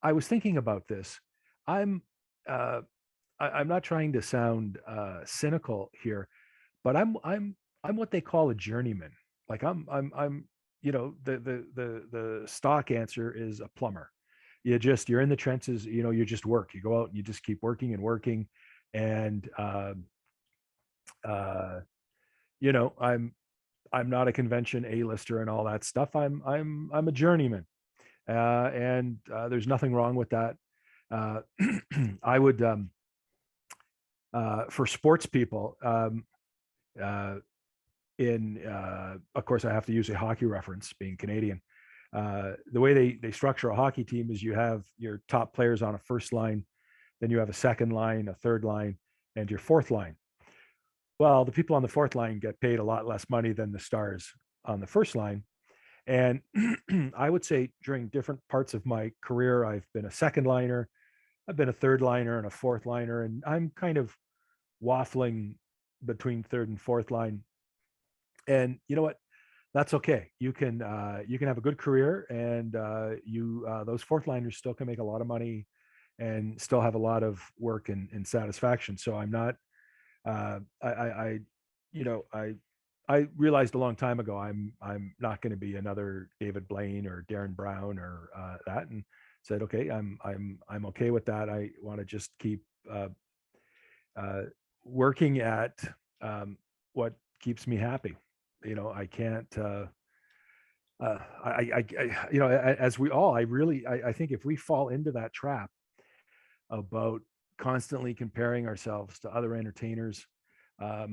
was thinking about this. I'm not trying to sound cynical here, but I'm what they call a journeyman. Like I'm you know, the stock answer is a plumber. You're in the trenches. You know, you just work. You go out and you just keep working and working, and you know, I'm not a convention A-lister and all that stuff. I'm a journeyman, and there's nothing wrong with that. I would for sports people. Of course, I have to use a hockey reference, being Canadian. The way they structure a hockey team is you have your top players on a first line, then you have a second line, a third line, and your fourth line. Well, the people on the fourth line get paid a lot less money than the stars on the first line. And I would say during different parts of my career, I've been a second liner, I've been a third liner and a fourth liner, and I'm kind of waffling between third and fourth line. And you know what? That's okay. You can have a good career, and those fourth liners still can make a lot of money and still have a lot of work and satisfaction. So I'm not. I realized a long time ago I'm not going to be another David Blaine or Darren Brown or that, and said, okay, I'm okay with that. I want to just keep working at what keeps me happy. You know, I can't. You know, as we all, I think if we fall into that trap about constantly comparing ourselves to other entertainers. Now,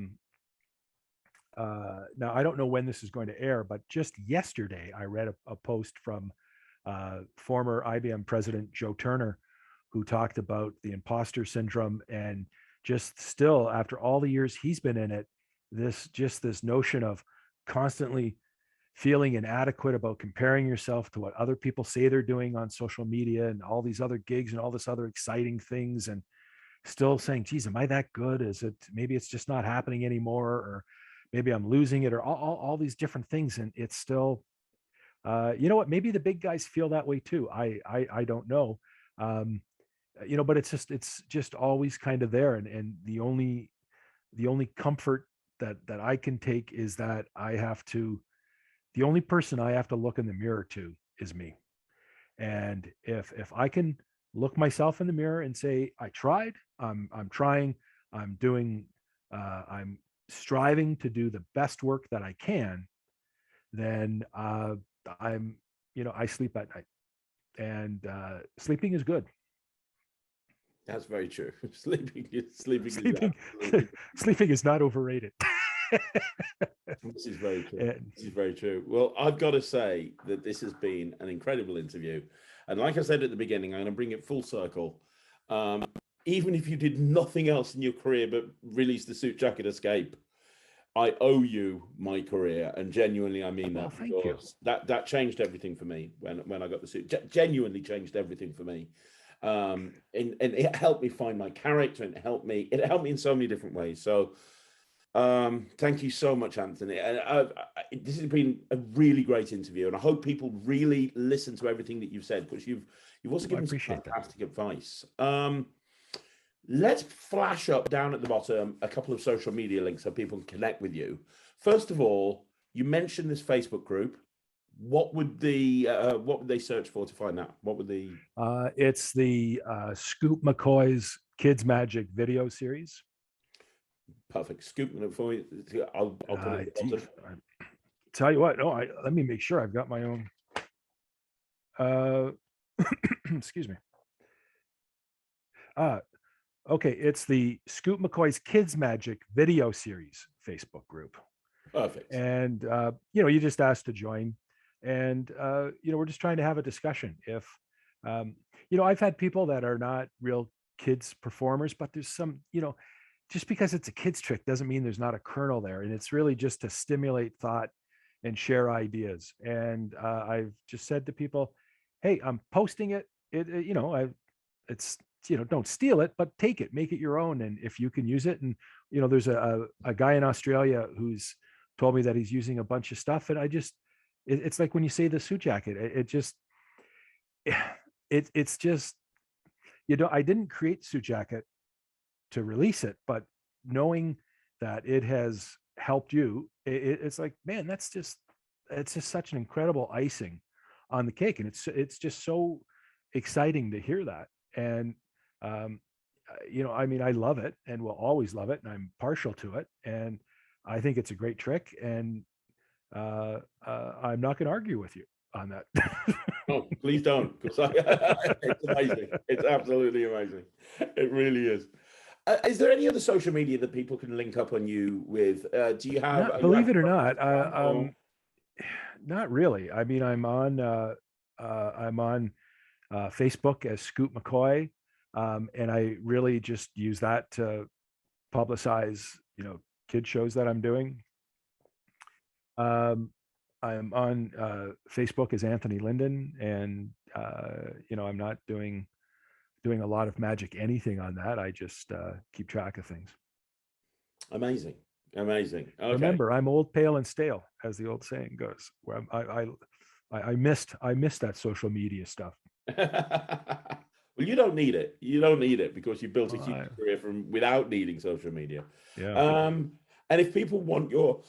I don't know when this is going to air, but just yesterday I read a post from former IBM president Joe Turner, who talked about the imposter syndrome, and just still, after all the years he's been in it, this notion of, constantly feeling inadequate about comparing yourself to what other people say they're doing on social media and all these other gigs and all this other exciting things, and still saying, geez, am I that good? Is it, maybe it's just not happening anymore, or maybe I'm losing it, or all these different things. And it's still, you know what, maybe the big guys feel that way too. I don't know. You know, but it's just always kind of there. And the only comfort that I can take is that the only person I have to look in the mirror to is me. And if I can look myself in the mirror and say, I tried, I'm trying, I'm doing, I'm striving to do the best work that I can, then I'm, you know, I sleep at night, and sleeping is good. That's very true. Sleeping is Sleeping, absolutely. sleeping is not overrated. This is very true. And This is very true. Well, I've got to say that this has been an incredible interview. And like I said at the beginning, I'm going to bring it full circle. Even if you did nothing else in your career but release the Suit Jacket Escape, I owe you my career. And genuinely, I mean well, that, thank you. because that changed everything for me when I got the suit. Genuinely changed everything for me. And it helped me find my character, and it helped me in so many different ways. So thank you so much, Anthony. And this has been a really great interview, and I hope people really listen to everything that you've said, because you've also given some fantastic advice. Let's flash up down at the bottom a couple of social media links so people can connect with you. First of all, you mentioned this Facebook group. What would they search for to find that? What would the It's the Scoop McCoy's Kids Magic video series. Perfect. Scoop it for you. I'll put it at the bottom. Tell you what, let me make sure I've got my own. Excuse me. Okay, it's the Scoop McCoy's Kids Magic video series Facebook group. Perfect. And you know, you just asked to join, and you know, we're just trying to have a discussion. If you know, I've had people that are not real kids performers, but there's some, you know, just because it's a kids trick doesn't mean there's not a kernel there. And it's really just to stimulate thought and share ideas. And I've just said to people, hey, I'm posting it. You know, it's, you know, don't steal it, but take it, make it your own. And if you can use it, and, you know, there's a guy in Australia who's told me that he's using a bunch of stuff. And it's like when you say the suit jacket, it's just, you know, I didn't create suit jacket to release it, but knowing that it has helped you, it's like, man, it's just such an incredible icing on the cake. And it's just so exciting to hear that. And you know, I mean, I love it and will always love it, and I'm partial to it, and I think it's a great trick, and I'm not going to argue with you on that. No, please don't, because it's amazing. It's absolutely amazing. It really is. Is there any other social media that people can link up on you with? Do you have? Believe it or not, not really. I mean, I'm on Facebook as Scoop McCoy, and I really just use that to publicize, you know, kid shows that I'm doing. I'm on Facebook as Anthony Lindan, and you know, I'm not doing a lot of magic anything on that. I just keep track of things. Amazing. Okay. Remember, I'm old, pale, and stale, as the old saying goes. Where I missed that social media stuff. Well, you don't need it. You don't need it, because you built a huge career from without needing social media. Yeah. And if people want your,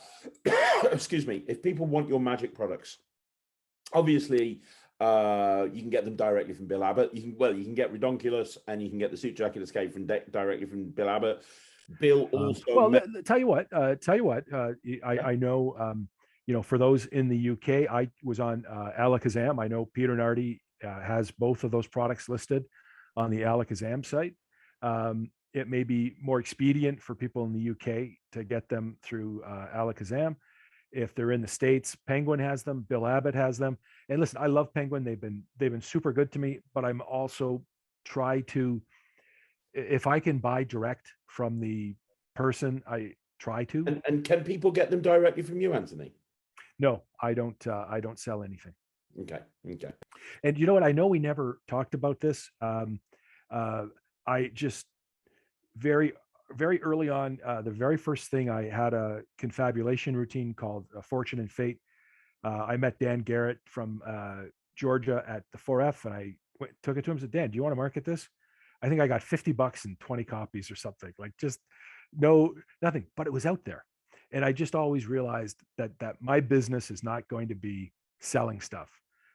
excuse me, if people want your magic products, obviously you can get them directly from Bill Abbott. You can get Redonkulous, and you can get the Suit Jacket Escape directly from Bill Abbott. Bill also. Well, tell you what. I know. You know, for those in the UK, I was on Alakazam. I know Peter Nardi has both of those products listed on the Alakazam site. It may be more expedient for people in the UK to get them through Alakazam. If they're in the States, Penguin has them, Bill Abbott has them. And listen, I love Penguin. They've been super good to me, but I'm also try to, if I can buy direct from the person, I try to. And can people get them directly from you, Anthony? No, I don't. I don't sell anything. Okay. Okay. And you know what? I know we never talked about this. Uh, I just very, very early on, the very first thing I had a confabulation routine called Fortune and Fate. I met Dan Garrett from Georgia at the 4F, and I took it to him and said, Dan, do you want to market this? I think I got $50 and 20 copies or something, like just nothing, but it was out there. And I just always realized that my business is not going to be selling stuff.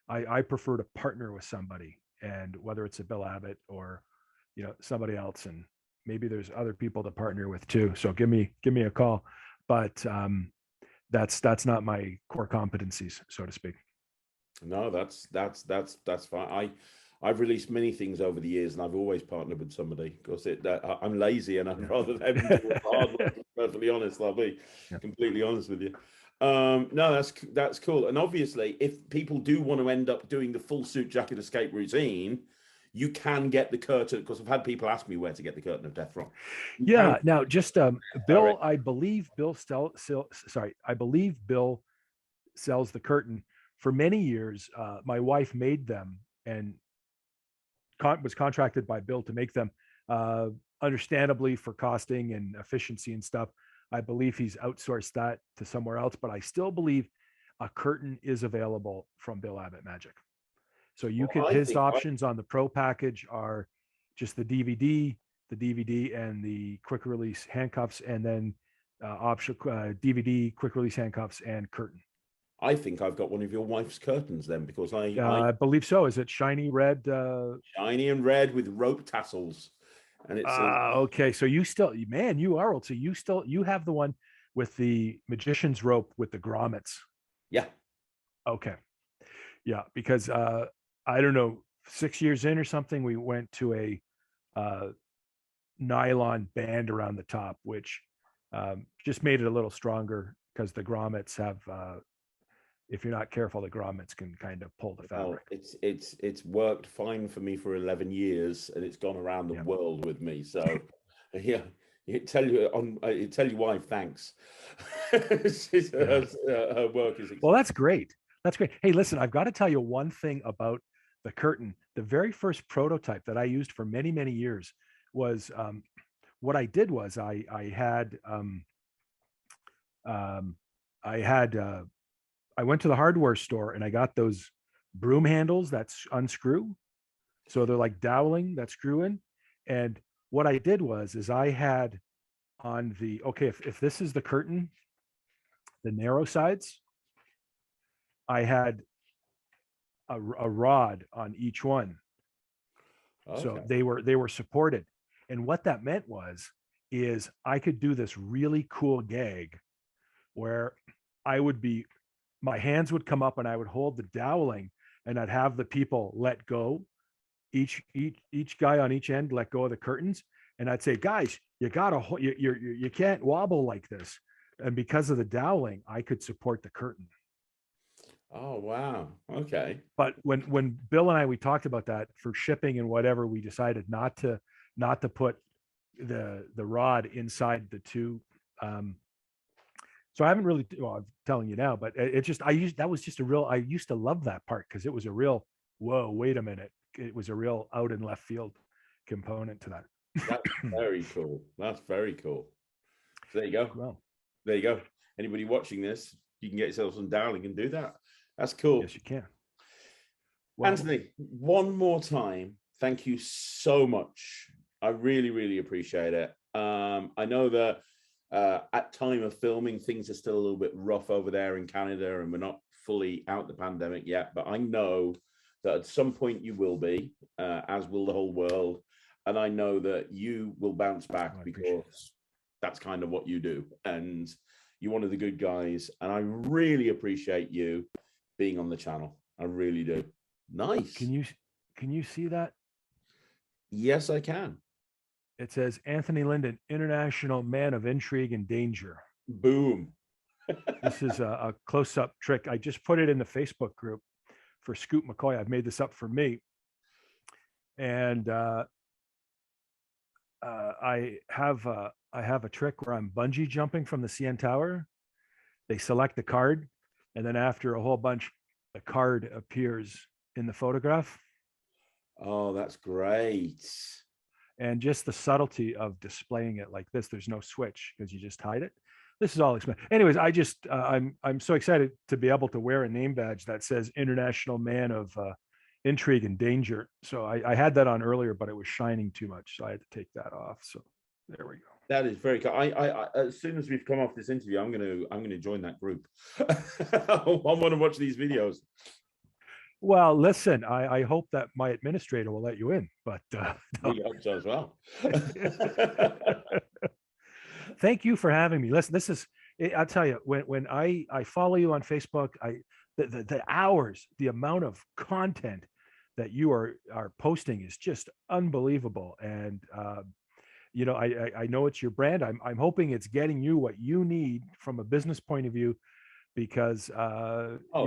I prefer to partner with somebody, and whether it's a Bill Abbott or, somebody else, and maybe there's other people to partner with too. So give me a call. But that's not my core competencies, so to speak. No, that's fine. I've released many things over the years, and I've always partnered with somebody because I'm lazy and I'd rather them do the hard work. To be perfectly honest, I'll be completely honest with you. No, that's cool. And obviously, if people do want to end up doing the full suit jacket escape routine, you can get the curtain, because I've had people ask me where to get the curtain of death from. Yeah. Now, just Bill, I believe Bill I believe Bill sells the curtain. For many years, my wife made them and was contracted by Bill to make them. Understandably, for costing and efficiency and stuff, I believe he's outsourced that to somewhere else. But I still believe a curtain is available from Bill Abbott Magic. So his options on the Pro package are just the DVD, and the quick release handcuffs, and then optional DVD, quick release handcuffs, and curtain. I think I've got one of your wife's curtains then, because I believe so. Is it shiny red? Shiny and red with rope tassels, and it's okay. So you are old. So you have the one with the magician's rope with the grommets. Yeah. Okay. Yeah, because I don't know, 6 years in or something, we went to a nylon band around the top, which just made it a little stronger, because the grommets have, if you're not careful, the grommets can kind of pull the fabric. It's worked fine for me for 11 years, and it's gone around the world with me. So yeah, tell you why. Thanks. Her work is well, that's great. That's great. Hey, listen, I've got to tell you one thing about the curtain. The very first prototype that I used for many, many years was, what I did was I went to the hardware store and I got those broom handles that unscrew. So they're like doweling that screw in. And what I did was I had on if this is the curtain, the narrow sides, I had a rod on each one. Okay. So they were supported. And what that meant is I could do this really cool gag where my hands would come up and I would hold the doweling, and I'd have the people let go, each guy on each end let go of the curtains, and I'd say, guys, you can't wobble like this. And because of the doweling, I could support the curtain. Oh, wow. Okay. But when Bill and we talked about that for shipping and whatever, we decided not to put the rod inside the two. So I haven't really, I'm telling you now, but I used to love that part, because it was a real, whoa, wait a minute. It was a real out in left field component to that. That's very cool. That's very cool. So there you go. Well, there you go. Anybody watching this, you can get yourself some doweling and do that. That's cool. Yes, you can. Well, Anthony, one more time, thank you so much. I really, really appreciate it. I know that at time of filming, things are still a little bit rough over there in Canada, and we're not fully out the pandemic yet, but I know that at some point you will be, as will the whole world. And I know that you will bounce back, because that's kind of what you do. And you're one of the good guys. And I really appreciate you being on the channel. I really do. Nice. Can you see that? Yes, I can. It says Anthony Lindan, International Man of Intrigue and Danger. Boom. This is a close-up trick. I just put it in the Facebook group for Scoot McCoy. I've made this up for me. And I have a trick where I'm bungee jumping from the CN Tower. They select the card, And then after a whole bunch, the card appears in the photograph. Oh, that's great. And just the subtlety of displaying it like this, there's no switch because you just hide it. This is all expensive. Anyways, I just I'm so excited to be able to wear a name badge that says International Man of Intrigue and Danger. So I had that on earlier, but it was shining too much, so I had to take that off. So there we go. That is very cool. I as soon as we've come off this interview, I'm gonna join that group. I want to watch these videos. Well, listen, I hope that my administrator will let you in, but no. We hope so as well. Thank you for having me. Listen, this is, I'll tell you, when I follow you on Facebook, the hours, the amount of content that you are posting is just unbelievable. And you know, I know it's your brand. I'm hoping it's getting you what you need from a business point of view, because you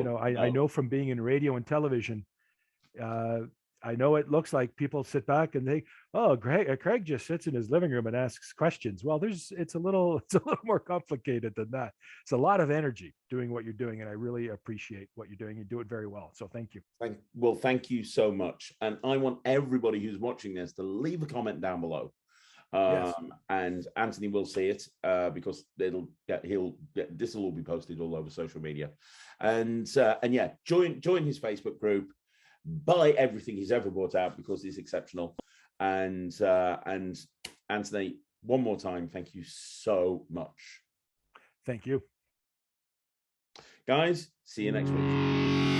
know, I know from being in radio and television, I know it looks like people sit back and they, oh, Craig just sits in his living room and asks questions. Well, it's a little more complicated than that. It's a lot of energy doing what you're doing, and I really appreciate what you're doing. You do it very well. So thank you. Well, thank you so much. And I want everybody who's watching this to leave a comment down below. Yes. And Anthony will see it because this will all be posted all over social media. And yeah, join his Facebook group. Buy everything he's ever brought out because he's exceptional. And Anthony, one more time, thank you so much. Thank you. Guys, see you next week.